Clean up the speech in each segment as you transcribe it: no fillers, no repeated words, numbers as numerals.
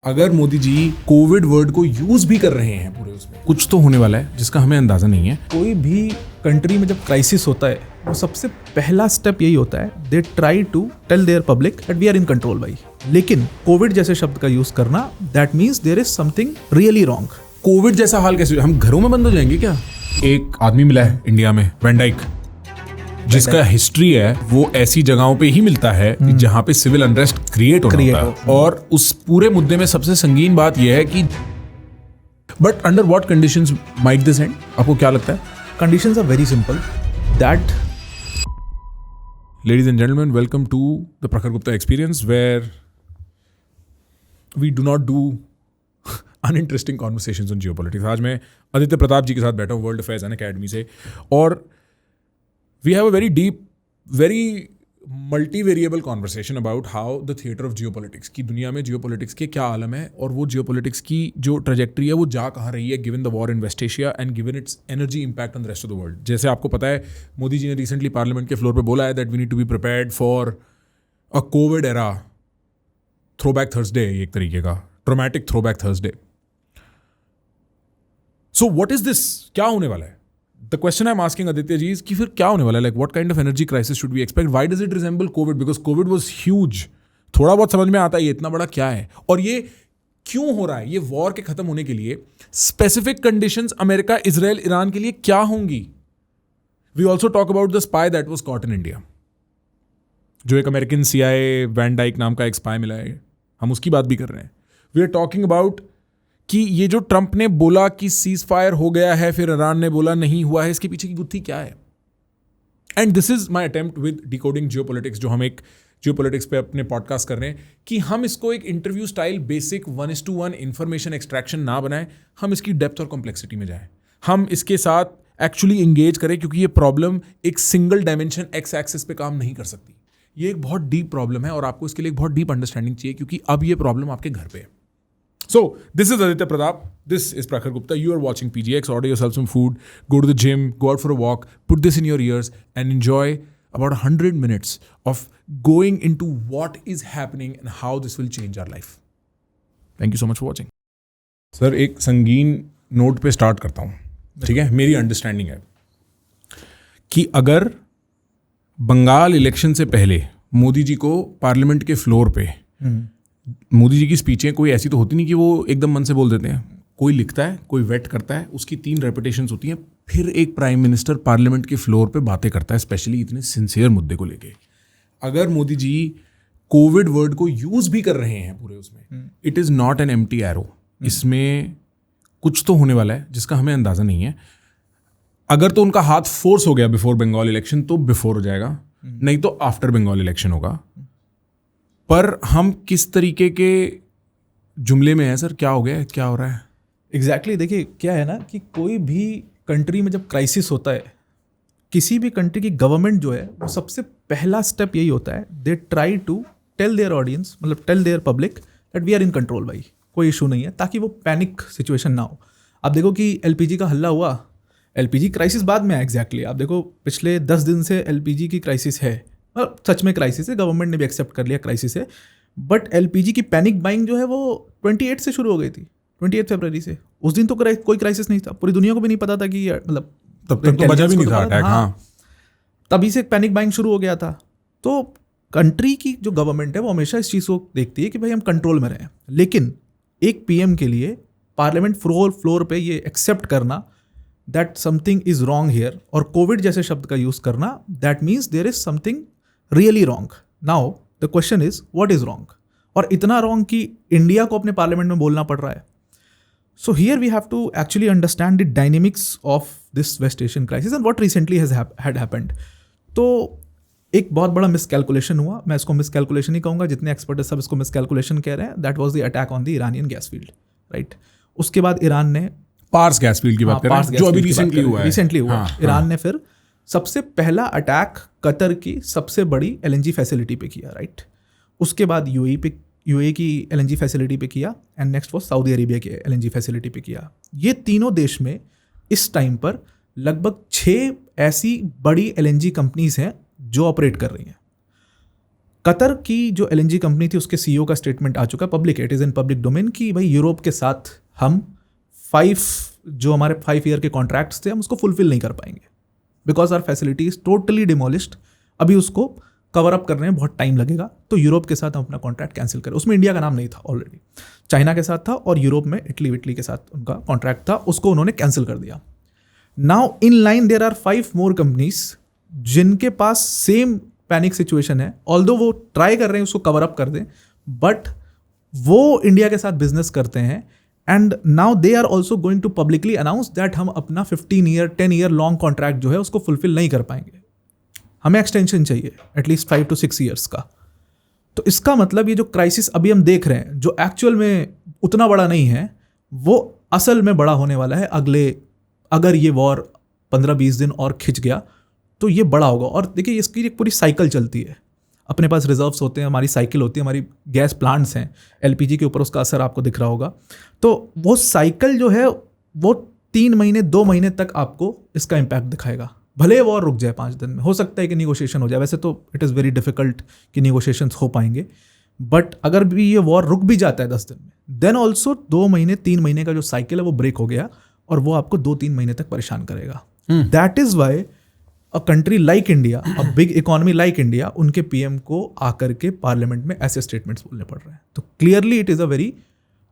अगर Modi ji Covid word को use भी कर रहे हैं पूरे उसमें, कुछ तो होने वाला है जिसका हमें अंदाजा नहीं है। कोई भी कंट्री में जब क्राइसिस होता है वो सबसे पहला स्टेप यही होता है, they try to tell their public that we are in control भाई। लेकिन कोविड जैसे शब्द का यूज करना, that means there is something really wrong. Covid जैसा हाल कैसे, हम घरों में बंद हो जाएंगे क्या? एक आदमी मिला है इंडिया में, वैन डाइक, जिसका हिस्ट्री है वो ऐसी जगहों पे ही मिलता है जहां पे सिविल अनरेस्ट क्रिएट होता है। और उस पूरे मुद्दे में सबसे संगीन बात यह है कि but under what conditions might this end? आपको क्या लगता है? Conditions are very simple that Ladies and gentlemen, welcome to the Prakhar Gupta experience where we do not do uninteresting conversations on geopolitics. आज मैं आदित्य प्रताप जी के साथ बैठा हूँ वर्ल्ड अफेयर्स एंड अकेडमी से, और we have a very deep, very multivariable conversation about how the theater of geopolitics, की दुनिया में geopolitics के क्या आलम है और वो geopolitics की जो trajectory है वो जा कहाँ रही है given the war in West Asia and given its energy impact on the rest of the world. जैसे आपको पता है मोदी जी ने recently पार्लियामेंट के फ्लोर पे बोला है that we need to be prepared for a COVID era throwback Thursday, एक तरीके का traumatic throwback Thursday. So what is this? क्या होने वाला है? The question I'm asking Aditya ji is कि फिर क्या होने वाला है? Like what kind of energy crisis should we expect? Why does it resemble COVID? Because COVID was huge. थोड़ा बहुत समझ में आता है ये इतना बड़ा क्या है और ये क्यों हो रहा है। ये वॉर के खत्म होने के लिए specific conditions America, Israel, Iran के लिए क्या होंगी? We also talk about the spy that was caught in India, जो एक अमेरिकन CIA वैन डाइक नाम का एक स्पाई मिला है, हम उसकी बात भी कर रहे हैं। वी आर टॉकिंग अबाउट कि ये जो ट्रंप ने बोला कि सीज फायर हो गया है, फिर ईरान ने बोला नहीं हुआ है, इसके पीछे की गुत्थी क्या है? And this is my attempt with decoding geopolitics, जो हम एक जियोपॉलिटिक्स पे अपने पॉडकास्ट कर रहे हैं, कि हम इसको एक interview style basic 1:1 information extraction ना बनाएं, हम इसकी डेप्थ और कॉम्प्लेक्सिटी में जाएं, हम इसके साथ एक्चुअली इंगेज करें, क्योंकि ये प्रॉब्लम एक सिंगल डायमेंशन एक्स एक्सिस पे काम नहीं कर सकती। ये एक बहुत डीप प्रॉब्लम है और आपको इसके लिए एक बहुत डीप अंडरस्टैंडिंग चाहिए, क्योंकि अब ये प्रॉब्लम आपके घर पे है। So, this is Aditya Pratap. This is Prakhar Gupta. You are watching PGX. Order yourself some food. Go to the gym. Go out for a walk. Put this in your ears and enjoy about 100 minutes of going into what is happening and how this will change our life. Thank you so much for watching. Sir, एक संगीन note पे start करता हूँ, ठीक है? मेरी understanding है कि अगर बंगाल इलेक्शन से पहले मोदी जी को पार्लियामेंट के फ्लोर पे मोदी जी की स्पीचें कोई ऐसी तो होती नहीं कि वो एकदम मन से बोल देते हैं। कोई लिखता है, कोई वेट करता है, उसकी 3 रेपुटेशंस होती हैं, फिर एक प्राइम मिनिस्टर पार्लियामेंट के फ्लोर पे बातें करता है, स्पेशली इतने सिंसियर मुद्दे को लेके। अगर मोदी जी कोविड वर्ड को यूज भी कर रहे हैं पूरे उसमें, it is not an empty arrow. इसमें कुछ तो होने वाला है जिसका हमें अंदाज़ा नहीं है। अगर तो उनका हाथ फोर्स हो गया बिफोर बंगाल इलेक्शन तो बिफोर हो जाएगा, नहीं तो आफ्टर बंगाल इलेक्शन होगा। पर हम किस तरीके के जुमले में हैं सर? क्या हो गया है, क्या हो रहा है? एग्जैक्टली देखिए क्या है ना, कि कोई भी कंट्री में जब क्राइसिस होता है, किसी भी कंट्री की गवर्नमेंट जो है वो सबसे पहला स्टेप यही होता है, they try to tell their audience, मतलब tell their public that we are in control भाई, कोई इशू नहीं है, ताकि वो पैनिक सिचुएशन ना हो। आप देखो कि LPG का हल्ला हुआ, LPG क्राइसिस बाद में है एग्जैक्टली। आप देखो पिछले 10 दिन से LPG की क्राइसिस है, और सच में क्राइसिस है, गवर्नमेंट ने भी एक्सेप्ट कर लिया क्राइसिस है। बट LPG की पैनिक बाइंग जो है वो 28 से शुरू हो गई थी, 28 फरवरी से। उस दिन तो कोई क्राइसिस नहीं था, पूरी दुनिया को भी नहीं पता था कि मतलब तब तक तो बचा भी नहीं था अटैक। हाँ, तभी से पैनिक बाइंग शुरू हो गया था। तो कंट्री की जो गवर्नमेंट है वो हमेशा इस चीज़ को देखती है कि भाई हम कंट्रोल में रहें। लेकिन एक PM के लिए पार्लियामेंट फ्लोर पे ये एक्सेप्ट करना that something is wrong here, और कोविड जैसे शब्द का यूज करना, that means there is something really wrong. Now the question is what is wrong, और इतना रॉन्ग कि इंडिया को अपने पार्लियामेंट में बोलना पड़ रहा है। So here we have to actually understand the dynamics of this West Asian crisis and what recently had happened. तो एक बहुत बड़ा मिसकैलकुलेशन हुआ, मैं इसको मिसकैलकुलेशन ही कहूँगा, जितने एक्सपर्ट सब इसको मिसकैलकुलेशन कह रहे हैं। That was the attack on the Iranian gas field, right? उसके बाद ईरान ने पार्स गैस फील्ड की बात कर रहे हैं, जो अभी रिसेंटली हुआ। हाँ, ईरान ने फिर सबसे पहला अटैक कतर की सबसे बड़ी LNG फैसिलिटी पे किया, राइट? उसके बाद UAE की LNG फैसिलिटी पे किया, एंड नेक्स्ट वो सऊदी अरेबिया की LNG फैसिलिटी पे किया। ये तीनों देश में इस टाइम पर लगभग 6 ऐसी बड़ी LNG कंपनीज हैं जो ऑपरेट कर रही हैं। कतर की जो LNG कंपनी थी उसके CEO का स्टेटमेंट आ चुका है, पब्लिक है, it is in public domain, कि भाई यूरोप के साथ हम 5 ईयर के कॉन्ट्रैक्ट्स थे हम उसको फुलफिल नहीं कर पाएंगे because our facility is totally demolished. अभी उसको कवर अप करने में बहुत टाइम लगेगा, तो यूरोप के साथ हम अपना कॉन्ट्रैक्ट कैंसिल करें। उसमें इंडिया का नाम नहीं था ऑलरेडी, चाइना के साथ था और यूरोप में इटली के साथ उनका कॉन्ट्रैक्ट था, उसको उन्होंने कैंसिल कर दिया। Now in line there are 5 more companies जिनके पास सेम पैनिक सिचुएशन है, ऑल्दो वो ट्राई कर रहे हैं उसको कवर अप कर दें, बट वो इंडिया के साथ बिजनेस करते हैं and now they are also going to publicly announce that हम अपना 15 ईयर 10 ईयर लॉन्ग कॉन्ट्रैक्ट जो है उसको फुलफिल नहीं कर पाएंगे, हमें एक्सटेंशन चाहिए एटलीस्ट 5 to 6 ईयर्स का। तो इसका मतलब ये जो क्राइसिस अभी हम देख रहे हैं जो एक्चुअल में उतना बड़ा नहीं है, वो असल में बड़ा होने वाला है अगर ये वॉर 15-20 दिन और खिंच गया तो ये बड़ा होगा। और देखिए इसकी एक पूरी साइकिल चलती है, अपने पास रिजर्व्स होते हैं, हमारी साइकिल होती है, हमारी गैस प्लांट्स हैं, LPG के ऊपर उसका असर आपको दिख रहा होगा। तो वो साइकिल जो है वो 3 महीने 2 महीने तक आपको इसका इम्पैक्ट दिखाएगा। भले वॉर रुक जाए 5 दिन में, हो सकता है कि निगोशिएशन हो जाए, वैसे तो इट इज़ वेरी डिफिकल्ट कि निगोशिएशंस हो पाएंगे, बट अगर भी ये वॉर रुक भी जाता है 10 दिन में, देन ऑल्सो 2 महीने 3 महीने का जो साइकिल है वो ब्रेक हो गया और वो आपको 2-3 महीने तक परेशान करेगा। That is why a country like India, a big economy like India, उनके PM को आकर के पार्लियामेंट में ऐसे स्टेटमेंट्स बोलने पड़ रहे हैं। तो clearly it is a very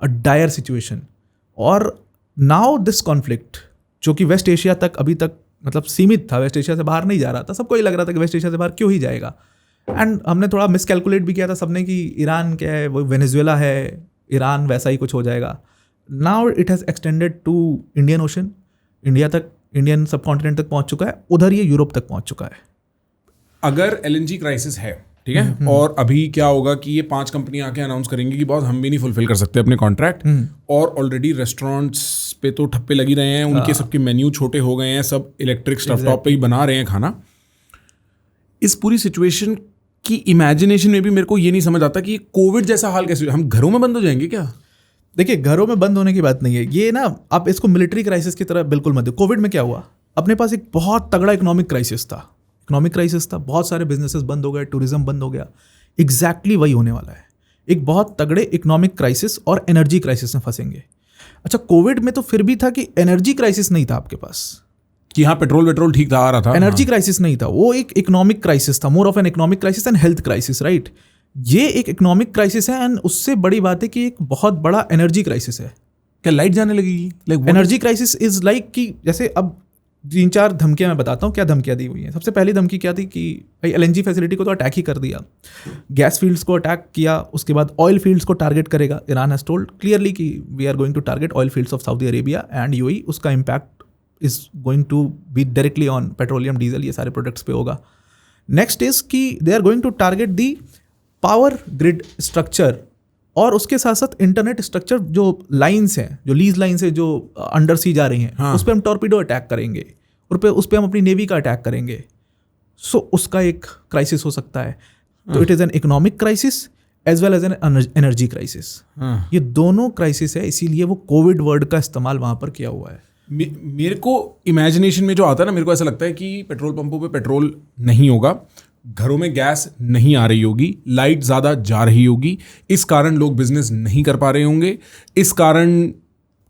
dire situation. और नाउ दिस कॉन्फ्लिक्ट जो कि वेस्ट एशिया तक अभी तक मतलब सीमित था, वेस्ट एशिया से बाहर नहीं जा रहा था, सबको ये लग रहा था कि वेस्ट एशिया से बाहर क्यों ही जाएगा, एंड हमने थोड़ा मिसकैलकुलेट भी किया था सबने कि ईरान क्या है, वो वेनेजुएला है, ईरान वैसा ही कुछ हो जाएगा। Now it has extended to Indian Ocean, India तक, इंडियन सब कॉन्टिनेंट तक पहुंच चुका है, उधर ये यूरोप तक पहुंच चुका है। अगर LNG क्राइसिस है, ठीक है, और अभी क्या होगा कि ये 5 कंपनियां आके अनाउंस करेंगी कि बॉस हम भी नहीं फुलफिल कर सकते अपने कॉन्ट्रैक्ट, और ऑलरेडी रेस्टोरेंट्स पे तो ठप्पे लगी रहे हैं, उनके सबके मेन्यू छोटे हो गए हैं, सब इलेक्ट्रिक स्टफ टॉप पे ही बना रहे हैं खाना। इस पूरी सिचुएशन की इमेजिनेशन में भी मेरे को ये नहीं समझ आता कि कोविड जैसा हाल कैसे, हम घरों में बंद हो जाएंगे क्या? देखिए घरों में बंद होने की बात नहीं है ये ना, आप इसको मिलिट्री क्राइसिस की तरह बिल्कुल मत दो। कोविड में क्या हुआ, अपने पास एक बहुत तगड़ा इकोनॉमिक क्राइसिस था, बहुत सारे बिजनेसेस बंद हो गए, टूरिज्म बंद हो गया। एग्जैक्टली वही होने वाला है, एक बहुत तगड़े इकोनॉमिक क्राइसिस और एनर्जी क्राइसिस में फंसेंगे। अच्छा, कोविड में तो फिर भी था कि एनर्जी क्राइसिस नहीं था आपके पास, कि हाँ पेट्रोल ठीक था, आ रहा था, एनर्जी क्राइसिस नहीं था, वो एक इकोनॉमिक क्राइसिस था, more of N economic crisis and health crisis, right. ये एक इकोनॉमिक क्राइसिस है एंड उससे बड़ी बात है कि एक बहुत बड़ा एनर्जी क्राइसिस है। क्या लाइट जाने लगेगी? Like energy crisis is like कि जैसे अब 3-4 धमकियां मैं बताता हूँ क्या धमकियां दी हुई हैं। सबसे पहली धमकी क्या थी कि भाई LNG फैसिलिटी को तो अटैक ही कर दिया, गैस फील्ड्स को अटैक किया, उसके बाद ऑयल फील्ड्स को टारगेट करेगा। ईरान हैज टोल्ड क्लियरली कि we are going to target oil fields of Saudi Arabia and UAE। उसका impact is going to be directly on petroleum, diesel, ये सारे प्रोडक्ट्स पे होगा। नेक्स्ट इज कि they are going to target the power grid structure और उसके साथ साथ इंटरनेट स्ट्रक्चर, जो लाइन्स हैं, जो लीज लाइन्स हैं जो अंडर सी जा रही हैं, हाँ। उस पर हम टॉर्पीडो अटैक करेंगे और उस पर हम अपनी नेवी का अटैक करेंगे। सो उसका एक क्राइसिस हो सकता है। तो it is an economic crisis as well as an energy crisis. ये दोनों क्राइसिस है, इसीलिए वो कोविड वर्ड का इस्तेमाल वहाँ पर किया हुआ है। मेरे को इमेजिनेशन में जो आता है ना, मेरे को ऐसा लगता है कि पेट्रोल पंपों पे पेट्रोल नहीं होगा, घरों में गैस नहीं आ रही होगी, लाइट ज़्यादा जा रही होगी, इस कारण लोग बिजनेस नहीं कर पा रहे होंगे, इस कारण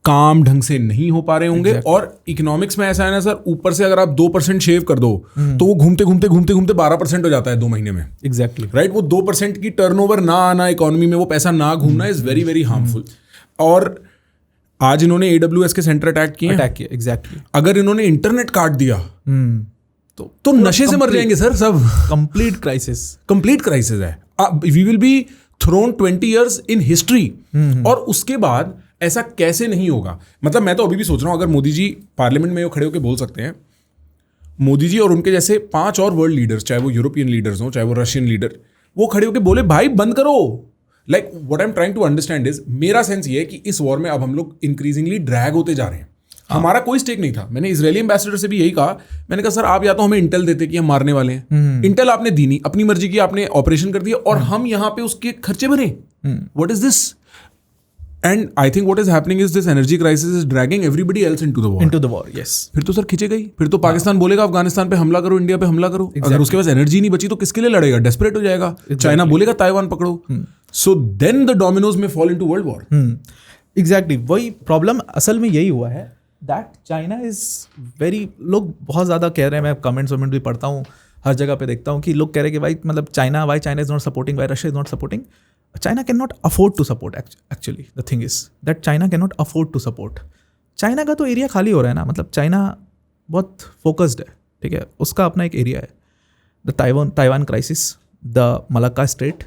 काम ढंग से नहीं हो पा रहे होंगे। और इकोनॉमिक्स में ऐसा है ना सर, ऊपर से अगर आप 2% शेव कर दो तो वो घूमते घूमते 12% हो जाता है 2 महीने में। एग्जैक्टली राइट, वो 2% की टर्नओवर ना आना इकोनॉमी में, वो पैसा ना घूमना इज वेरी वेरी हार्मफुल। और आज इन्होंने AWS के सेंटर अटैक किए, एग्जैक्टली। अगर इन्होंने इंटरनेट काट दिया तो नशे से मर जाएंगे सर सब। कंप्लीट क्राइसिस है। We will be thrown 20 years in history. और उसके बाद ऐसा कैसे नहीं होगा? मतलब मैं तो अभी भी सोच रहा हूं, अगर मोदी जी पार्लियामेंट में खड़े होकर बोल सकते हैं, मोदी जी और उनके जैसे 5 और वर्ल्ड लीडर्स, चाहे वो यूरोपियन लीडर्स हो, चाहे वो रशियन लीडर, वो खड़े होकर बोले भाई बंद करो। Like what I am trying to understand is, मेरा सेंस ये है कि इस वॉर में अब हम लोग इंक्रीजिंगली ड्रैग होते जा रहे हैं। हमारा कोई स्टेक नहीं था। मैंने इजरायली एम्बेसडर से भी यही कहा, मैंने कहा सर आप या तो हमें इंटेल देते कि हम मारने वाले हैं, इंटेल आपने दी नहीं, अपनी मर्जी की आपने ऑपरेशन कर दिया और हम यहाँ पे उसके खर्चे भरे। What is this? And I think what is happening is this energy crisis is dragging everybody else into the war. Into the war, yes. फिर तो सर खिंचे गई. फिर तो पाकिस्तान बोलेगा अफगानिस्तान पे हमला करो, इंडिया पे हमला करो. अगर उसके पास एनर्जी नहीं बची तो किसके लिए लड़ेगा? डेस्परेट हो जाएगा. चाइना बोलेगा ताइवान पकड़ो. सो देन द डोमिनोज में fall into world war. Exactly वही प्रॉब्लम असल में यही हुआ है दैट चाइना इज वेरी, लोग बहुत ज़्यादा कह रहे हैं, मैं कमेंट्स वमेंट भी पढ़ता हूँ, हर जगह पे देखता हूँ कि लोग कह रहे हैं कि भाई मतलब China, why China is not supporting, why Russia is not supporting. China cannot afford to support. Actually, the thing is that China cannot afford to support. China का तो एरिया खाली हो रहा है ना, मतलब चाइना बहुत फोकस्ड है, ठीक है, उसका अपना एक एरिया है. The Taiwan crisis, the Malacca strait,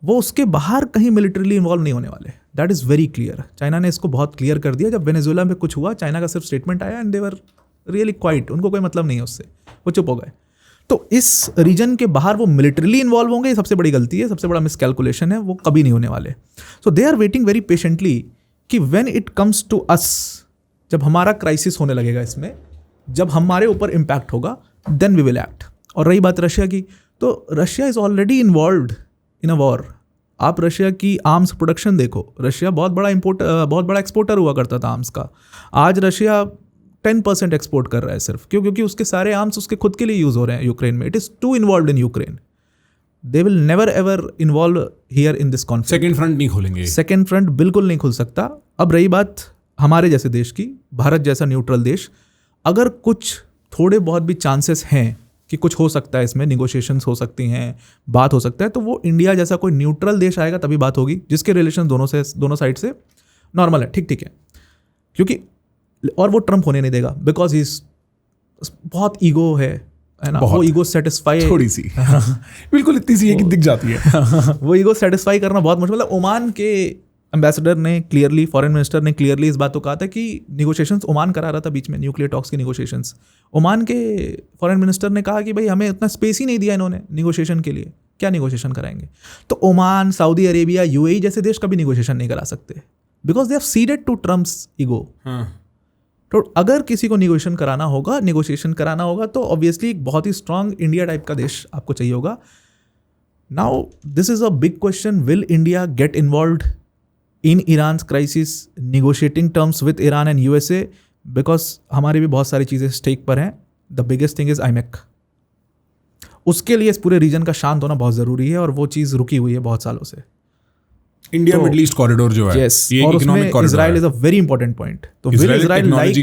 वो उसके बाहर कहीं मिलिट्रीली इन्वॉल्व नहीं होने वाले. That is very clear. China ने इसको बहुत क्लियर कर दिया. जब वेनेजुएला में कुछ हुआ, चाइना का सिर्फ स्टेटमेंट आया and they were really quite. उनको कोई मतलब नहीं है उससे, वो चुप हो गए. तो इस रीजन के बाहर वो मिलिट्रीली इन्वॉल्व होंगे, ये सबसे बड़ी गलती है, सबसे बड़ा मिसकैलकुलेशन है, वो कभी नहीं होने वाले. So they are waiting very patiently कि when it comes to us, जब हमारा क्राइसिस होने लगेगा इसमें, जब हमारे ऊपर इम्पैक्ट होगा, देन वी विल एक्ट. और रही बात रशिया की, तो Russia is already involved in a war. आप रशिया की आर्म्स प्रोडक्शन देखो. रशिया बहुत बड़ा एक्सपोर्टर हुआ करता था आर्म्स का. आज रशिया 10% एक्सपोर्ट कर रहा है सिर्फ. क्यों? क्योंकि उसके सारे आर्म्स उसके खुद के लिए यूज़ हो रहे हैं यूक्रेन में. It is too involve in Ukraine. They will never ever involve here in this conflict. Second front नहीं खोलेंगे. सेकेंड फ्रंट बिल्कुल नहीं खुल सकता. अब रही बात हमारे जैसे देश की, भारत जैसा न्यूट्रल देश, अगर कुछ थोड़े बहुत भी चांसेस हैं कि कुछ हो सकता है, इसमें निगोशिएशंस हो सकती हैं, बात हो सकता है, तो वो इंडिया जैसा कोई न्यूट्रल देश आएगा तभी बात होगी, जिसके रिलेशन दोनों साइड से नॉर्मल है, ठीक है. क्योंकि और वो ट्रम्प होने नहीं देगा, बिकॉज ही बहुत ईगो है ना, वो ईगो सेटिस्फाई थोड़ी सी बिल्कुल इतनी सी है कि दिख जाती है. वो ईगो सेटिस्फाई करना बहुत मुश्किल. मतलब ओमान के एम्बेसडर ने क्लियरली, फॉरेन मिनिस्टर ने क्लियरली इस बात को कहा था कि निगोशिएशंस ओमान करा रहा था बीच में, न्यूक्लियर टॉक्स की निगोशिएशंस. ओमान के फॉरेन मिनिस्टर ने कहा कि भाई हमें उतना स्पेस ही नहीं दिया इन्होंने निगोशिएशन के लिए, क्या निगोशिएशन कराएंगे. तो ओमान, सऊदी अरेबिया, यूएई जैसे देश कभी निगोशिएशन नहीं करा सकते, because they have ceded to Trump's ego. तो अगर किसी को निगोशिएशन कराना होगा तो ऑब्वियसली एक बहुत ही स्ट्रांग इंडिया टाइप का देश आपको चाहिए होगा. Now this is a big question, will India get involved in Iran crisis, negotiating terms with Iran and USA, because हमारी भी बहुत सारी चीज़ें स्टेक पर हैं. The biggest thing is IMEC. उसके लिए इस पूरे रीजन का शांत होना बहुत ज़रूरी है, और वो चीज़ रुकी हुई है बहुत सालों से. इंडिया मिडल ईस्ट कॉरिडोर जो है, ये economic corridor, Israel is a very important point. तो will Israel like,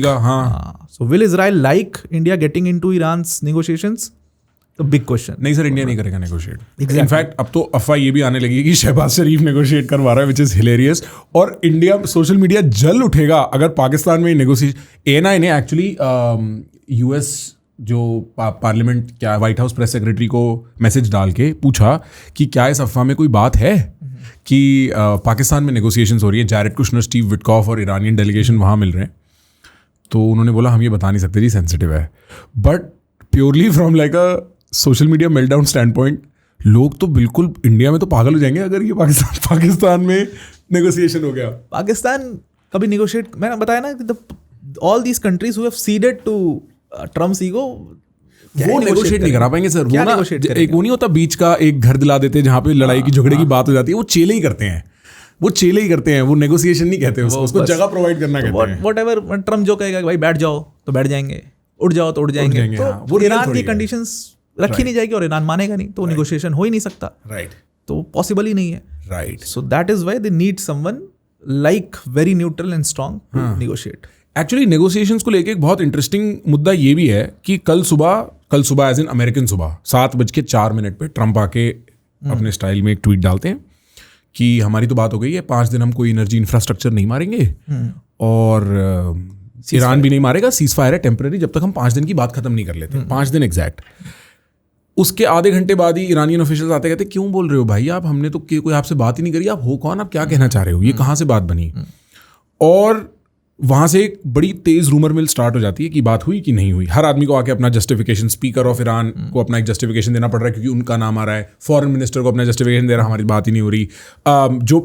so will Israel like India getting into Iran's negotiations? तो बिग क्वेश्चन. नहीं सर, इंडिया नहीं करेगा नेगोशिएट. इनफैक्ट अब तो अफवाह ये भी आने लगी कि शहबाज शरीफ नेगोशिएट करवा रहा है, विच इज हिलेरियस. और इंडिया, सोशल मीडिया जल उठेगा अगर पाकिस्तान में नेगोशिएशन. एएनआई ने एक्चुअली यूएस जो पार्लियामेंट, क्या व्हाइट हाउस प्रेस सेक्रेटरी को मैसेज डाल के पूछा कि क्या इस अफवाह में कोई बात है कि पाकिस्तान में नेगोशिएशंस हो रही है. जैरेड कुशनर, स्टीव विटकॉफ और ईरानियन डेलीगेशन वहाँ मिल रहे हैं. तो उन्होंने बोला हम ये बता नहीं सकते जी, सेंसिटिव है. But purely from like a social media meltdown stand point, लोग तो बिल्कुल इंडिया में तो पागल हो जाएंगे अगर ये पाकिस्तान में नेगोशिएशन हो गया. पाकिस्तान कभी नेगोशिएट, मैंने बताया ना, all these countries who have ceded to Trump's ego, वो नेगोशिएट नहीं करा पाएंगे सर. वो ना एक वो नहीं होता बीच का एक घर दिला देते जहाँ पे लड़ाई की झगड़े की बात हो जाती है, वो चेले ही करते हैं. वो नेगोशिएशन नहीं कहते उसको जगह प्रोवाइड करना कहते हैं. व्हाटएवर ट्रम्प जो कहेगा कि भाई बैठ जाओ तो बैठ जाएंगे, उठ जाओ तो उठ जाएंगे. तो ईरान की कंडीशंस रखी नहीं जाएगी और ईरान मानेगा नहीं, तो नेगोशिएशन हो ही नहीं सकता. राइट. तो पॉसिबल ही नहीं है. Right. So that is why they need someone like very neutral and strong to negotiate. Actually negotiations को लेके एक बहुत इंटरेस्टिंग मुद्दा ये भी है कि कल सुबह एज इन अमेरिकन सुबह 7:04 पे ट्रम्प आके अपने स्टाइल में एक ट्वीट डालते हैं कि हमारी तो बात हो गई है, 5 दिन हम कोई एनर्जी इंफ्रास्ट्रक्चर नहीं मारेंगे और ईरान भी नहीं मारेगा, सीज फायर है टेम्पररी जब तक हम 5 दिन की बात खत्म नहीं कर लेते. 5 दिन एग्जैक्ट. उसके आधे घंटे बाद ही ईरानियन ऑफिशियल्स आते कहते क्यों बोल रहे हो भाई आप, हमने तो कोई आपसे बात ही नहीं करी, आप हो कौन, आप क्या कहना चाह रहे हो, ये कहाँ से बात बनी. और वहाँ से एक बड़ी तेज रूमर मिल स्टार्ट हो जाती है कि बात हुई कि नहीं हुई. हर आदमी को आके अपना जस्टिफिकेशन, स्पीकर ऑफ ईरान को अपना एक जस्टिफिकेशन देना पड़ रहा है क्योंकि उनका नाम आ रहा है. फॉरेन मिनिस्टर को अपना जस्टिफिकेशन दे रहा है, हमारी बात ही नहीं हो रही. जो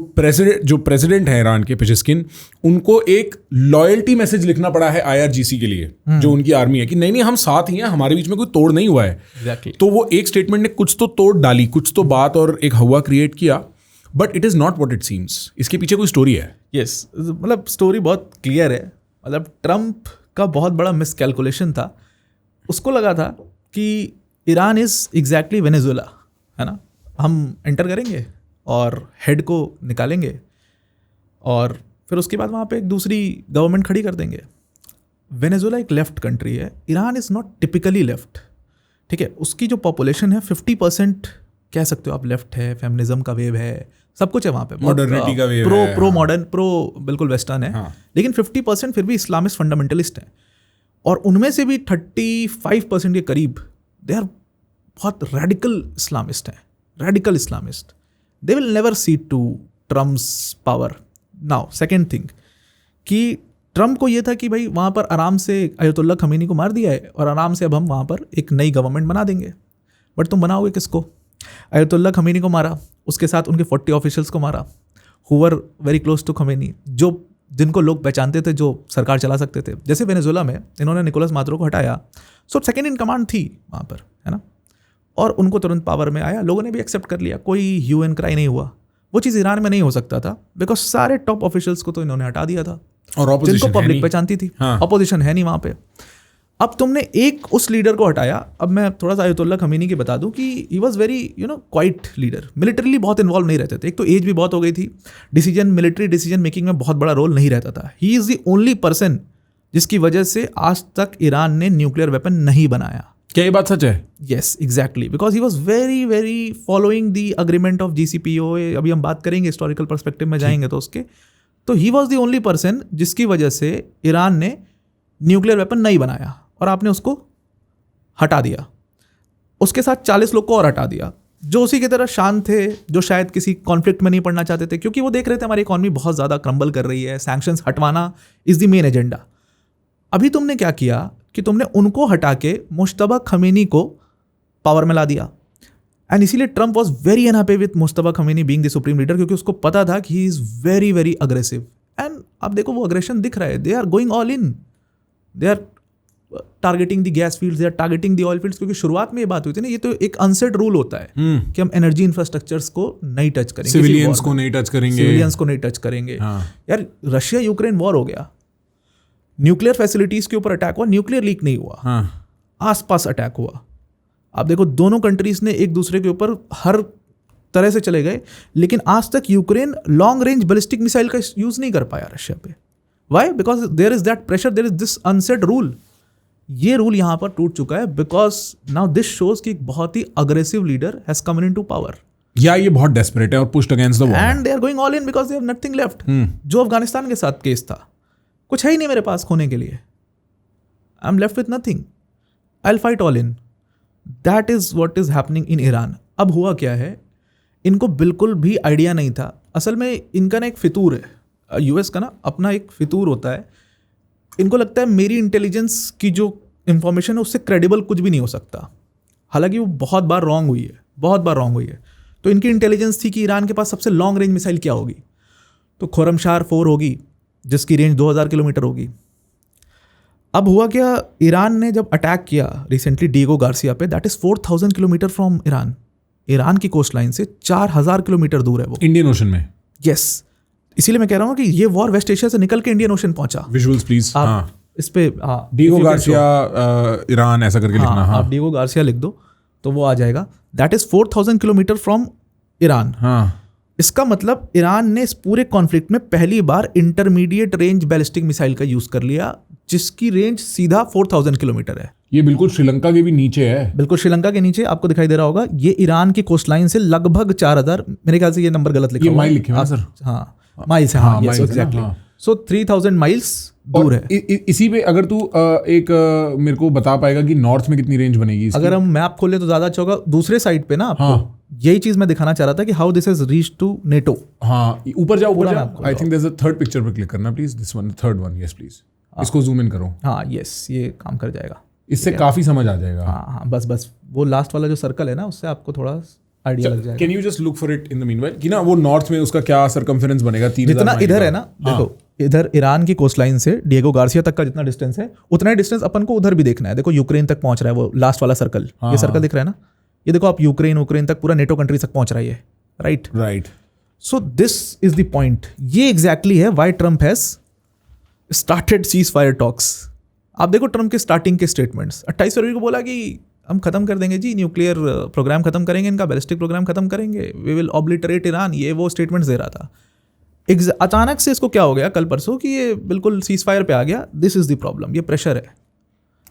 प्रेसिडेंट है ईरान के, पेजेस्किन, उनको एक लॉयल्टी मैसेज लिखना पड़ा है IRGC के लिए, जो उनकी आर्मी है, कि नहीं नहीं हम साथ ही हैं, हमारे बीच में कोई तोड़ नहीं हुआ है. Exactly. तो वो एक स्टेटमेंट ने कुछ तो तोड़ डाली, कुछ तो बात और एक हवा क्रिएट किया. But it is not what it seems. इसके पीछे कोई स्टोरी है. यस मतलब स्टोरी बहुत क्लियर है. मतलब ट्रम्प का बहुत बड़ा मिसकैलकुलेशन था. उसको लगा था कि ईरान इज़ एग्जैक्टली वेनेजुएला, है ना. हम एंटर करेंगे और हेड को निकालेंगे और फिर उसके बाद वहाँ पे एक दूसरी गवर्नमेंट खड़ी कर देंगे. वेनेजुएला एक लेफ्ट कंट्री है. Iran is not typically left. ठीक है, उसकी जो पॉपुलेशन है 50% कह सकते हो आप लेफ्ट है. फेमिनिज्म का वेव है, सब कुछ है वहाँ पे. मॉडर्निटी का वेव है. प्रो मॉडर्न, प्रो बिल्कुल वेस्टर्न है. हाँ. लेकिन 50% फिर भी इस्लामिस्ट फंडामेंटलिस्ट हैं. और उनमें से भी 35% के करीब दे आर बहुत रेडिकल इस्लामिस्ट हैं. Radical Islamist. They will never sit to Trump's power. Now second thing कि ट्रम्प को ये था कि भाई वहाँ पर आराम से अयतुल्ला खमीनी को मार दिया है और आराम से अब हम वहाँ पर एक नई गवर्नमेंट बना देंगे. बट तुम बनाओगे किसको? अयतुल्ला खमीनी को मारा, उसके साथ उनके 40 ऑफिशियल्स को मारा who were very close to Khamenei, जो जिनको लोग पहचानते थे, जो सरकार चला सकते थे. जैसे वेनेजुएला में इन्होंने निकोलस मादुरो को हटाया, सो सेकेंड इन कमांड थी वहाँ पर, है ना. और उनको तुरंत पावर में आया, लोगों ने भी एक्सेप्ट कर लिया, कोई ह्यू क्राई नहीं हुआ. वो चीज़ ईरान में नहीं हो सकता था बिकॉज सारे टॉप ऑफिशियल्स को तो इन्होंने हटा दिया था और जिनको पब्लिक पहचानती थी. ऑपोजिशन है नहीं वहाँ पे. अब तुमने एक उस लीडर को हटाया. अब मैं थोड़ा सा अयतुल्ला खमीनी की बता दूं कि ही was very quite leader. Militarily बहुत इन्वॉल्व नहीं रहते थे. एक तो एज भी बहुत हो गई थी. मिलिट्री डिसीजन मेकिंग में बहुत बड़ा रोल नहीं रहता था. He is the only person जिसकी वजह से आज तक ईरान ने न्यूक्लियर वेपन नहीं बनाया. क्या ये बात सच है? Yes exactly, because he was very very following the agreement of JCPOA. अभी हम बात करेंगे हिस्टोरिकल पर्सपेक्टिव में जाएंगे तो उसके. तो he was the only person जिसकी वजह से ईरान ने न्यूक्लियर वेपन नहीं बनाया और आपने उसको हटा दिया. उसके साथ 40 लोग को और हटा दिया जो उसी की तरह शांत थे, जो शायद किसी कॉन्फ्लिक्ट में नहीं पड़ना चाहते थे, क्योंकि वो देख रहे थे हमारी इकॉनमी बहुत ज़्यादा क्रम्बल कर रही है, सैंक्शंस हटवाना इज़ द मेन एजेंडा. अभी तुमने क्या किया कि तुमने उनको हटा के मुश्तबा खमीनी को पावर में ला दिया. एंड इसीलिए Trump was very unhappy with Mojtaba Khamenei being the supreme leader, क्योंकि उसको पता था कि he is very very aggressive. And अब देखो वो अग्रेशन दिख रहा है. They are going all in. They are targeting the gas fields, they are targeting the oil fields. क्योंकि शुरुआत में ये बात हुई थी ना, ये तो एक अनसेट रूल होता है कि हम एनर्जी इंफ्रास्ट्रक्चर्स को नहीं टच करेंगे, सिविलियंस को नहीं टच करेंगे. यार रशिया यूक्रेन वॉर हो गया, न्यूक्लियर फैसिलिटीज के ऊपर अटैक हुआ, न्यूक्लियर लीक नहीं हुआ, आसपास अटैक हुआ. आप देखो दोनों कंट्रीज ने एक दूसरे के ऊपर हर तरह से चले गए, लेकिन आज तक Ukraine long range ballistic missile का यूज नहीं कर पाया रशिया पे. Why? Because there is that pressure, there is this unset rule. ये रूल यहाँ पर टूट चुका है बिकॉज नाउ दिस शोज कि एक बहुत ही aggressive leader has come into power. या ये बहुत डेस्परेट है और pushed against the wall, and they are going all in because they have nothing left. जो अफगानिस्तान के साथ केस था, कुछ है ही नहीं मेरे पास खोने के लिए. I am left with nothing, I will fight all in. That is what is happening in Iran. अब हुआ क्या है, इनको बिल्कुल भी आइडिया नहीं था. असल में इनका ना एक फितूर है, यूएस का ना अपना एक फितूर होता है. इनको लगता है मेरी इंटेलिजेंस की जो इंफॉर्मेशन है उससे क्रेडिबल कुछ भी नहीं हो सकता. हालांकि वो बहुत बार रॉन्ग हुई है, बहुत बार रॉन्ग हुई है. तो इनकी इंटेलिजेंस थी कि ईरान के पास सबसे लॉन्ग रेंज मिसाइल क्या होगी, तो खुरमशार 4 होगी जिसकी रेंज 2000 किलोमीटर होगी. अब हुआ क्या, ईरान ने जब अटैक किया रिसेंटली डिएगो गार्सिया पे, that is 4000 kilometre from Iran. Iran की कोस्ट लाइन से 4000 किलोमीटर दूर है वो, इंडियन ओशन में. यस, इसीलिए मैं कह रहा हूँ कि ये वॉर वेस्ट एशिया से निकल के इंडियन ओशन पहुंचा. Visuals please. आप इस पे डिएगो गार्सिया ईरान ऐसा करके लिखना. आप डिएगो गार्सिया लिख दो तो वो आ जाएगा. That is 4000 kilometre from Iran. इसका मतलब ईरान ने इस पूरे कॉन्फ्लिक्ट में पहली बार इंटरमीडिएट रेंज बैलिस्टिक मिसाइल का यूज कर लिया, जिसकी रेंज सीधा 4000 किलोमीटर है. ये बिल्कुल श्रीलंका के भी नीचे है. बिल्कुल श्रीलंका के नीचे आपको दिखाई दे रहा होगा. ये ईरान की कोस्ट लाइन से लगभग 4000, मेरे ख्याल से ये नंबर गलत लिखा हुआ है. माइल लिखे हुए सर. हाँ माइल्स है. हाँ एग्जैक्टली. सो 3000 माइल्स दूर है. इसी पे अगर तू एक मेरे को बता पाएगा कि नॉर्थ में कितनी रेंज बनेगी इसकी? अगर हम मैप खोले तो ज्यादा अच्छा होगा. दूसरे साइड पे ना आपको यही चीज मैं दिखाना चाह रहा था कि how this is reach to NATO. हाँ ऊपर जाओ. I think there is a third picture पे क्लिक करना please. This one, third one. Yes please. इसको जूम इन करो. हाँ यस, ये काम कर जाएगा. इससे काफी समझ आ जाएगा. हाँ बस वो लास्ट वाला जो सर्कल है ना, उससे आपको थोड़ा आइडिया लग जाएगा. Can you just look for it in the meanwhile कि ना वो नॉर्थ में उसका क्या सर्कमफेरेंस बनेगा? 3000 जितना इधर है ना, देखो इधर ईरान की कोस्ट लाइन से डिएगो गार्सिया तक का जितना डिस्टेंस है, उतना ही डिस्टेंस अपन को उधर भी देखना है. देखो यूक्रेन तक पहुंच रहा है वो लास्ट वाला सर्कल. ये सर्कल दिख रहा है ना, ये देखो आप यूक्रेन तक पूरा नेटो कंट्री तक पहुंच रहा है ये. Right. So this is the point, ये एग्जैक्टली है why Trump has started ceasefire talks. आप देखो ट्रम्प के स्टार्टिंग के स्टेटमेंट्स, 28 फरवरी को बोला कि हम खत्म कर देंगे जी, न्यूक्लियर प्रोग्राम खत्म करेंगे, इनका बैलिस्टिक प्रोग्राम खत्म करेंगे, वी विल ऑब्लिटरेट ईरान, ये वो स्टेटमेंट्स दे रहा था। अचानक से इसको क्या हो गया कल परसों कि ये बिल्कुल सीज फायर पे आ गया। दिस इज द प्रॉब्लम, ये प्रेशर है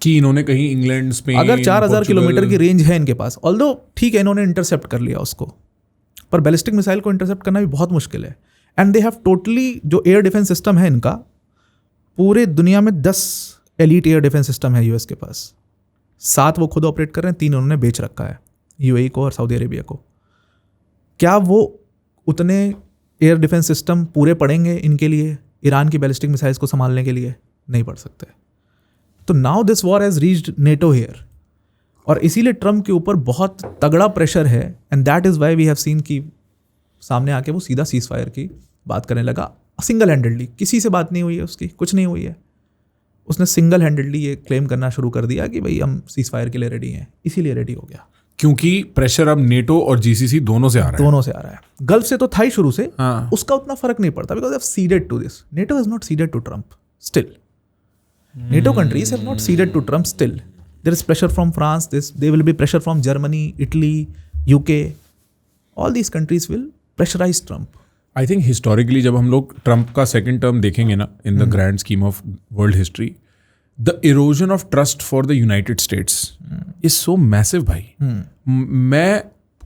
कि इन्होंने कहीं इंग्लैंड, स्पेन, अगर 4000 किलोमीटर की रेंज है इनके पास, ऑल्दो ठीक है इन्होंने इंटरसेप्ट कर लिया उसको, पर बैलिस्टिक मिसाइल को इंटरसेप्ट करना भी बहुत मुश्किल है। एंड दे हैव टोटली, जो एयर डिफेंस सिस्टम है इनका, पूरे दुनिया में 10 एलीट एयर डिफेंस सिस्टम है यूएस के पास, 7 वो खुद ऑपरेट कर रहे हैं, 3 उन्होंने बेच रखा है यूएई को और सऊदी अरेबिया को। क्या वो उतने एयर डिफेंस सिस्टम पूरे पड़ेंगे इनके लिए ईरान की बैलिस्टिक मिसाइल्स को संभालने के लिए? नहीं पड़ सकते। तो now this war has reached NATO here, और इसीलिए ट्रम्प के ऊपर बहुत तगड़ा प्रेशर है। And that is why we have seen कि सामने आके वो सीधा सीज फायर की बात करने लगा, सिंगल हैंडेडली, किसी से बात नहीं हुई है उसकी, कुछ नहीं हुई है, उसने सिंगल हैंडेडली ये क्लेम करना शुरू कर दिया कि भाई हम सीज फायर के लिए रेडी हैं, इसीलिए रेडी हो गया। क्योंकि प्रेशर अब नेटो और जीसीसी दोनों से आ रहा है। दोनों से आ रहा है, गल्फ से तो था ही शुरू से, हाँ। उसका उतना फर्क नहीं पड़ता, because have ceded to this. NATO has not ceded to Trump still, NATO countries have not ceded to Trump still. There is pressure from France, there will be pressure from Germany, Italy, UK. All these countries will pressurize Trump. I think historically जब हम लोग Trump का second term देखेंगे ना, in the grand scheme of world history, the erosion of trust for the United states is so massive भाई। मैं,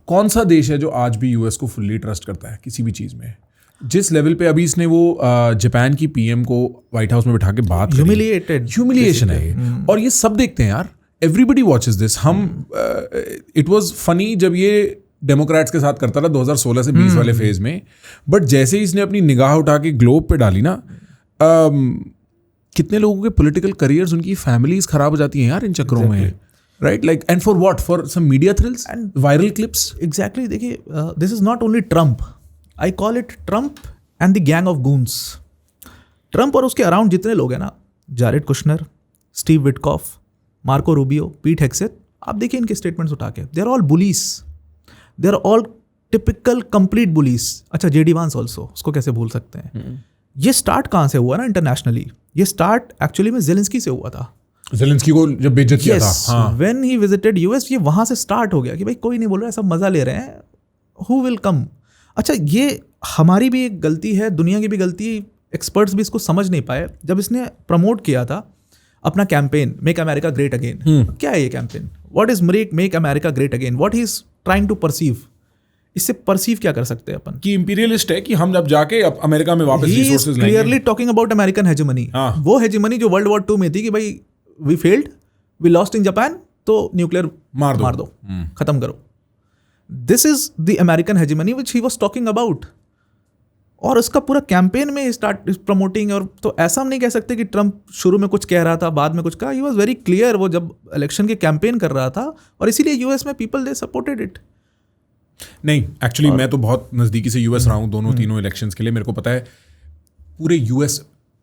कौन सा देश है जो आज भी यूएस को फुल्ली ट्रस्ट करता है किसी भी चीज़ में? जिस लेवल पे अभी इसने वो जापान की पीएम को व्हाइट हाउस में बिठा के बात, ह्यूमिलिएशन है ये। और ये सब देखते हैं यार, एवरीबडी वॉचेस दिस। हम इट वाज फनी जब ये डेमोक्रेट्स के साथ करता था 2016 से 20 वाले फेज में, बट जैसे ही इसने अपनी निगाह उठा के ग्लोब पे डाली ना, कितने लोगों के पॉलिटिकल करियर्स, उनकी फैमिलीज खराब हो जाती हैं यार इन चक्करों में, right? Like, and for what? For some media thrills and viral clips. Exactly. देखिए, this is not only Trump, I call it Trump and the gang of goons. Trump और उसके अराउंड जितने लोग हैं ना, Jared Kushner, Steve Witkoff, Marco Rubio, Pete Hegseth, आप देखिए इनके स्टेटमेंट्स उठा के, they are all bullies, they are all typical complete bullies. अच्छा, जेडी वांस ऑल्सो, उसको कैसे भूल सकते हैं? ये स्टार्ट कहाँ से हुआ ना इंटरनेशनली? ये स्टार्ट एक्चुअली में जेलेंस्की से हुआ था। जेलेंस्की को जब बेइज्जत किया था, हाँ, व्हेन ही विजिटेड यूएस, ये वहाँ से स्टार्ट हो गया कि भाई कोई नहीं बोल रहा है, सब मजा ले रहे हैं, हु विल कम। अच्छा, ये हमारी भी एक गलती है, दुनिया की भी गलती, एक्सपर्ट्स भी इसको समझ नहीं पाए। जब इसने प्रमोट किया था अपना campaign make America great again, क्या है ये campaign? What is make America great again? What he is trying to perceive? इससे परसीव क्या कर सकते हैं अपन? कि इंपीरियलिस्ट है, कि हम जब जाके अब अमेरिका में वापस रिसोर्सेज लेंगे। Clearly talking about American hegemony, वो हेजेमनी जो वर्ल्ड वॉर 2 में थी कि भाई we failed, we lost in Japan, तो न्यूक्लियर मार दो, खत्म करो। This is the American hegemony which he was talking about. और उसका पूरा कैंपेन में स्टार्ट प्रमोटिंग। और तो ऐसा हम नहीं कह सकते कि ट्रम्प शुरू में कुछ कह रहा था, बाद में कुछ कहा। ही वॉज वेरी क्लियर वो जब इलेक्शन के कैंपेन कर रहा था, और इसीलिए यूएस में पीपल दे सपोर्टेड इट। नहीं, एक्चुअली मैं तो बहुत नज़दीकी से यूएस रहा हूँ दोनों तीनों इलेक्शंस के लिए। मेरे को पता है पूरे यूएस,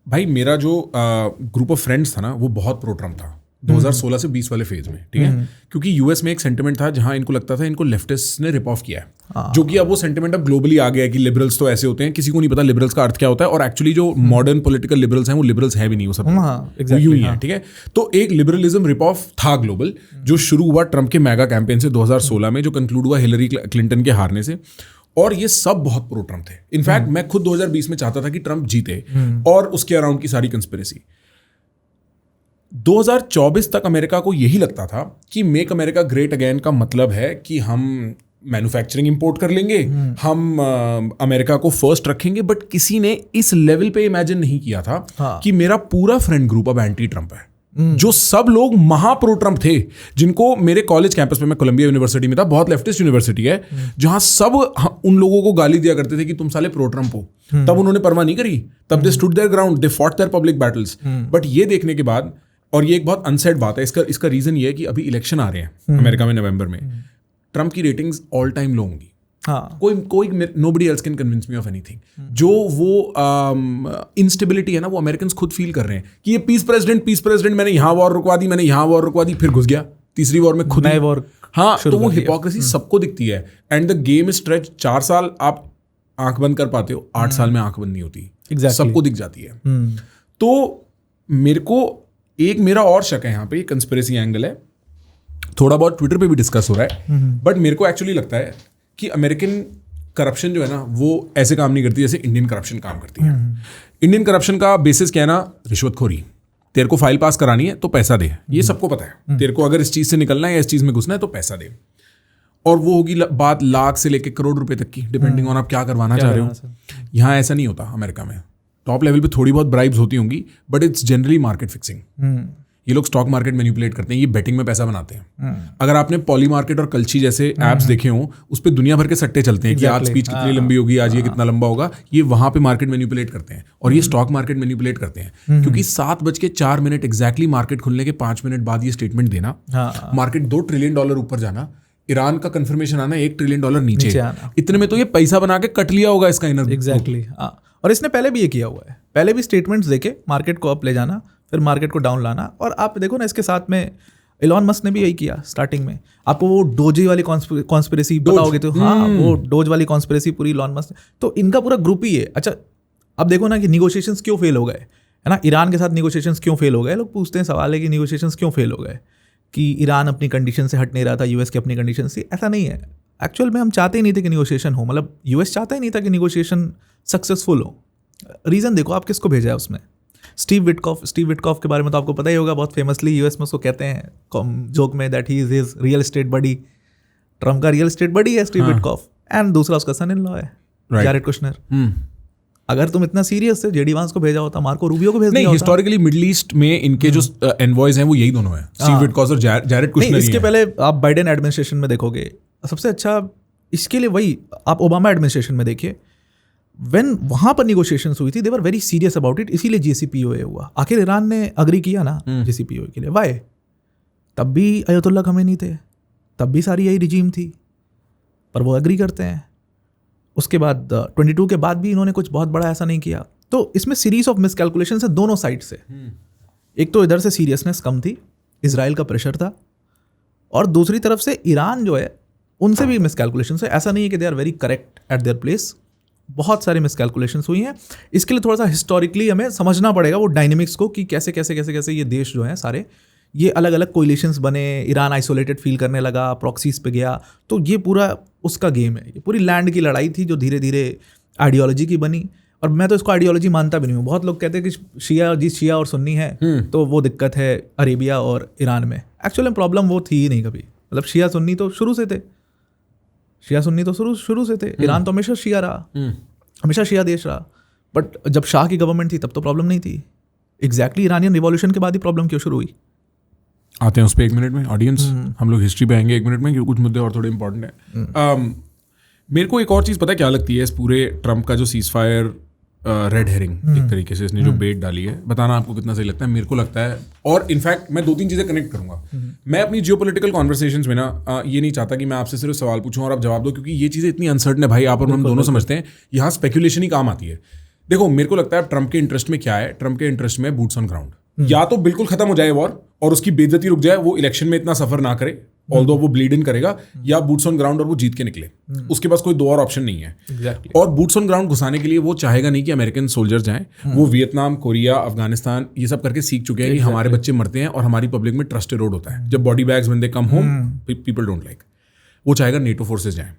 भाई मेरा जो ग्रुप ऑफ फ्रेंड्स था ना, वो बहुत प्रो ट्रम्प था 2016 से 20 वाले फेज में, ठीक है? क्योंकि यूएस में एक सेंटिमेंट था जहां इनको लगता था इनको लेफ्टिस्ट ने रिप ऑफ किया है, जो कि अब वो सेंटिमेंट अब ग्लोबली आ गया है कि लिबरल्स तो ऐसे होते हैं, किसी को नहीं पता लिबरल्स का अर्थ क्या होता है। और एक्चुअली जो मॉडर्न पॉलिटिकल लिबरल्स हैं वो लिबरल्स है भी नहीं, वो सब यूं ही है, ठीक है? तो एक लिबरलिज्म रिप ऑफ था ग्लोबल, जो शुरू हुआ ट्रम्प के मैगा कैंपेन से 2016 में, जो कंक्लूड हुआ हिलरी क्लिंटन के हारने से। और ये सब बहुत प्रो ट्रम्प थे। इनफैक्ट मैं खुद 2020 में चाहता था कि ट्रम्प जीते, और उसके अराउंड की सारी कंस्पिरेसी। 2024 तक अमेरिका को यही लगता था कि मेक अमेरिका ग्रेट अगेन का मतलब है कि हम मैन्युफैक्चरिंग इंपोर्ट कर लेंगे, हम अमेरिका को फर्स्ट रखेंगे। बट किसी ने इस लेवल पे इमेजिन नहीं किया था कि मेरा पूरा फ्रेंड ग्रुप अब एंटी ट्रम्प है, जो सब लोग महा प्रो ट्रम्प थे, जिनको मेरे कॉलेज कैंपस पे, मैं कोलंबिया यूनिवर्सिटी में था, बहुत लेफ्टिस्ट यूनिवर्सिटी है, जहां सब उन लोगों को गाली दिया करते थे कि तुम साले प्रो ट्रम्प हो। तब उन्होंने परवाह नहीं करी, तब they stood their ground, they fought their public battles. But ये देखने के बाद, और ये एक बहुत अनसेड बात है, इसका रीजन ये है कि अभी इलेक्शन आ रहे हैं अमेरिका में नवंबर में, ट्रम्प की रेटिंग्स ऑल टाइम लो होंगी। कोई nobody else can convince me of anything. जो वो इंस्टेबिलिटी है ना, वो अमेरिकन्स खुद फील कर रहे हैं कि ये पीस प्रेसिडेंट, मैंने यहाँ वॉर रुकवा दी, मैंने यहाँ वॉर रुकवा दी, फिर घुस गया तीसरी वॉर में खुद, नए वॉर। हाँ, तो वो हिपोक्रेसी सबको दिखती है। And the game is stretch 4 साल। आप आंख बंद कर पाते हो, 8 साल में आंख बंद नहीं होती, Exactly. सबको दिख जाती है। तो मेरे को मेरा और शक है यहाँ पे, कंस्पिरेसी एंगल है, थोड़ा बहुत ट्विटर पे भी डिस्कस हो रहा है, बट मेरे को एक्चुअली लगता है कि अमेरिकन करप्शन जो है ना वो ऐसे काम नहीं करती जैसे इंडियन करप्शन काम करती है। इंडियन करप्शन का बेसिस क्या है ना, रिश्वतखोरी। तेरे को फाइल पास करानी है तो पैसा दे, ये सबको पता है। तेरे को अगर इस चीज से निकलना है या इस चीज में घुसना है तो पैसा दे, और वो होगी बात लाख से लेके करोड़ रुपए तक की, डिपेंडिंग ऑन आप क्या करवाना चाह रहे हो। यहाँ ऐसा नहीं होता अमेरिका में। टॉप लेवल पे थोड़ी बहुत ब्राइब्स होती होंगी, but it's generally market fixing. ये लोग स्टॉक मार्केट मैनिपुलेट करते हैं, ये बेटिंग में पैसा बनाते हैं। अगर आपने पॉली मार्केट और कल्ची जैसे एप्स देखे हों, उस पर दुनिया भर के सट्टे चलते हैं कि आज स्पीच कितनी लंबी होगी, आज ये कितना लंबा होगा। ये वहां पे मार्केट मैनिपुलेट करते हैं, और ये स्टॉक मार्केट मैनिपुलेट करते हैं, क्योंकि 7:04 एग्जैक्टली मार्केट खुलने के 5 मिनट बाद ये स्टेटमेंट देना, मार्केट $2 ट्रिलियन ऊपर जाना, ईरान का कंफर्मेशन आना, $1 ट्रिलियन नीचे आना, इतने में तो ये पैसा बना के कट लिया होगा इसका इनर। एग्जैक्टली। और इसने पहले भी ये किया हुआ है, पहले भी स्टेटमेंट्स देके मार्केट को अप ले जाना, फिर मार्केट को डाउन लाना। और आप देखो ना, इसके साथ में इलॉन मस्क ने भी यही किया स्टार्टिंग में। आपको वो डोजी वाली कॉन्स्पिरेसी पता होगी तो, हाँ वो डोज वाली कॉन्स्पिरेसी पूरी इलॉन मस्क, तो इनका पूरा ग्रुप ही है। अच्छा, अब देखो ना कि निगोशिएशंस क्यों फेल हो गए, है ना, ईरान के साथ निगोशिएशंस क्यों फेल हो गए। लोग पूछते हैं, सवाल है कि निगोशिएशंस क्यों फेल हो गए, कि ईरान अपनी कंडीशन से हट नहीं रहा था, यूएस की अपनी कंडीशन से। ऐसा नहीं है, एक्चुअल में हम चाहते ही नहीं थे कि निगोशिएशन हो, मतलब यूएस चाहता ही नहीं था कि निगोशिएशन सक्सेसफुल हो। रीज़न देखो आप किसको भेजा है उसमें, स्टीव विटकॉफ के बारे में तो आपको पता ही होगा, बहुत फेमसली यूएस में उसको कहते हैं जोक में that he is his real estate buddy. Trump का रियल एस्टेट बडी है स्टीव विटकॉफ, एंड दूसरा उसका सन इन लॉ है जैरेड कुशनर। अगर तुम इतना सीरियस थे, जेडी वांस को भेजा होता, मार्को रूबियो को भेज दिया होता। हिस्टोरिकली मिडिल ईस्ट में इनके जो एनवॉयज हैं वो यही दोनों हैं, स्टीव विटकॉफ और जैरेड कुशनर। इसके पहले आप बाइडेन एडमिनिस्ट्रेशन में देखोगे, सबसे अच्छा इसके लिए वही आप ओबामा एडमिनिस्ट्रेशन में देखिए, व्हेन वहां पर निगोशिएशंस हुई थी, they were very serious about it, इसीलिए JCPOA हुआ। आखिर ईरान ने अग्री किया ना JCPOA के लिए, वाई? तब भी अयतुल्ला खमेनी थे, तब भी सारी यही रिजीम थी, पर वो अग्री करते हैं। उसके बाद 22 के बाद भी इन्होंने कुछ बहुत बड़ा ऐसा नहीं किया। तो इसमें सीरीज ऑफ मिसकैलकुलेशन है दोनों साइड से। एक तो इधर से सीरियसनेस कम थी, इजराइल का प्रेशर था, और दूसरी तरफ से ईरान जो है उनसे भी मिसकैलकुलेशन है। ऐसा नहीं है कि they are very correct at their place, बहुत सारे मिसकैलकुलेशंस हुई हैं। इसके लिए थोड़ा सा हिस्टोरिकली हमें समझना पड़ेगा वो डायनेमिक्स को, कि कैसे कैसे कैसे कैसे ये देश जो हैं सारे, ये अलग अलग कोलिशंस बने, ईरान आइसोलेटेड फील करने लगा, प्रॉक्सीज पे गया। तो ये पूरा उसका गेम है, ये पूरी लैंड की लड़ाई थी जो धीरे धीरे आइडियोलॉजी की बनी। और मैं तो इसको आइडियोलॉजी मानता भी नहीं हूँ। बहुत लोग कहते हैं कि शिया और सुन्नी है तो वो दिक्कत है अरेबिया और ईरान में। एक्चुअली में प्रॉब्लम वो थी ही नहीं कभी, मतलब शिया सुन्नी तो शुरू से थे, शुरू से थे। ईरान तो हमेशा शिया रहा, हमेशा शिया देश रहा, बट जब शाह की गवर्नमेंट थी तब तो प्रॉब्लम नहीं थी। एग्जैक्टली ईरानियन रिवॉल्यूशन के बाद ही प्रॉब्लम क्यों शुरू हुई। आते हैं उस पर 1 मिनट में, ऑडियंस हम लोग हिस्ट्री पे आएंगे 1 मिनट में, क्योंकि कुछ मुद्दे और थोड़े इंपॉर्टेंट हैं। मेरे को एक और चीज़ पता है क्या लगती है, इस पूरे ट्रम्प का जो सीजफायर रेड हेरिंग एक तरीके से इसने जो बेट डाली है, बताना आपको कितना सही लगता है। मेरे को लगता है, और इनफैक्ट मैं 2-3 चीज़ें कनेक्ट करूंगा। मैं अपनी जियोपॉलिटिकल कॉन्वर्सेशंस में ना ये नहीं चाहता कि मैं आपसे सिर्फ सवाल पूछूं और आप जवाब दो, क्योंकि ये चीज़ें इतनी अनसर्टन है भाई, आप और हम दोनों समझते हैं, यहाँ स्पेकुलेशन ही काम आती है। देखो मेरे को लगता है ट्रम्प के इंटरेस्ट में क्या है, ट्रम्प के इंटरेस्ट में बूट्स ऑन ग्राउंड, या तो बिल्कुल खत्म हो जाए वॉर और उसकी बेइज्जती रुक जाए, वो इलेक्शन में इतना सफर ना करे ऑल्दो वो ब्लीड इन करेगा, या बूट्स ऑन ग्राउंड और वो जीत के निकले। उसके पास कोई दो और ऑप्शन नहीं है। Exactly. और बूट्स ऑन ग्राउंड घुसाने के लिए वो चाहेगा नहीं कि अमेरिकन सोल्जर जाएं। वो वियतनाम, कोरिया, अफगानिस्तान ये सब करके सीख चुके हैं कि हमारे बच्चे मरते हैं और हमारी पब्लिक में ट्रस्ट इरोड होता है जब body bags when they come home, people don't like. वो चाहेगा नेटो फोर्सेज जाएं,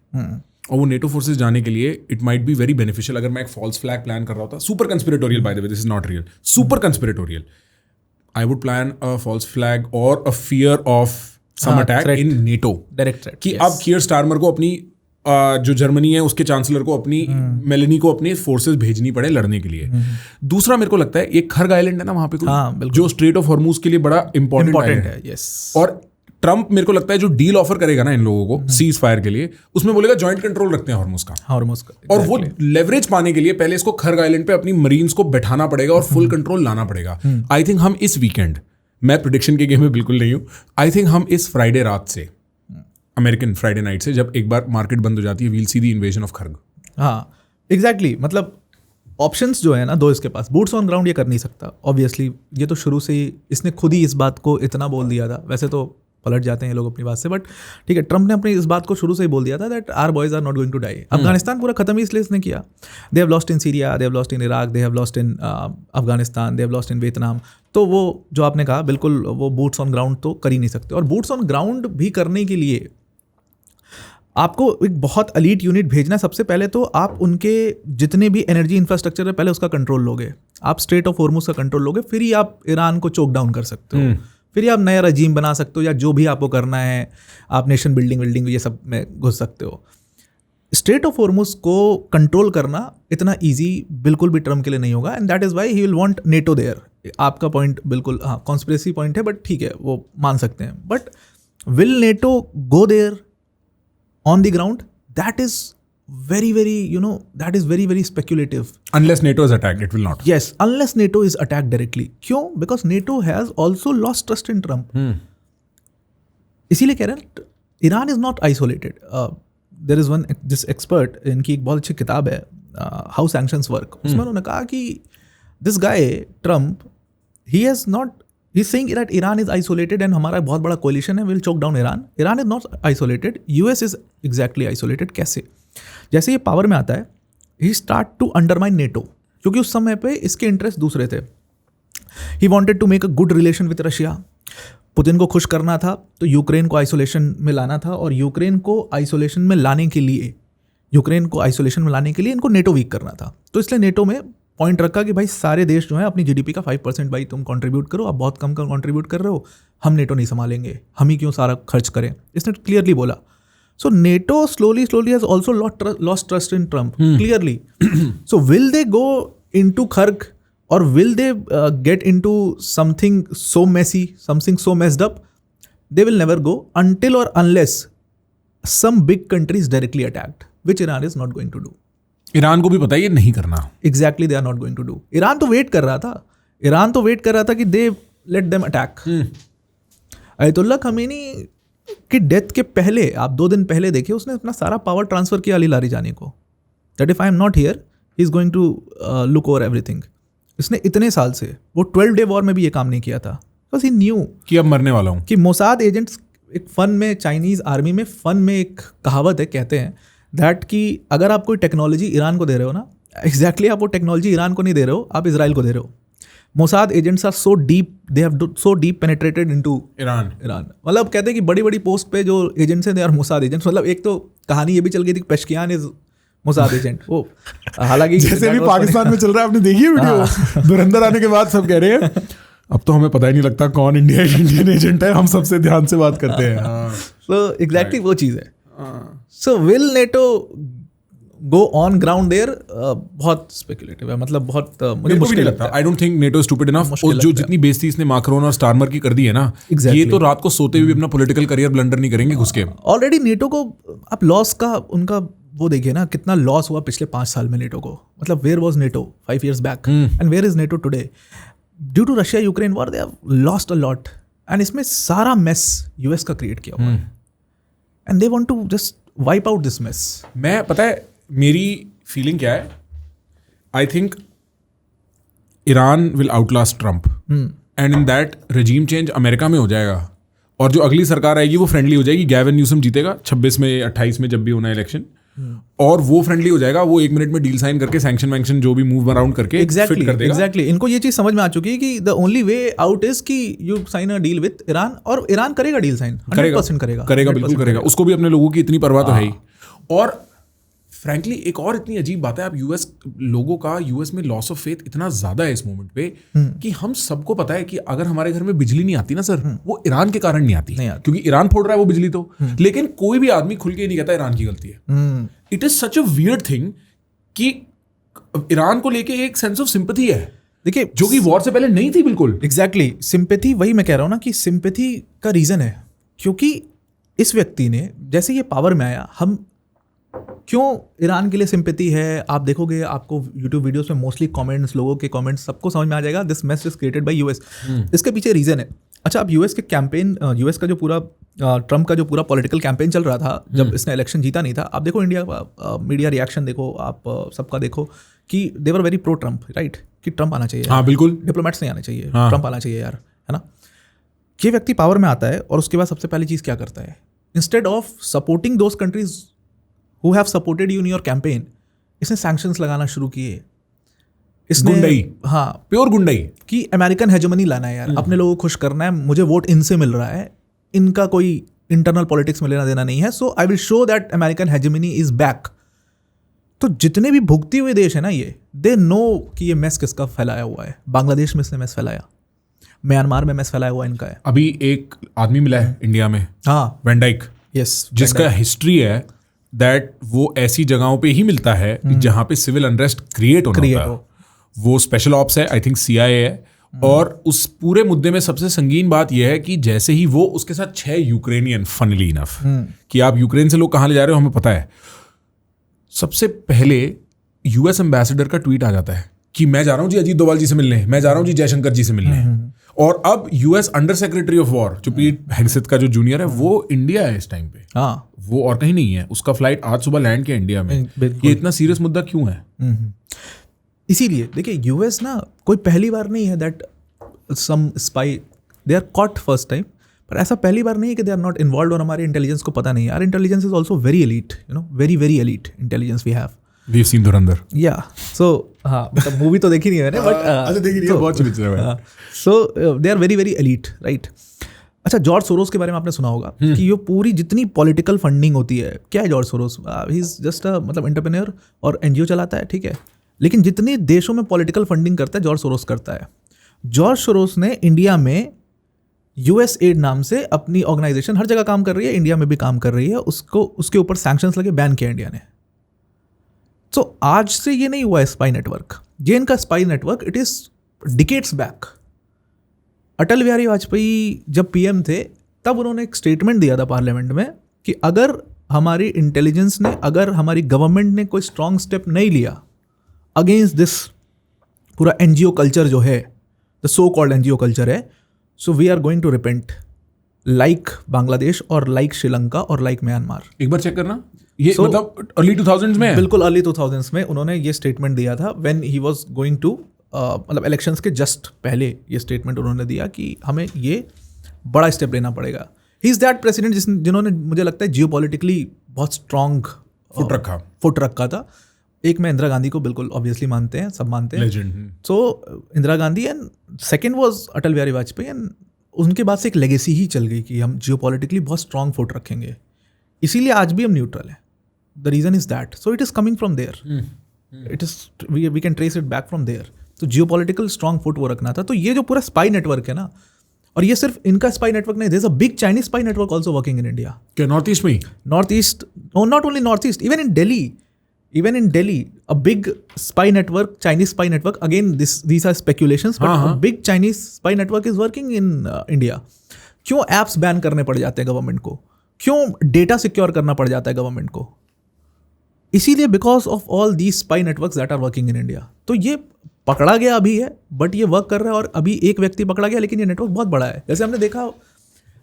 और वो नेटो फोर्सेज जाने के लिए it might be very beneficial. अगर मैं एक फॉल्स फ्लैग प्लान कर रहा होता, super conspiratorial by the way, this is not real, super conspiratorial, I would plan a false flag or a fear of some attack in NATO. Direct threat. कि अब कियर Starmer को अपनी जो Germany है उसके चांसलर को अपनी मेलेनी को अपने फोर्सेस भेजनी पड़े लड़ने के लिए। दूसरा मेरे को लगता है एक खर्ग आइलैंड है ना वहां पे कोई, जो स्ट्रेट ऑफ हॉर्मूज के लिए बड़ा इंपॉर्टेंट है। Yes. और ट्रम्प मेरे को लगता है जो डील ऑफर करेगा ना इन लोगों को सीज फायर के लिए, उसमें बोलेगा जॉइंट कंट्रोल रखते हैं हॉर्मूज का। और वो लेवरेज पाने के लिए पहले इसको खर्ग आइलैंड पे अपनी मरीन्स को बैठाना पड़ेगा और फुल कंट्रोल लाना पड़ेगा। आई थिंक हम इस वीकेंड, मैं प्रेडिक्शन के गेम में बिल्कुल नहीं हूं, आई थिंक हम इस फ्राइडे रात से, अमेरिकन फ्राइडे नाइट से, जब एक बार मार्केट बंद हो जाती है, we'll see the invasion of Kharg. हाँ एग्जैक्टली, मतलब ऑप्शंस जो है ना दो इसके पास। बूट्स ऑन ग्राउंड ये कर नहीं सकता ऑब्वियसली, ये तो शुरू से ही इसने खुद ही इस बात को इतना बोल दिया था। वैसे तो पलट जाते हैं ये लोग अपनी बात से, बट ठीक है, ट्रम्प ने अपनी इस बात को शुरू से ही बोल दिया था that our boys are not going to die. Afghanistan पूरा खत्म ही इसलिए इसने किया। They have lost in Syria, they have lost in Iraq, they have lost in Afghanistan, they have lost in Vietnam. तो वो जो आपने कहा बिल्कुल, वो बूट्स ऑन ग्राउंड तो कर ही नहीं सकते, और बूट्स ऑन ग्राउंड भी करने के लिए आपको एक बहुत एलीट यूनिट भेजना। सबसे पहले तो आप उनके जितने भी एनर्जी इंफ्रास्ट्रक्चर है पहले उसका कंट्रोल लोगे, आप स्ट्रेट ऑफ हॉर्मुज का कंट्रोल लोगे, फिर ही आप ईरान को चोक डाउन कर सकते हो, फिर ही आप नया रजीम बना सकते हो, या जो भी आपको करना है आप नेशन बिल्डिंग ये सब में घुस सकते हो। स्ट्रेट ऑफ हॉर्मुज को कंट्रोल करना इतना ईजी बिल्कुल भी ट्रम्प के लिए नहीं होगा, and that is why he will want NATO there. आपका पॉइंट बिल्कुल हाँ कॉन्स्पिरेसी पॉइंट है, बट ठीक है वो मान सकते हैं, but will NATO go there on the ground? That is very that is very speculative. Unless NATO is attacked, it will not. Yes, unless NATO is attacked directly. क्यों? Because NATO has also lost trust in Trump. इसीलिए कह रहे हैं Iran is not isolated. There is this expert, इनकी एक बहुत अच्छी किताब है How Sanctions Work. उसमें उन्होंने कहा कि this guy Trump, he's saying that Iran is isolated and हमारा बहुत बड़ा coalition है, will choke down Iran. Iran is not isolated. US is exactly isolated. कैसे? जैसे ये पावर में आता है, he start to undermine NATO, क्योंकि उस समय पे इसके इंटरेस्ट दूसरे थे. He wanted to make a good relation with Russia. Putin को खुश करना था, तो यूक्रेन को आइसोलेशन में लाना था, और यूक्रेन को आइसोलेशन में लाने के लिए इनको नेटो वीक करना था. तो इसलिए नेटो में पॉइंट रखा कि भाई सारे देश जो हैं अपनी जीडीपी का 5% भाई तुम कंट्रीब्यूट करो, आप बहुत कम कंट्रीब्यूट कर रहे हो, हम नेटो नहीं संभालेंगे, हम ही क्यों सारा खर्च करें. इसने क्लियरली बोला. So NATO slowly has also lost trust in Trump clearly. So will they go into Kharg, और will they get into something so messy, something so messed up? They will never go until or unless some big country is directly attacked, which Iran is not going to do. Iran को भी पता है ये नहीं करना. Exactly, they are not going to do. Iran तो wait कर रहा था कि they let them attack. अयतुल्ला Khomeini की डेथ के पहले, आप 2 दिन पहले देखिए, उसने अपना सारा पावर ट्रांसफर किया अली लारिजानी को. That if I am not here, he is going to look over everything. इसने इतने साल से, वो 12 day war में भी ये काम नहीं किया था. Because he knew कि अब मरने वाला हूँ. कि मोसाद एजेंट्स एक फन में, चाइनीज़ आर्मी में फन में एक कहावत है, कहते हैं दैट कि अगर आप कोई टेक्नोलॉजी ईरान को दे रहे हो ना, एग्जैक्टली आप वो टेक्नोलॉजी ईरान को नहीं दे रहे हो, आप इजराइल को दे रहे हो. Mossad agents are so deep, they have so deep penetrated into Iran. मतलब कहते हैं कि बड़ी बड़ी पोस्ट पे जो एजेंट्स हैं दे आर मोसाद एजेंट्स. मतलब एक तो कहानी ये भी चल गई थी कि पेशकियान इज मोसाद एजेंट. वो हालांकि जैसे भी पाकिस्तान में चल रहा है, आपने देखी है वीडियो, धुरंधर आने के बाद सब कह रहे हैं अब तो हमें पता ही नहीं लगता कौन इंडियन एजेंट है, हम सबसे ध्यान से बात करते हैं. सो एग्जैक्टली वो चीज़ है. So will NATO go on ground there? बहुत स्पेकुलेटिव है, मतलब बहुत मुझे मुश्किल लगता है. I don't think NATO stupid enough. और जो जितनी बेइज्जती इसने माक्रोन और स्टारमर की कर दी है ना, ये तो रात को सोते हुए अपना पॉलिटिकल करियर ब्लंडर नहीं करेंगे घुस के. ऑलरेडी नेटो को आप लॉस का उनका वो देखिए ना, कितना लॉस हुआ पिछले 5 साल में नेटो को. मतलब where was NATO 5 years back and where is NATO today? Due to Russia Ukraine war they have lost a lot, and इसमें सारा मेस यूएस का क्रिएट किया हुआ है, and they want to just wipe out this mess. मैं पता है मेरी फीलिंग क्या है? I think Iran will outlast Trump, and in that regime change America में हो जाएगा, और जो अगली सरकार आएगी वो फ्रेंडली हो जाएगी. गैविन न्यूसम जीतेगा 26 में 28 में जब भी होना इलेक्शन, और वो फ्रेंडली हो जाएगा. वो 1 मिनट में डील साइन करके सैंक्शन वैंक्शन जो भी मूव अराउंड करके फिट कर देगा. एग्जैक्टली इनको ये चीज समझ में आ चुकी है कि the only way out is कि you sign a deal with Iran, और ईरान करेगा डील साइन, 100% करेगा, बिल्कुल करेगा. उसको भी अपने लोगों की इतनी परवाह तो है ही. और फ्रैंकली एक और इतनी अजीब बात है, आप यूएस लोगों का यूएस में लॉस ऑफ फेथ इतना ज्यादा है इस मोमेंट पे कि हम सबको पता है कि अगर हमारे घर में बिजली नहीं आती ना सर, वो ईरान के कारण नहीं आती, क्योंकि ईरान फोड़ रहा है वो बिजली तो. लेकिन कोई भी आदमी खुल के नहीं कहता ईरान की गलती है. It is such a weird thing कि ईरान को लेके एक सेंस ऑफ सिंपैथी है, देखिए, जो कि वॉर से पहले नहीं थी बिल्कुल. एग्जैक्टली सिंपैथी, वही मैं कह रहा हूँ ना कि सिंपैथी का रीजन है क्योंकि इस व्यक्ति ने जैसे ये पावर में आया, हम क्यों ईरान के लिए सिंपैथी है, आप देखोगे आपको यूट्यूब वीडियोस में मोस्टली कमेंट्स, लोगों के कमेंट्स, सबको समझ में आ जाएगा this mess is created by US. इसके पीछे रीजन है. अच्छा, आप यूएस के कैंपेन, यूएस का जो पूरा ट्रम्प का जो पूरा पॉलिटिकल कैंपेन चल रहा था जब इसने इलेक्शन जीता नहीं था, आप देखो इंडिया का मीडिया रिएक्शन देखो, आप सबका देखो कि they were very pro Trump, right, कि ट्रम्प आना चाहिए. हाँ बिल्कुल, डिप्लोमेट्स नहीं आने चाहिए, ट्रम्प आना चाहिए यार, है ना. ये व्यक्ति पावर में आता है और उसके बाद सबसे पहली चीज़ क्या करता है, instead of supporting those countries who have supported you in your campaign, इसने सैंक्शंस लगाना शुरू किए। इसने गुंडई, हाँ प्योर गुंडई कि अमेरिकन हेजेमनी लाना है यार, अपने लोगों को खुश करना है, मुझे वोट इनसे मिल रहा है, इनका कोई इंटरनल पॉलिटिक्स में लेना देना नहीं है, so I will show that American hegemony is back. तो जितने भी भुगते हुए देश है ना ये, दे नो कि ये मैस किसका फैलाया हुआ है। बांग्लादेश में इसने मैस फैलाया, म्यांमार में मैस फैलाया हुआ इनका है। अभी एक आदमी मिला है इंडिया में, हाँ वैन डाइक, यस, जिसका हिस्ट्री है दैट वो ऐसी जगहों पे ही मिलता है जहां पे सिविल अनरेस्ट क्रिएट होता है। वो स्पेशल ऑप्स है, आई थिंक CIA है, और उस पूरे मुद्दे में सबसे संगीन बात यह है कि जैसे ही वो, उसके साथ 6 यूक्रेनियन, फनली इनफ, कि आप यूक्रेन से लोग कहाँ ले जा रहे हो हमें पता है, सबसे पहले US एम्बेसडर का ट्वीट आ जाता है कि मैं जा रहा हूं जी अजीत डोभाल जी से मिलने, मैं जा रहा हूं जी जयशंकर जी से मिलने। और अब US under secretary of war जो पीट हेगसेथ का जो जूनियर है, वो इंडिया है इस टाइम पे। हाँ, वो और कहीं नहीं है, उसका फ्लाइट आज सुबह लैंड किया इंडिया में। ये इतना सीरियस मुद्दा क्यों है? इसीलिए देखिए US ना कोई पहली बार नहीं है that some spy they are caught first time, पर ऐसा पहली बार नहीं है कि दे आर नॉट इन्वॉल्व और हमारे इंटेलिजेंस को पता नहीं है। Our intelligence is also very elite, you know, very very elite intelligence we have. We've seen धुरंधर। या सो हाँ, मतलब मूवी तो देखी नहीं है मैंने, बट अच्छा देखी नहीं है, बहुत अच्छी पिक्चर है। So they are very very elite, right. अच्छा, जॉर्ज सोरोस के बारे में आपने सुना होगा कि ये पूरी जितनी पॉलिटिकल फंडिंग होती है, क्या है George Soros, he is just a मतलब एंटरप्रेन्योर और NGO चलाता है, ठीक है, लेकिन जितनी देशों में पॉलिटिकल फंडिंग करता है जॉर्ज सोरोस करता है। जॉर्ज सोरोस ने इंडिया में USAID नाम से अपनी ऑर्गेनाइजेशन हर जगह काम कर रही है, इंडिया में भी काम कर रही है, उसको उसके ऊपर सैंक्शंस लगे, बैन किया इंडिया ने। तो आज से ये नहीं हुआ है स्पाई नेटवर्क, ये इनका spy network it is decades back. Atal Bihari Vajpayee जब PM थे तब उन्होंने एक स्टेटमेंट दिया था पार्लियामेंट में कि अगर हमारी इंटेलिजेंस ने, अगर हमारी गवर्नमेंट ने कोई स्ट्रॉन्ग स्टेप नहीं लिया अगेंस्ट दिस पूरा NGO कल्चर जो है, the so called NGO culture है, so we are going to repent like Bangladesh और लाइक श्रीलंका और लाइक म्यांमार। एक बार चेक करना, ये मतलब अर्ली 2000s में है? बिल्कुल अर्ली 2000s में उन्होंने ये स्टेटमेंट दिया था when he was going to, मतलब इलेक्शंस के जस्ट पहले ये स्टेटमेंट उन्होंने दिया कि हमें ये बड़ा स्टेप लेना पड़ेगा। ही इज दैट प्रेसिडेंट जिन्होंने मुझे लगता है जियोपॉलिटिकली बहुत स्ट्रॉन्ग फुट रखा था। एक मैं इंदिरा गांधी को बिल्कुल ऑब्वियसली मानते हैं, सब मानते हैं, so Indira Gandhi, and second was Atal Bihari Vajpayee, and उनके बाद से एक लेगेसी ही चल गई कि हम जियोपॉलिटिकली बहुत स्ट्रॉन्ग फुट रखेंगे, इसीलिए आज भी हम न्यूट्रल हैं। The reason is that, so it is coming from there, it is we can trace it back from there. तो जियोपॉलिटिकल स्ट्रॉन्ग फुट वो रखना था। तो ये जो पूरा स्पाई नेटवर्क है ना, और ये सिर्फ इनका स्पाई नेटवर्क नहीं, there is a big Chinese spy network also working in India. क्या नॉर्थ ईस्ट में? North east, not only north east, even in Delhi, a big spy network, Chinese spy network, again these are speculations, but a big Chinese spy network is working in India. क्यों apps ban करने पड़ जाते हैं government को, क्यों data secure करना पड़ जाता है गवर्नमेंट को? इसीलिए because of all these spy networks that are working in India. तो ये पकड़ा गया अभी है, बट ये वर्क कर रहा है, और अभी एक व्यक्ति पकड़ा गया, लेकिन ये नेटवर्क बहुत बड़ा है। जैसे हमने देखा,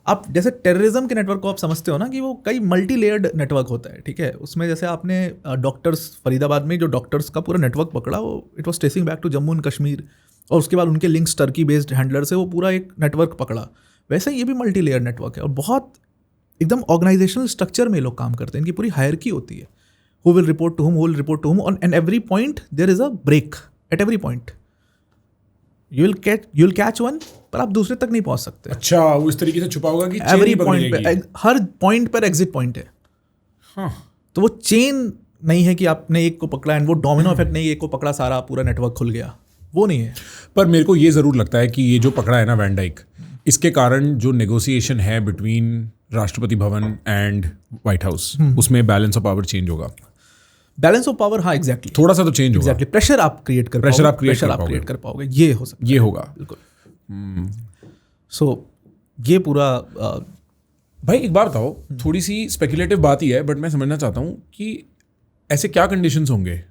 आप जैसे टेररिज्म के नेटवर्क को आप समझते हो ना कि वो कई मल्टी लेयर्ड नेटवर्क होता है, ठीक है। उसमें जैसे आपने डॉक्टर्स, फरीदाबाद में जो डॉक्टर्स का पूरा नेटवर्क पकड़ा, वो it was tracing back to Jammu and Kashmir, और उसके बाद उनके लिंक्स टर्की बेस्ड हैंडलर से वो पूरा एक नेटवर्क पकड़ा। वैसे ये भी मल्टी लेयर नेटवर्क है, और बहुत एकदम ऑर्गेनाइजेशनल स्ट्रक्चर में लोग काम करते हैं। इनकी पूरी हायरकी होती है, who will report to whom, who will report to whom, and every point there is a break at every point. You'll catch one, पर आप दूसरे तक नहीं पहुंच सकते। अच्छा, वो इस तरीके से छुपा होगा कि एवरी पॉइंट पे, हर पॉइंट पर एग्जिट पॉइंट है। हाँ, तो वो चेन नहीं है कि आपने एक को पकड़ा एंड वो डोमिनो इफेक्ट नहीं है, एक को पकड़ा सारा पूरा नेटवर्क खुल गया, वो नहीं है। पर मेरे को ये जरूर लगता है कि ये जो पकड़ा है ना वैन डाइक, इसके कारण जो नेगोशिएशन है between Rashtrapati Bhavan and white house, उसमें बैलेंस ऑफ पावर चेंज होगा। बैलेंस ऑफ पावर, हाँ एग्जैक्टली, थोड़ा सा तो चेंज होगा। एग्जैक्टली, प्रेशर आप क्रिएट कर पाओगे, ये हो सकता है, ये होगा बिल्कुल। सो ये पूरा भाई एक बात बताओ, थोड़ी सी स्पेकुलेटिव बात ही है, बट मैं समझना चाहता हूँ कि ऐसे क्या कंडीशंस होंगे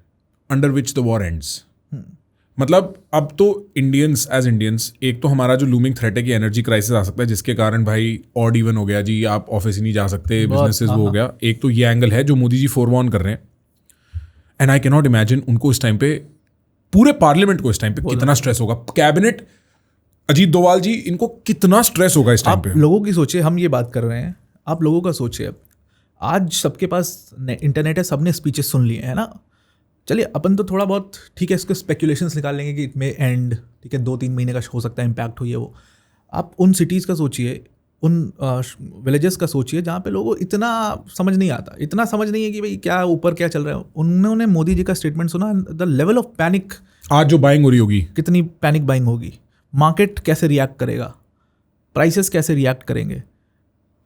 under which the war ends. मतलब अब तो इंडियंस एज इंडियंस, एक तो हमारा जो लूमिंग थ्रेट है कि एनर्जी क्राइसिस आ सकता है, जिसके कारण भाई ऑड इवन हो गया जी, आप ऑफिस ही नहीं जा सकते, बिजनेसेस वो हो गया। एक तो ये एंगल है जो मोदी जी फोरवॉर्न कर रहे हैं, and I can not imagine उनको इस टाइम पे, पूरे पार्लियामेंट को इस टाइम पे कितना स्ट्रेस होगा। कैबिनेट अजीत डोभाल जी, इनको कितना स्ट्रेस होगा इस टाइम आप पे? लोगों की सोचिए, हम ये बात कर रहे हैं, आप लोगों का सोचिए। आज सबके पास इंटरनेट है, सबने स्पीचेस सुन लिए है ना। चलिए अपन तो थोड़ा बहुत ठीक है, इसके स्पेकुलेशंस निकाल लेंगे कि इट मे एंड, ठीक है, 2-3 महीने का हो सकता है इम्पैक्ट हुई है वो। आप उन सिटीज़ का सोचिए, उन विलेजेस का सोचिए जहाँ पे लोगों को इतना समझ नहीं आता, इतना समझ नहीं है कि भाई क्या ऊपर क्या चल रहा है। उन्होंने मोदी जी का स्टेटमेंट सुना, द लेवल ऑफ पैनिक, आज जो बाइंग हो रही होगी, कितनी पैनिक बाइंग होगी, मार्केट कैसे रिएक्ट करेगा, प्राइसेस कैसे रिएक्ट करेंगे,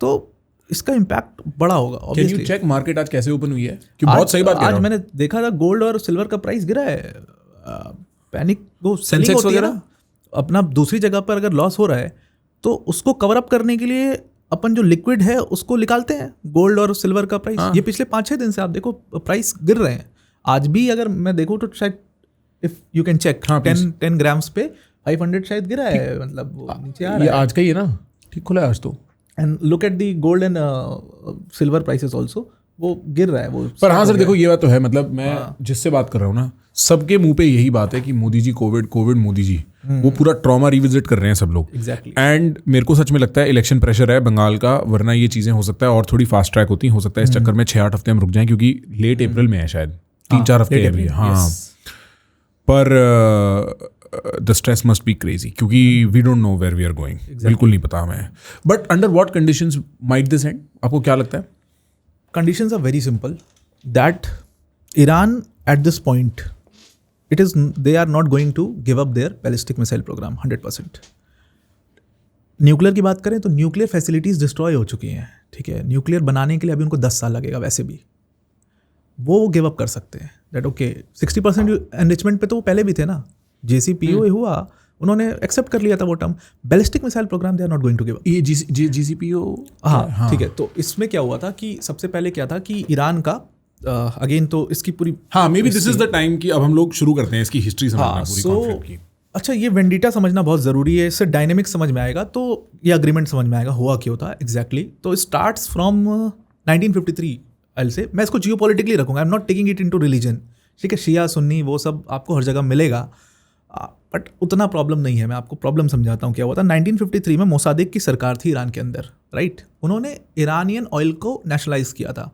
तो इसका इम्पैक्ट बड़ा होगा। कैन यू चेक मार्केट आज कैसे ओपन हुई है? कि बहुत सही बात कह रहा आज हूं। मैंने देखा था गोल्ड और सिल्वर का प्राइस गिरा है। पैनिक वो सेलिंग Sensex होती है वगैरह? ना, अपना दूसरी जगह पर अगर लॉस हो रहा है तो उसको कवर अप करने के लिए अपन जो लिक्विड है उसको निकालते हैं, गोल्ड और सिल्वर का प्राइस। ये पिछले 5-6 दिन से आप देखो प्राइस गिर रहे हैं। आज भी अगर मैं देखूँ तो शायद if you can check, 10 grams पे 500 शायद गिरा है, मतलब वो नीचे आ ये रहा है। आज का ही है ना? ठीक खुला है आज तो। And look at the gold and silver prices also, वो गिर रहा है वो। पर हाँ सर, देखो ये बात तो है, मतलब मैं जिससे बात कर रहा हूँ ना, सबके मुंह पे यही बात है कि मोदी जी कोविड मोदी जी, वो पूरा ट्रॉमा रिविजिट कर रहे हैं सब लोग। एग्जैक्टली। एंड मेरे को सच में लगता है इलेक्शन प्रेशर है बंगाल का, वरना ये चीज़ें हो सकता है और थोड़ी फास्ट ट्रैक होती, हो सकता है इस चक्कर में 6-8 हफ्ते हम रुक जाएं, क्योंकि लेट अप्रैल में है शायद, 3-4 हफ्ते है अभी। हाँ, पर the stress must be crazy, क्योंकि we don't know where we are going, बिल्कुल नहीं पता हमें। But under what conditions might this end? आपको क्या लगता है? Conditions are very simple, that Iran at this point, they are not going to give up their ballistic missile program 100%. Nuclear की बात करें तो न्यूक्लियर फैसिलिटीज़ डिस्ट्रॉय हो चुकी हैं, ठीक है। न्यूक्लियर बनाने के लिए अभी उनको 10 साल लगेगा, वैसे भी वो गिव अप कर सकते हैं। दैट ओके, 60% एनरिचमेंट पे तो वो पहले भी थे ना, JCPOA हुआ, उन्होंने एक्सेप्ट कर लिया था वो term. Ballistic missile program they are not going to give up. ये GCPO, हाँ ठीक है। तो इसमें क्या हुआ था कि सबसे पहले क्या था कि ईरान का अगेन तो इसकी पूरी, हाँ, may be this is the time कि अब हम लोग शुरू करते हैं इसकी हिस्ट्री समझना पूरी कॉन्फ्लिक्ट की। अच्छा ये वेंडिटा समझना बहुत ज़रूरी है, इससे डायनेमिक्स समझ में आएगा, तो ये अग्रीमेंट समझ में आएगा हुआ क्यों था एग्जैक्टली। तो स्टार्ट्स फ्रॉम 1953 एल से। मैं इसको जियो पॉलिटिकली रखूँगा, I am not taking it into religion, ठीक है। शिया सुन्नी वो सब आपको हर जगह मिलेगा, बट उतना प्रॉब्लम नहीं है। मैं आपको प्रॉब्लम समझाता हूँ क्या हुआ था। 1953 में मोसादेक की सरकार थी ईरान के अंदर, राइट। उन्होंने ईरानियन ऑयल को नेशनलाइज किया था।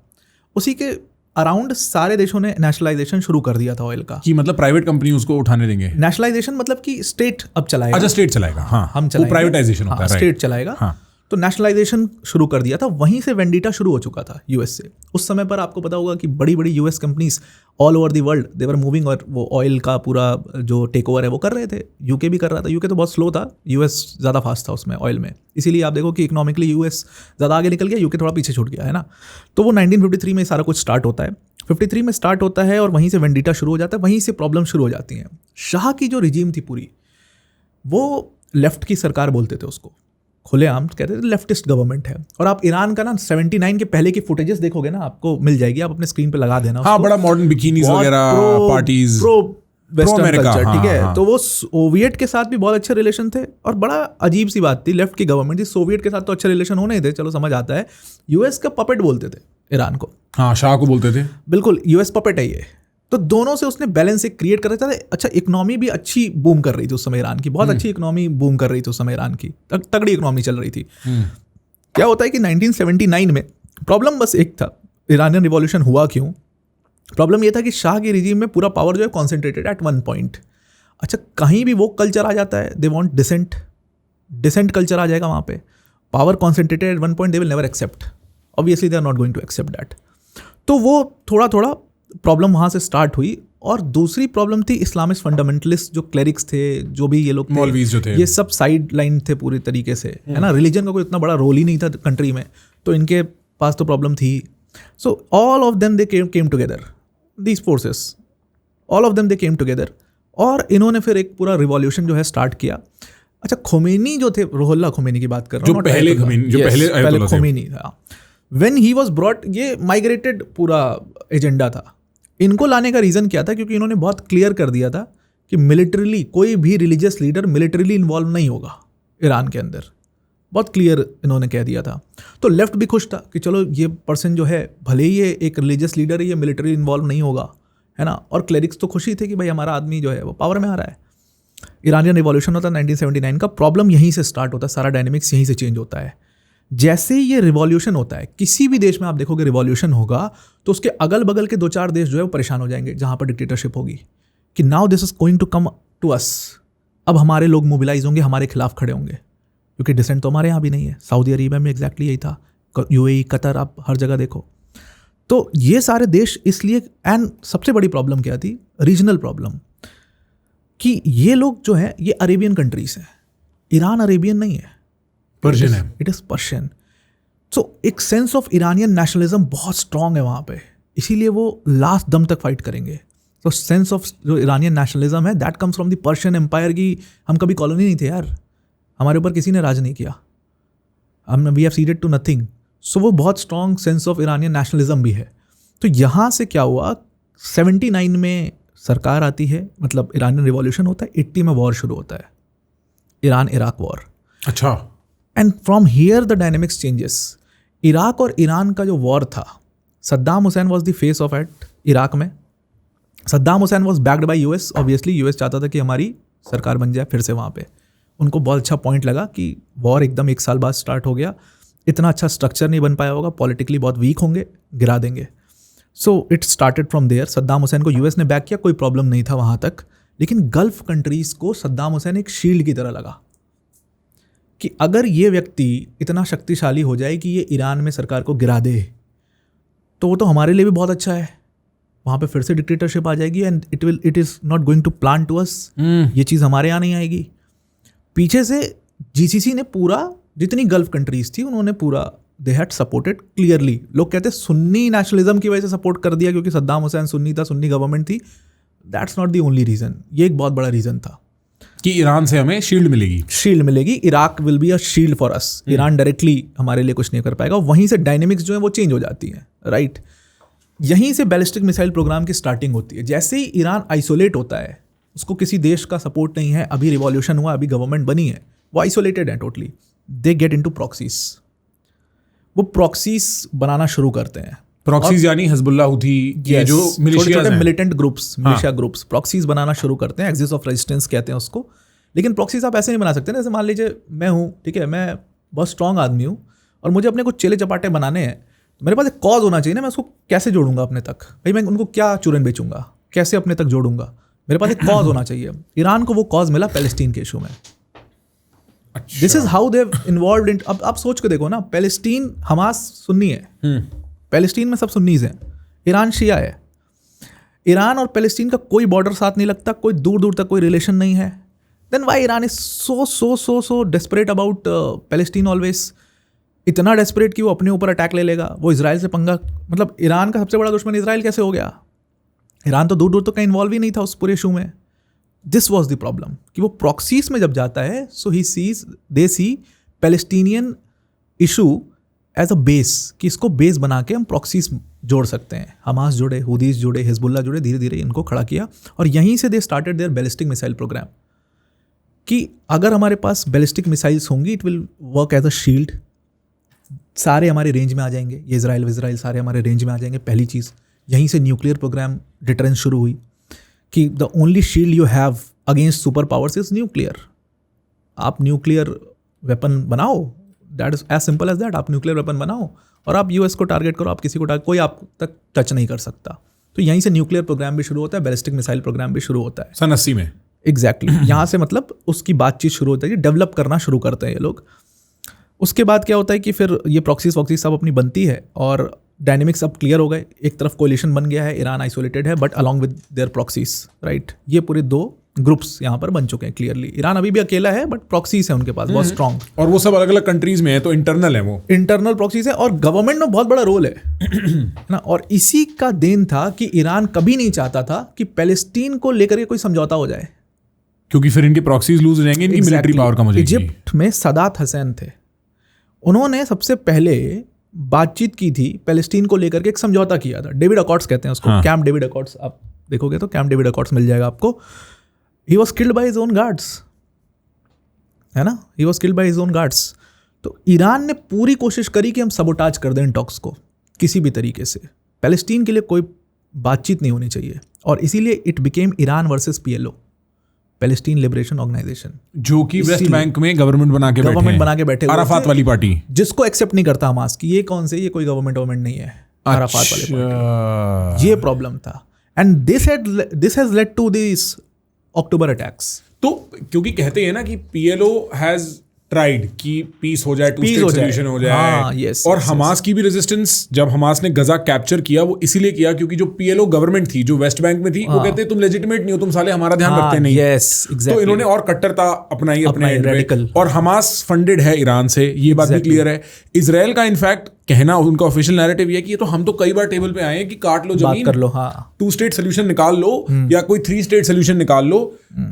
उसी के अराउंड सारे देशों ने नेशनलाइजेशन शुरू कर दिया था ऑयल का। कि मतलब प्राइवेट कंपनी उसको उठाने देंगे? नेशनलाइजेशन मतलब कि स्टेट अब चलाएगा। अच्छा, स्टेट चलाएगा, हाँ, हम चलाएंगे, प्राइवेटाइजेशन होता है, स्टेट चलाएगा। हाँ। तो नेशनलाइजेशन शुरू कर दिया था, वहीं से वेंडिटा शुरू हो चुका था यूएस से। उस समय पर आपको पता होगा कि बड़ी बड़ी US companies all over the world they were moving, और वो ऑयल का पूरा जो टेक ओवर है वो कर रहे थे। यूके भी कर रहा था, यूके तो बहुत स्लो था, यूएस ज़्यादा फास्ट था उसमें ऑयल में। इसीलिए आप देखो कि इकोनॉमिकली यूएस ज़्यादा आगे निकल गया, यूके थोड़ा पीछे छूट गया, है ना। तो वो 1953 में सारा कुछ स्टार्ट होता है, 53 में स्टार्ट होता है, और वहीं से वेंडिटा शुरू हो जाता है, वहीं से प्रॉब्लम शुरू हो जाती हैं। शाह की जो रिजीम थी पूरी, वो लेफ्ट की सरकार बोलते थे उसको, खुलेआम कहते थे लेफ्टिस्ट गवर्नमेंट है। और आप ईरान का ना 79 के पहले की फुटेजेस देखोगे ना, आपको मिल जाएगी, आप अपने स्क्रीन पे लगा देना। हाँ, बड़ा मॉडर्न बिकिनीज वगैरह, पार्टीज, प्रो वेस्टर्न कल्चर, ठीक है। हाँ। तो वो सोवियत के साथ भी बहुत अच्छे रिलेशन थे, और बड़ा अजीब सी बात थी, लेफ्ट की गवर्नमेंट थी, सोवियत के साथ तो अच्छे रिलेशन होने ही थे, चलो समझ आता है। यूएस का पपेट बोलते थे ईरान को, हाँ, शाह को बोलते थे, बिल्कुल यूएस पपेट है ये। तो दोनों से उसने बैलेंस एक क्रिएट कर रहा था। अच्छा, इकोनॉमी भी अच्छी बूम कर रही थी उस समय ईरान की, बहुत अच्छी इकोनॉमी बूम कर रही थी उस समय ईरान की, तगड़ी इकोनॉमी चल रही थी। क्या होता है कि 1979 में प्रॉब्लम बस एक था, ईरानियन रिवॉल्यूशन हुआ क्यों? प्रॉब्लम ये था कि शाह की रिजीम में पूरा पावर जो है कॉन्सेंट्रेटेड एट वन पॉइंट। अच्छा, कहीं भी वो कल्चर आ जाता है, दे वॉन्ट डिसेंट कल्चर आ जाएगा वहाँ पे। Power concentrated at one point, they will never accept, obviously they are not going to accept that. तो वो थोड़ा प्रॉब्लम वहाँ से स्टार्ट हुई। और दूसरी प्रॉब्लम थी इस्लामिस्ट फंडामेंटलिस्ट जो क्लेरिक्स थे, जो भी ये लोग मौलवीज जो थे, ये सब साइड लाइन थे पूरी तरीके से, है ना। रिलीजन का कोई इतना बड़ा रोल ही नहीं था कंट्री में, तो इनके पास तो प्रॉब्लम थी। So all of them they came together, these forces, all of them they came together, और इन्होंने फिर एक पूरा रिवॉल्यूशन जो है स्टार्ट किया। अच्छा, खोमेनी जो थे, रुहुल्लाह खोमेनी की बात कर रहा हूँ, पहले खोमेनी था। व्हेन ही वाज ब्रॉट, ये माइग्रेटेड पूरा एजेंडा था। इनको लाने का रीज़न क्या था? क्योंकि इन्होंने बहुत क्लियर कर दिया था कि मिलिटरीली कोई भी रिलीजियस लीडर मिलिटरीली इन्वॉल्व नहीं होगा ईरान के अंदर, बहुत क्लियर इन्होंने कह दिया था। तो लेफ्ट भी खुश था कि चलो ये पर्सन जो है, भले ही ये एक रिलीजियस लीडर है, ये मिलिटरी इन्वॉल्व नहीं होगा, है ना। और क्लेरिक्स तो खुशी थे कि भाई हमारा आदमी जो है वो पावर में आ रहा है। ईरानियन रिवॉल्यूशन होता है 1979 का, प्रॉब्लम यहीं से स्टार्ट होता है, सारा डायनेमिक्स यहीं से चेंज होता है। जैसे ही ये रिवॉल्यूशन होता है, किसी भी देश में आप देखोगे रिवॉल्यूशन होगा तो उसके अगल बगल के 2-4 देश जो है वो परेशान हो जाएंगे जहाँ पर डिक्टेटरशिप होगी, कि now this is going to come to us. अब हमारे लोग मोबिलाइज होंगे, हमारे खिलाफ खड़े होंगे, क्योंकि डिसेंट तो हमारे यहाँ भी नहीं है। सऊदी अरेबिया में एग्जैक्टली यही था, यूएई, कतर, आप हर जगह देखो। तो ये सारे देश इसलिए, एंड सबसे बड़ी प्रॉब्लम क्या थी, रीजनल प्रॉब्लम, कि ये लोग जो है ये अरेबियन कंट्रीज हैं। ईरान अरेबियन नहीं है, पर्शियन है, इट इज़ पर्शियन। सो एक सेंस ऑफ ईरानियन नेशनलिज्म बहुत स्ट्रांग है वहाँ पे, इसीलिए वो लास्ट दम तक फाइट करेंगे। तो सेंस ऑफ जो ईरानियन नेशनलिज्म है that comes from the Persian empire, की हम कभी कॉलोनी नहीं थे यार, हमारे ऊपर किसी ने राज नहीं किया, हम we have ceded to nothing. सो वो बहुत strong sense of Iranian nationalism भी है। तो यहाँ से क्या हुआ, 79 में सरकार आती है, मतलब ईरानियन रिवॉल्यूशन होता है, 80 में वॉर शुरू होता है, ईरान इराक वॉर। अच्छा। And from here the dynamics changes. Iraq और ईरान का जो वॉर था, Saddam Hussein was the face of at Iraq में। Saddam Hussein was backed by US, obviously US चाहता था कि हमारी सरकार बन जाए फिर से वहाँ पे। उनको बहुत अच्छा पॉइंट लगा कि वॉर एकदम 1 साल बाद स्टार्ट हो गया, इतना अच्छा स्ट्रक्चर नहीं बन पाया होगा, पॉलिटिकली बहुत वीक होंगे, गिरा देंगे। So it started from there. Saddam Hussein को यूएस ने बैक किया, कोई प्रॉब्लम नहीं था वहाँ तक। लेकिन गल्फ कंट्रीज़ को सद्दाम हुसैन एक शील्ड की तरह लगा कि अगर ये व्यक्ति इतना शक्तिशाली हो जाए कि ये ईरान में सरकार को गिरा दे, तो वो तो हमारे लिए भी बहुत अच्छा है, वहाँ पे फिर से डिक्टेटरशिप आ जाएगी and it is not going to plan to us. ये चीज़ हमारे यहाँ नहीं आएगी। पीछे से जीसीसी ने पूरा, जितनी गल्फ कंट्रीज थी उन्होंने पूरा, दे हैड सपोर्टेड क्लियरली। लोग कहते हैं सुन्नी नेशनलिज्म की वजह से सपोर्ट कर दिया क्योंकि सद्दाम हुसैन सुन्नी था, सुन्नी गवर्नमेंट थी। That's not the only reason, ये एक बहुत बड़ा रीज़न था कि ईरान से हमें शील्ड मिलेगी, शील्ड मिलेगी, Iraq will be a shield for us. Iran directly हमारे लिए कुछ नहीं कर पाएगा। वहीं से डायनेमिक्स जो है वो चेंज हो जाती हैं, राइट। यहीं से बैलिस्टिक मिसाइल प्रोग्राम की स्टार्टिंग होती है। जैसे ही ईरान आइसोलेट होता है, उसको किसी देश का सपोर्ट नहीं है, अभी रिवॉल्यूशन हुआ, अभी गवर्नमेंट बनी है, वो आइसोलेटेड है टोटली, दे गेट इनटू प्रॉक्सीज। वो प्रॉक्सीज बनाना शुरू करते हैं। प्रॉक्सीज यानी हिजबुल्लाह, हुथी, ये जो छोटे militant groups, militia groups, proxies बनाना शुरू करते हैं। एक्सिस ऑफ रेजिस्टेंस कहते हैं उसको। लेकिन प्रॉक्सीज आप ऐसे नहीं बना सकते ना, जैसे मान लीजिए मैं हूँ, ठीक है, मैं बहुत स्ट्रांग आदमी हूँ और मुझे अपने कुछ चेले चपाटे बनाने हैं, मेरे पास एक कॉज होना चाहिए ना, मैं उसको कैसे जोड़ूंगा अपने तक? भाई मैं उनको क्या चूरन बेचूंगा, कैसे अपने तक जोड़ूंगा? मेरे पास एक कॉज होना चाहिए। ईरान को वो कॉज मिला पैलेस्टीन के इशू में। This is how they involve in. अब आप सोच के देखो ना, पैलेस्टीन, हमास सुन्नी है, पैलेस्टीन में सब सुन्नीज हैं, ईरान शिया है। ईरान और पैलेस्टीन का कोई बॉर्डर साथ नहीं लगता, कोई दूर दूर तक कोई रिलेशन नहीं है। Then why Iran is so desperate about Palestine always? इतना डेस्परेट कि वो अपने ऊपर अटैक ले लेगा, वो इजराइल से पंगा, मतलब ईरान का सबसे बड़ा दुश्मन इजराइल कैसे हो गया? ईरान तो दूर दूर तक कहीं इन्वॉल्व ही नहीं था उस पूरे इशू में। दिस वॉज द प्रॉब्लम कि वो प्रॉक्सीज में जब जाता है, so he sees, they see Palestinian issue as a base, कि इसको बेस बना के हम प्रॉक्सीज जोड़ सकते हैं। हमास जुड़े, हुदीस जुड़े, हिजबुल्ला जुड़े, धीरे धीरे इनको खड़ा किया और यहीं से they started their ballistic missile program, कि अगर हमारे पास बैलिस्टिक मिसाइल्स होंगी, it will work as a shield, सारे हमारे रेंज में आ जाएंगे, ये इजराइल सारे हमारे रेंज में आ जाएंगे। पहली चीज़, यहीं से न्यूक्लियर प्रोग्राम डिटरेंस शुरू हुई कि the only shield you have against super powers is nuclear. आप न्यूक्लियर वेपन बनाओ, that is as simple as that. आप न्यूक्लियर वेपन बनाओ और आप यूएस को टारगेट करो, आप किसी को कोई आप तक टच नहीं कर सकता। तो यहीं से न्यूक्लियर प्रोग्राम भी शुरू होता है, बैलिस्टिक मिसाइल प्रोग्राम भी शुरू होता है सन 80 में। एग्जैक्टली यहाँ से मतलब उसकी बातचीत शुरू होती है, डेवलप करना शुरू करते हैं ये लोग। उसके बाद क्या होता है कि फिर ये प्रॉक्सीज वॉक्सीज सब अपनी बनती है और डायनेमिक्स अब क्लियर हो गए। एक तरफ कोलिशन बन गया है, ईरान आइसोलेटेड है, but along with their proxies, right. ये पूरे 2 ग्रुप्स यहाँ पर बन चुके हैं क्लियरली। ईरान अभी भी अकेला है, बट प्रॉक्सीज है उनके पास बहुत स्ट्रॉन्ग, और वो सब अलग अलग कंट्रीज में है, तो इंटरनल है, वो इंटरनल प्रॉक्सीज है और गवर्नमेंट में बहुत बड़ा रोल है ना। और इसी का देन था कि ईरान कभी नहीं चाहता था कि पैलेस्टीन को लेकर के कोई समझौता हो जाए, क्योंकि फिर इनके प्रॉक्सीज लूज हो जाएंगे, इनकी मिलिट्री पावर कम हो जाएगी। इजिप्ट में सदात हसैन थे, उन्होंने सबसे पहले बातचीत की थी पैलेस्टीन को लेकर के, एक समझौता किया था, डेविड अकॉर्ड्स कहते हैं उसको। हाँ। कैंप डेविड अकॉर्ड्स आप देखोगे तो कैंप डेविड अकॉर्ड्स मिल जाएगा आपको। He was killed by his own guards, है ना, he was killed by his own guards. तो ईरान ने पूरी कोशिश करी कि हम सबोटाज कर दें इन टॉक्स को किसी भी तरीके से, पैलेस्टीन के लिए कोई बातचीत नहीं होनी चाहिए। और इसीलिए it became Iran versus PLO, Palestine liberation organisation, जो कि वेस्ट बैंक में गवर्नमेंट बना के बैठे हुए अराफात वाली पार्टी, जिसको एक्सेप्ट नहीं करता हमास की ये कौन से, ये कोई गवर्नमेंट नहीं है, अराफात वाले पार्टी। ये प्रॉब्लम था and this has led to this October attacks. तो क्योंकि कहते हैं ना कि पीएलओ हैज ट्राइड कि पीस हो जाए, टू स्टेट सॉल्यूशन हो जाए। हाँ, yes, और yes, हमास की भी रेजिस्टेंस, जब हमास ने गजा कैप्चर किया वो इसीलिए किया क्योंकि जो पीएलओ गवर्नमेंट थी जो वेस्ट बैंक में थी वो कहते तुम लेजिटिमेट नहीं हो, तुम साले हमारा ध्यान रखते नहीं। तो इन्होंने और कट्टरता अपनाई अपने रेडिकल। और हमास फंडेड है ईरान से, ये बात भी क्लियर है। इजराइल का इनफैक्ट कहना, उनका ऑफिशियल नैरेटिव ये कि ये तो हम तो कई बार टेबल पे आए हैं कि काट लो जमीन, कर लो, हाँ, 2 स्टेट सोल्यूशन निकाल लो या कोई 3 स्टेट सोल्यूशन निकाल लो,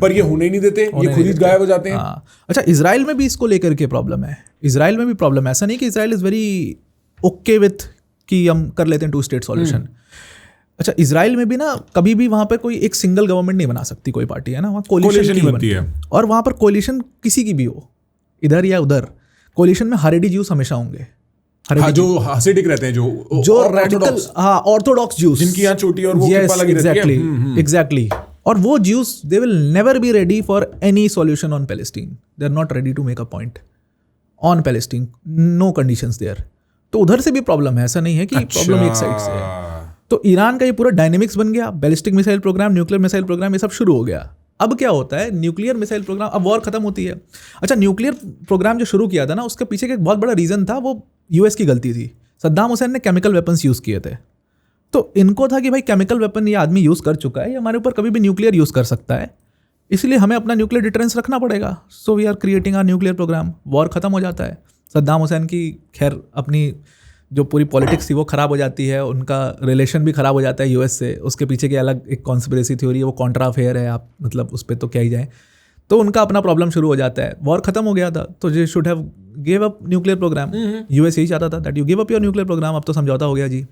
पर ये होने ही नहीं देते, ये खुद ही गायब हो जाते हैं। अच्छा, इजराइल में भी इसको लेकर के प्रॉब्लम है। इजराइल में भी प्रॉब्लम है, ऐसा नहीं कि Israel is very okay with कि हम कर लेते हैं 2 स्टेट सॉल्यूशन। अच्छा, इजराइल में भी ना कभी भी वहां पर कोई एक सिंगल गवर्नमेंट नहीं बना सकती कोई पार्टी, है ना, वहाँ कोलिशन की बनती है। और वहां पर कोलिशन किसी की भी हो, इधर या उधर, कोलिशन में हारेडी ज्यूस हमेशा होंगे, जो हासिडिक रहते हैं, जो रेडिकल, हाँ, ऑर्थोडॉक्स ज्यूस, जिनकी यहाँ छोटी और वो किप्पा लगी रहती है। एग्जैक्टली। और वो Jews they will never be ready for any solution on Palestine. They are not ready to make a point on Palestine, no conditions there. तो उधर से भी प्रॉब्लम है, ऐसा नहीं है कि प्रॉब्लम एक साइड से है। तो ईरान का ये पूरा डायनेमिक्स बन गया, ballistic missile program, nuclear missile program, ये सब शुरू हो गया। अब क्या होता है, न्यूक्लियर मिसाइल प्रोग्राम, अब वॉर खत्म होती है। अच्छा, न्यूक्लियर प्रोग्राम जो शुरू किया था ना, उसके पीछे का एक बहुत बड़ा रीजन था, वो यूएस की गलती थी। सद्दाम हुसैन ने केमिकल वेपन्स यूज़ किए थे, तो इनको था कि भाई केमिकल वेपन ये आदमी यूज़ कर चुका है, ये हमारे ऊपर कभी भी न्यूक्लियर यूज़ कर सकता है, इसलिए हमें अपना न्यूक्लियर डिटरेंस रखना पड़ेगा। So we are creating our nuclear program. War खत्म हो जाता है। सद्दाम हुसैन की खैर अपनी जो पूरी पॉलिटिक्स थी वो ख़राब हो जाती है, उनका रिलेशन भी ख़राब हो जाता है यूएस से, उसके पीछे की अलग एक कॉन्स्पिरेसी थ्योरी है, वो कॉन्ट्रा अफेयर है, आप मतलब उस पर तो क्या ही जाए। तो उनका अपना प्रॉब्लम शुरू हो जाता है। वॉर खत्म हो गया था, तो ये should have give up nuclear program. US यही चाहता था that you give up your nuclear program. अब तो समझौता हो गया जी।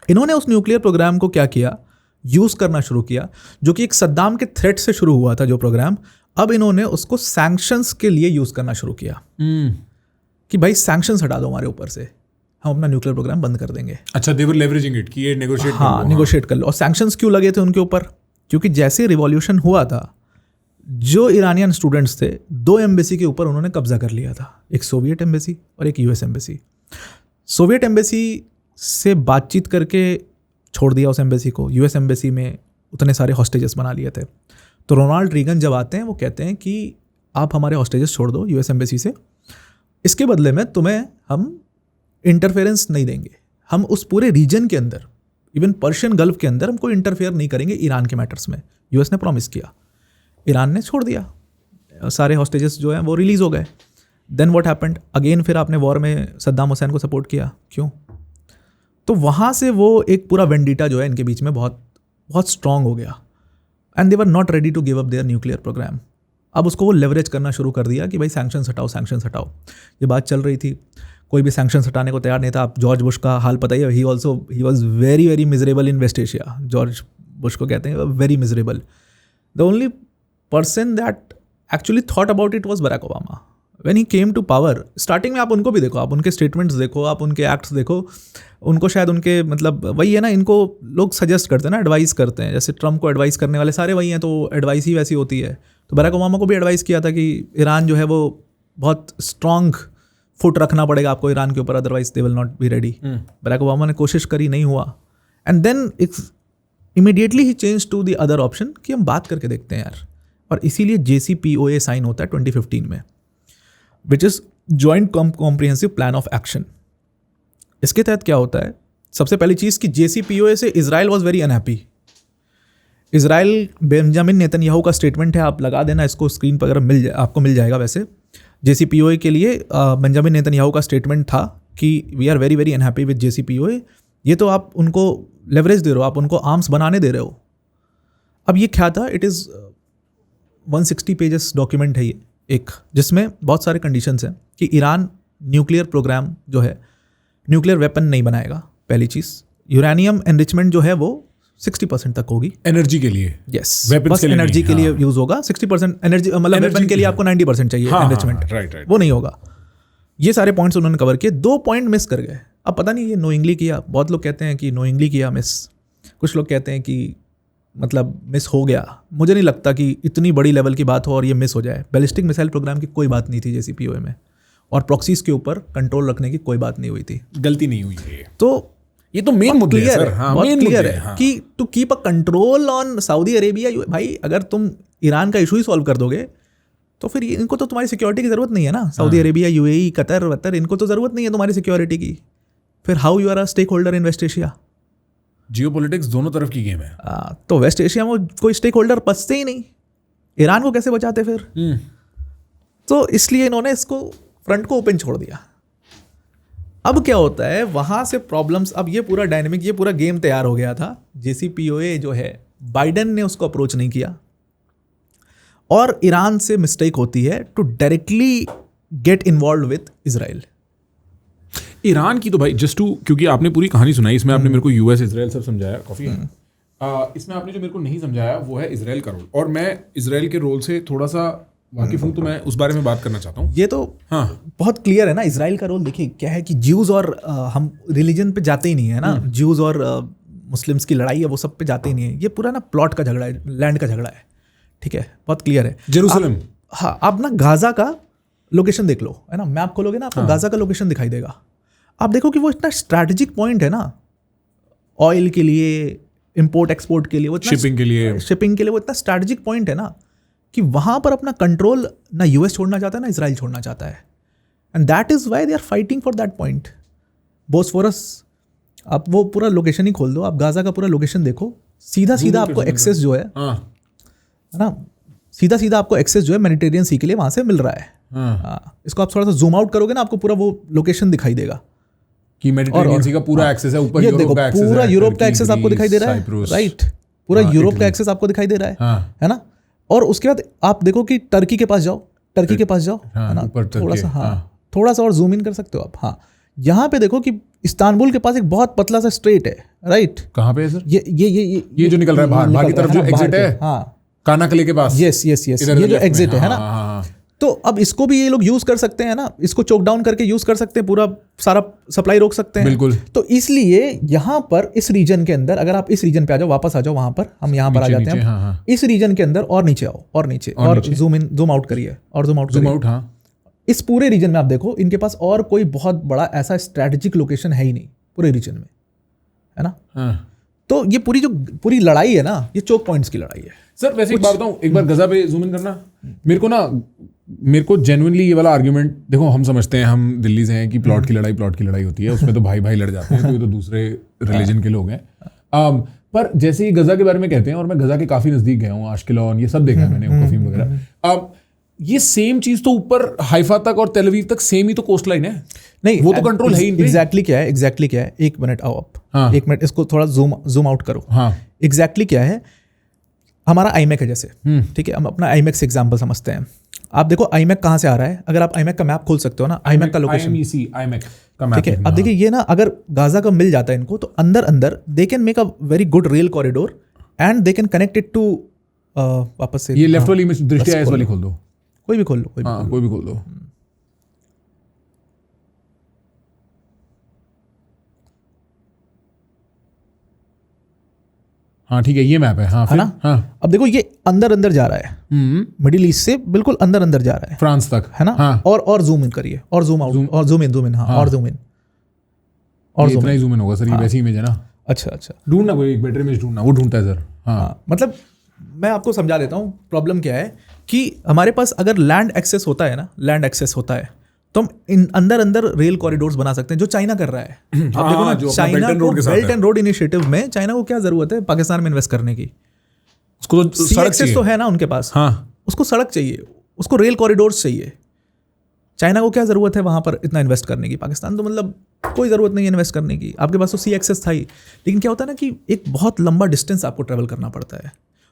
इन्होंने उस न्यूक्लियर प्रोग्राम को क्या किया, यूज़ करना शुरू किया, जो कि एक सद्दाम के थ्रेट से शुरू हुआ था जो प्रोग्राम, अब इन्होंने उसको सैंक्शंस के लिए यूज़ करना शुरू किया कि भाई सैंक्शंस हटा दो हमारे ऊपर से, हम अपना न्यूक्लियर प्रोग्राम बंद कर देंगे। अच्छा, दे वर लेवरेजिंग इट कि ये नेगोशिएट, हाँ, नेगोशिएट कर लो। और सैंक्शंस क्यों लगे थे उनके ऊपर, क्योंकि जैसे रिवॉल्यूशन हुआ था, जो ईरानियन स्टूडेंट्स थे, 2 एम्बेसी के ऊपर उन्होंने कब्जा कर लिया था, एक सोवियत एम्बेसी और एक यूएस एम्बेसी। सोवियत एम्बेसी से बातचीत करके छोड़ दिया उस एम्बेसी को, यूएस एम्बेसी में उतने सारे हॉस्टेजेस बना लिए थे। तो रोनाल्ड रीगन जब आते हैं, वो कहते हैं कि आप हमारे हॉस्टेजेस छोड़ दो यूएस एम्बेसी से, इसके बदले में तुम्हें हम इंटरफेरेंस नहीं देंगे, हम उस पूरे रीजन के अंदर, इवन पर्शियन गल्फ के अंदर, हमको इंटरफेयर नहीं करेंगे ईरान के मैटर्स में। यूएस ने प्रॉमिस किया, ईरान ने छोड़ दिया, सारे हॉस्टेजेस जो हैं वो रिलीज़ हो गए। देन व्हाट हैपेंड अगेन, फिर आपने वॉर में सद्दाम हुसैन को सपोर्ट किया, क्यों? तो वहाँ से वो एक पूरा वेंडिटा जो है इनके बीच में बहुत बहुत स्ट्रांग हो गया, and they were not ready to give up their nuclear program. अब उसको वो लेवरेज करना शुरू कर दिया कि भाई सैंक्शंस हटाओ, सैंक्शंस हटाओ। ये बात चल रही थी, कोई भी सैंक्शंस हटाने को तैयार नहीं था। आप जॉर्ज बुश का हाल पता ही है, he was very very miserable in West Asia. George Bush को कहते हैं very miserable. The only person that actually thought about it was Barack Obama when he came to power. Starting में आप उनको भी देखो, आप उनके स्टेटमेंट्स देखो, आप उनके एक्ट्स देखो, उनको शायद उनके मतलब वही है ना, इनको लोग सजेस्ट करते हैं ना, एडवाइस करते हैं, जैसे ट्रम्प को एडवाइस करने वाले सारे वही हैं, तो एडवाइस ही वैसी होती है। तो बराक ओबामा को भी एडवाइस किया था कि ईरान जो है वो बहुत स्ट्रांग फुट रखना पड़ेगा आपको ईरान के ऊपर, otherwise they will not be ready. Barack Obama ने कोशिश करी, नहीं हुआ, and then immediately he change to the other option कि हम बात करके देखते हैं यार। और इसीलिए JCPOA साइन होता है 2015 में, which is joint comprehensive plan of action. इसके तहत क्या होता है, सबसे पहली चीज़ कि JCPOA से Israel was very unhappy. Israel, Benjamin Netanyahu का स्टेटमेंट है, आप लगा देना इसको स्क्रीन पर, अगर आपको मिल जाएगा। वैसे JCPOA के लिए बेंजामिन नेतन्याहू का स्टेटमेंट था कि we are very very unhappy with JCPOA। ये तो आप उनको लेवरेज दे रहे हो, आप उनको आर्म्स बनाने दे रहे हो। अब ये क्या था, इट इज़ 160 पेजेस डॉक्यूमेंट है ये एक, जिसमें बहुत सारे कंडीशंस हैं कि ईरान न्यूक्लियर प्रोग्राम जो है, न्यूक्लियर वेपन नहीं बनाएगा, पहली चीज़। यूरेनियम एनरिचमेंट जो है वो 60% तक होगी एनर्जी के लिए। यस, बस एनर्जी के लिए यूज होगा। 60% एनर्जी, मतलब वेपन के लिए आपको 90% चाहिए एनरिचमेंट, राइट, वो नहीं होगा। ये सारे पॉइंट्स उन्होंने कवर किए। 2 पॉइंट मिस कर गए। अब पता नहीं ये नोइंगली किया, बहुत लोग कहते हैं कि नोइंगली किया मिस, कुछ लोग कहते हैं कि मतलब मिस हो गया। मुझे नहीं लगता कि इतनी बड़ी लेवल की बात हो और ये मिस हो जाए। बैलिस्टिक मिसाइल प्रोग्राम की कोई बात नहीं थी JCPOA में, और प्रॉक्सीज के ऊपर कंट्रोल रखने की कोई बात नहीं हुई थी। गलती नहीं हुई है। तो ये तो मेन मुद्दे हैं सर। हाँ, बहुत main क्लियर मुद्दे है हैं, हाँ। कि to keep a control on Saudi Arabia, भाई अगर तुम ईरान का इशू ही सॉल्व कर दोगे तो फिर इनको तो तुम्हारी सिक्योरिटी की जरूरत नहीं है ना। सऊदी अरेबिया, UAE, कतर वतर, इनको तो जरूरत नहीं है तुम्हारी सिक्योरिटी की। फिर how you are a stake holder in West Asia? Geopolitics दोनों तरफ की गेम है। तो वेस्ट एशिया में कोई स्टेक होल्डर बचते ही नहीं, ईरान को कैसे बचाते फिर? तो इसलिए इन्होंने इसको फ्रंट को ओपन छोड़ दिया। अब क्या होता है वहां से प्रॉब्लम्स, अब ये पूरा डायनेमिक, ये पूरा गेम तैयार हो गया था। JCPOA जो है, बाइडेन ने उसको अप्रोच नहीं किया, और ईरान से मिस्टेक होती है to directly get involve with Israel. Iran की तो भाई जस्ट टू, क्योंकि आपने पूरी कहानी सुनाई, इसमें आपने मेरे को US इजराइल सब समझाया, काफी है। इसमें आपने जो मेरे को नहीं समझाया वो है इजराइल का रोल, और मैं इजराइल के रोल से थोड़ा सा वाकिफ हूँ, तो मैं उस बारे में बात करना चाहता हूँ। ये तो बहुत क्लियर है ना इजराइल का रोल। देखिए क्या है कि ज्यूज और हम रिलीजन पे जाते ही नहीं है ना, ज्यूज और मुस्लिम्स की लड़ाई है वो सब पे जाते ही नहीं है। ये पूरा ना प्लॉट का झगड़ा है, लैंड का झगड़ा है, ठीक है, बहुत क्लियर है। जेरूसलम, हाँ, आप ना गाजा का लोकेशन देख लो, है ना, मैप खोलोगे ना आपको गाजा का लोकेशन दिखाई देगा। आप देखो कि वो इतना स्ट्रैटेजिक पॉइंट है ना, ऑयल के लिए, इंपोर्ट एक्सपोर्ट के लिए, वो शिपिंग के लिए वो इतना स्ट्रैटेजिक पॉइंट है ना कि वहां पर अपना कंट्रोल ना US छोड़ना चाहता है ना इजराइल छोड़ना चाहता है। And that is why they are fighting for that point. Bosphorus, आप वो पूरा लोकेशन ही खोल दो, आप गाजा का पूरा लोकेशन देखो, सीधा सीधा आपको एक्सेस जो है ना, सीधा सीधा आपको एक्सेस जो है मेडिटेरियन सी के लिए वहां से मिल रहा है। इसको आप थोड़ा सा जूम आउट करोगे ना, आपको पूरा वो लोकेशन दिखाई देगा कि मेडिटेरियन सी का पूरा एक्सेस है। ऊपर यूरोप का एक्सेस है, पूरा यूरोप का एक्सेस आपको दिखाई दे रहा है, राइट, पूरा यूरोप का एक्सेस आपको दिखाई दे रहा है ना। और उसके बाद आप देखो कि टर्की के पास जाओ, है ना, थोड़ा सा और जूम इन कर सकते हो आप। हाँ, यहाँ पे देखो कि इस्तांबुल के पास एक बहुत पतला सा स्ट्रेट है, राइट। कहाँ पे है सर? ये जो निकल रहा है बाहर की तरफ, जो एग्जिट है, हाँ, कानाकले के पास, यस, ये जो एग्जिट है ना। तो अब इसको भी ये लोग यूज कर सकते हैं ना, इसको चोक डाउन करके यूज कर सकते हैं, पूरा सारा सप्लाई रोक सकते हैं। बिल्कुल। तो इसलिए यहाँ पर इस रीजन के अंदर, अगर आप इस रीजन पे आ जाओ, वापस आ जाओ वहां पर, हम यहाँ पर आ जाते हैं। हाँ। इस रीजन के अंदर और नीचे आओ, और नीचे, और जूम इन, जूम आउट करिए, और जूम आउट। हाँ, इस पूरे रीजन में आप देखो, इनके पास और कोई बहुत बड़ा ऐसा स्ट्रैटेजिक लोकेशन है ही नहीं पूरे रीजन में, है ना। तो ये पूरी लड़ाई है ना, ये चोक पॉइंट्स की लड़ाई है। सर वैसे एक बात बताऊं, एक बार गजा पे जूम इन करना, मेरे को जेन्युइनली ये वाला आर्ग्यूमेंट, देखो हम समझते हैं, हम दिल्ली से हैं कि प्लॉट की लड़ाई होती है, उसमें तो भाई लड़ जाते हैं, तो ये तो दूसरे रिलीजन के लोग हैं। पर जैसे ही गजा के बारे में कहते हैं, और मैं गजा के काफी नजदीक गया हूँ, आश्किलॉन, ये सब देखा है मैंने, कफीम वगैरह। ये सेम चीज तो ऊपर हाइफा तक और तेल अवीव तक सेम ही तो कोस्ट लाइन है, नहीं वो तो कंट्रोल है ही। एग्जैक्टली क्या है, एक मिनट आओ आप, एक मिनट इसको थोड़ा जूम आउट करो। हाँ, एग्जैक्टली क्या है, हमारा आईमैक है जैसे, ठीक है, हम अपना आईमैक से एग्जांपल समझते हैं। आप देखो आईमैक कहाँ से आ रहा है, अगर आप आईमैक का मैप खोल सकते हो ना, आईमैक का लोकेशन, ठीक है। अब देखिए ये ना, अगर गाजा का मिल जाता है इनको, तो अंदर they can make a very good rail corridor and they can connect it to, वापस से ये लेफ्ट वाली दृष्टि वाली खोल दो, कोई भी खोल लो, कोई भी खोल दो। हाँ ठीक है, ये मैप है, हाँ, है ना। हाँ। अब देखो ये अंदर जा रहा है, मिडिल ईस्ट से बिल्कुल अंदर जा रहा है, फ्रांस तक, है ना। हाँ। और जूम इन करिए, और जूम आउट, और जूम इन, हाँ, और जूम इन, और इतना ही जूम इन होगा सर। ये वैसी इमेज है ना। अच्छा, ढूंढना, कोई एक बेटर इमेज ढूंढना, वो ढूंढता है सर। हाँ, मतलब मैं आपको समझा देता हूँ प्रॉब्लम क्या है कि हमारे पास अगर लैंड एक्सेस होता है, तो हम अंदर रेल कॉरिडोर्स बना सकते हैं, जो चाइना कर रहा है। आप देखो ना, चाइना को बेल्ट एंड रोड इनिशिएटिव में चाइना को क्या जरूरत है पाकिस्तान में इन्वेस्ट करने की? उसको तो सड़क एक्सेस तो है ना उनके पास, हाँ, उसको सड़क चाहिए, उसको रेल कॉरिडोर्स चाहिए। चाइना को क्या जरूरत है वहां पर इतना इन्वेस्ट करने की? पाकिस्तान तो मतलब कोई जरूरत नहीं है इन्वेस्ट करने की, आपके पास तो सी एक्सेस था ही। लेकिन क्या होता है ना कि एक बहुत लंबा डिस्टेंस आपको ट्रेवल करना पड़ता है,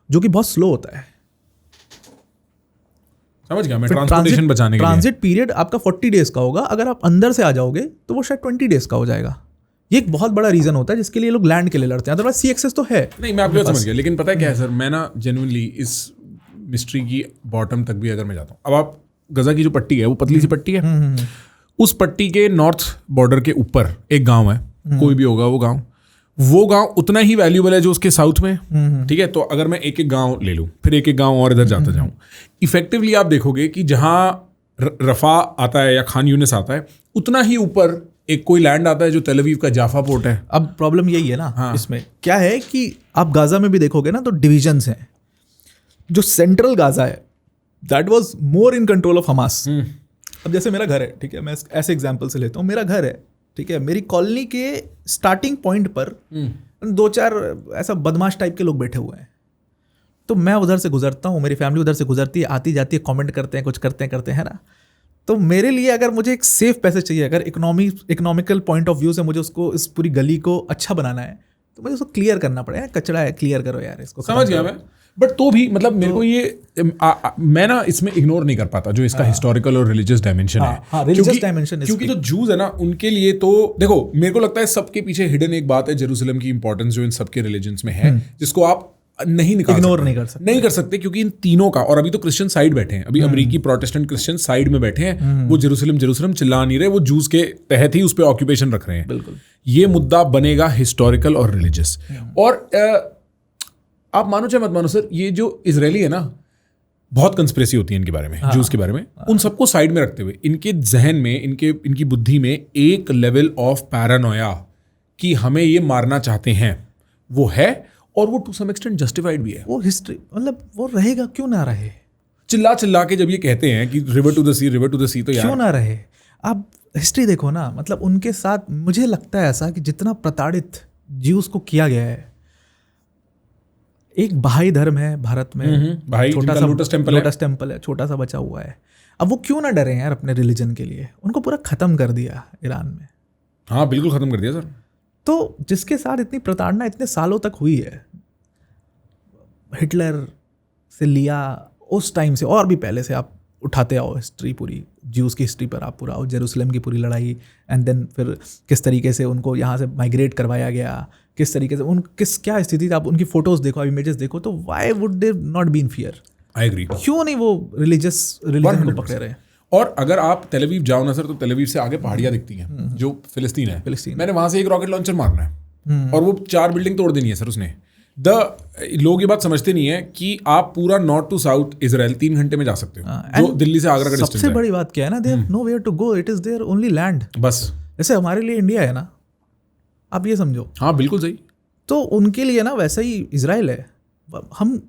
जो कि बहुत स्लो होता है। समझ गया मैं, ट्रांसपोर्टेशन बचाने के लिए। ट्रांजिट पीरियड आपका 40 डेज का होगा, अगर आप अंदर से आ जाओगे तो वो शायद 20 डेज का हो जाएगा। ये एक बहुत बड़ा रीजन होता है जिसके लिए लोग लैंड के लिए लड़ते हैं, अदरवाइज सी एक्सेस तो है। नहीं, मैं आपकी बात समझ गया, लेकिन पता है क्या है सर, मैं ना जेन्युइनली इस मिस्ट्री की बॉटम तक भी अगर मैं जाता हूँ, अब आप गजा की जो पट्टी है, वो पतली सी पट्टी है, उस पट्टी के नॉर्थ बॉर्डर के ऊपर एक गाँव है, कोई भी होगा वो गाँव, वो गांव उतना ही वैल्यूबल है जो उसके साउथ में, ठीक है। तो अगर मैं एक एक गांव ले लूं, फिर एक एक गांव और इधर जाता जाऊं, इफेक्टिवली आप देखोगे कि जहां रफा आता है या खान यूनिस आता है, उतना ही ऊपर एक कोई लैंड आता है जो तेल अवीव का जाफा पोर्ट है। अब प्रॉब्लम यही है ना, इसमें क्या है कि आप गाजा में भी देखोगे ना तो डिविजन्स हैं। जो सेंट्रल गाजा है that was more in control of Hamas. अब जैसे मेरा घर है, ठीक है, मैं ऐसे एग्जांपल से लेता हूँ, मेरा घर है, ठीक है, मेरी कॉलोनी के स्टार्टिंग पॉइंट पर 2-4 ऐसा बदमाश टाइप के लोग बैठे हुए हैं। तो मैं उधर से गुजरता हूँ, मेरी फैमिली उधर से गुजरती है, आती जाती है, कमेंट करते हैं, कुछ करते हैं ना। तो मेरे लिए अगर मुझे एक सेफ पैसेज चाहिए, अगर इकोनॉमिकल पॉइंट ऑफ व्यू से मुझे उसको, इस पूरी गली को अच्छा बनाना है, तो मुझे उसको क्लियर करना पड़ेगा। कचरा है, क्लियर करो यार इसको। समझ गया मैं, बट तो भी मतलब मेरे को ये मैं ना इसमें इग्नोर नहीं कर पाता जो इसका हिस्टोरिकल और रिलीजियस डायमेंशन है। रिलीजियस डायमेंशन, क्योंकि जो जूज है ना, उनके लिए तो देखो, मेरे को लगता है सबके पीछे हिडन एक बात है, जेरूसलम की इंपॉर्टेंस जो इन सबके रिलीजन्स में है, जिसको आप इग्नोर नहीं कर सकते क्योंकि इन तीनों का, और अभी तो क्रिश्चियन साइड बैठे हैं, अभी अमेरिकी प्रोटेस्टेंट क्रिश्चियन साइड में बैठे हैं, वो जेरूसलम चिल्ला नहीं रहे, वो जूस के तहत ही उस पर ऑक्यूपेशन रख रहे हैं। बिल्कुल, ये मुद्दा बनेगा हिस्टोरिकल और रिलीजियस। और आप मानो चाहे मत मानो सर, ये जो इजरायली है ना, बहुत कंस्पिरेसी होती है इनके बारे में, जूस के बारे में। उन सबको साइड में रखते हुए इनके जहन में, इनकी बुद्धि में एक लेवल ऑफ पैरानोया कि हमें ये मारना चाहते हैं वो है, और वो टू सम एक्सटेंट जस्टिफाइड भी है। वो हिस्ट्री, मतलब वो रहेगा, क्यों ना रहे। चिल्ला के जब ये कहते हैं कि रिवर टू द सी, तो यार क्यों ना रहे। आप हिस्ट्री देखो ना, मतलब उनके साथ मुझे लगता है ऐसा कि जितना प्रताड़ित ज्यूस को किया गया है, एक बहाई धर्म है भारत में, भाई छोटा सा लोटस टेम्पल है, छोटा सा बचा हुआ है। अब वो क्यों ना डरे यार अपने रिलीजन के लिए। उनको पूरा खत्म कर दिया ईरान में। हाँ बिल्कुल खत्म कर दिया सर। तो जिसके साथ इतनी प्रताड़ना इतने सालों तक हुई है, हिटलर से लिया उस टाइम से, और भी पहले से आप उठाते आओ हिस्ट्री, पूरी ज्यूस की हिस्ट्री पर आप पूरा आओ, जेरूसलम की पूरी लड़ाई, एंड देन फिर किस तरीके से उनको यहाँ से माइग्रेट करवाया गया, किस तरीके से क्या स्थिति थी। आप उनकी फोटोज देखो, इमेजेस देखो, तो why would they not be in fear. I agree. क्यों नहीं वो रिलीजन को पकड़े रहे। और अगर आप तेल अवीव जाओ ना सर, तो तेल अवीव से आगे पहाड़ियाँ दिखती हैं जो फिलिस्तीन है। मैंने वहां से एक रॉकेट लॉन्चर मारना है और वो 4 बिल्डिंग तोड़ देनी है सर उसने। लोग ये बात समझते नहीं है कि आप पूरा नॉर्थ टू साउथ इजराइल 3 घंटे में जा सकते हो, जो दिल्ली से आगरा का डिस्टेंस है। सबसे बड़ी बात क्या है ना, they have nowhere to go, it is their only land. बस जैसे हमारे लिए इंडिया है ना, आप ये समझो। हाँ बिल्कुल सही। तो उनके लिए ना वैसा ही इजराइल है। हम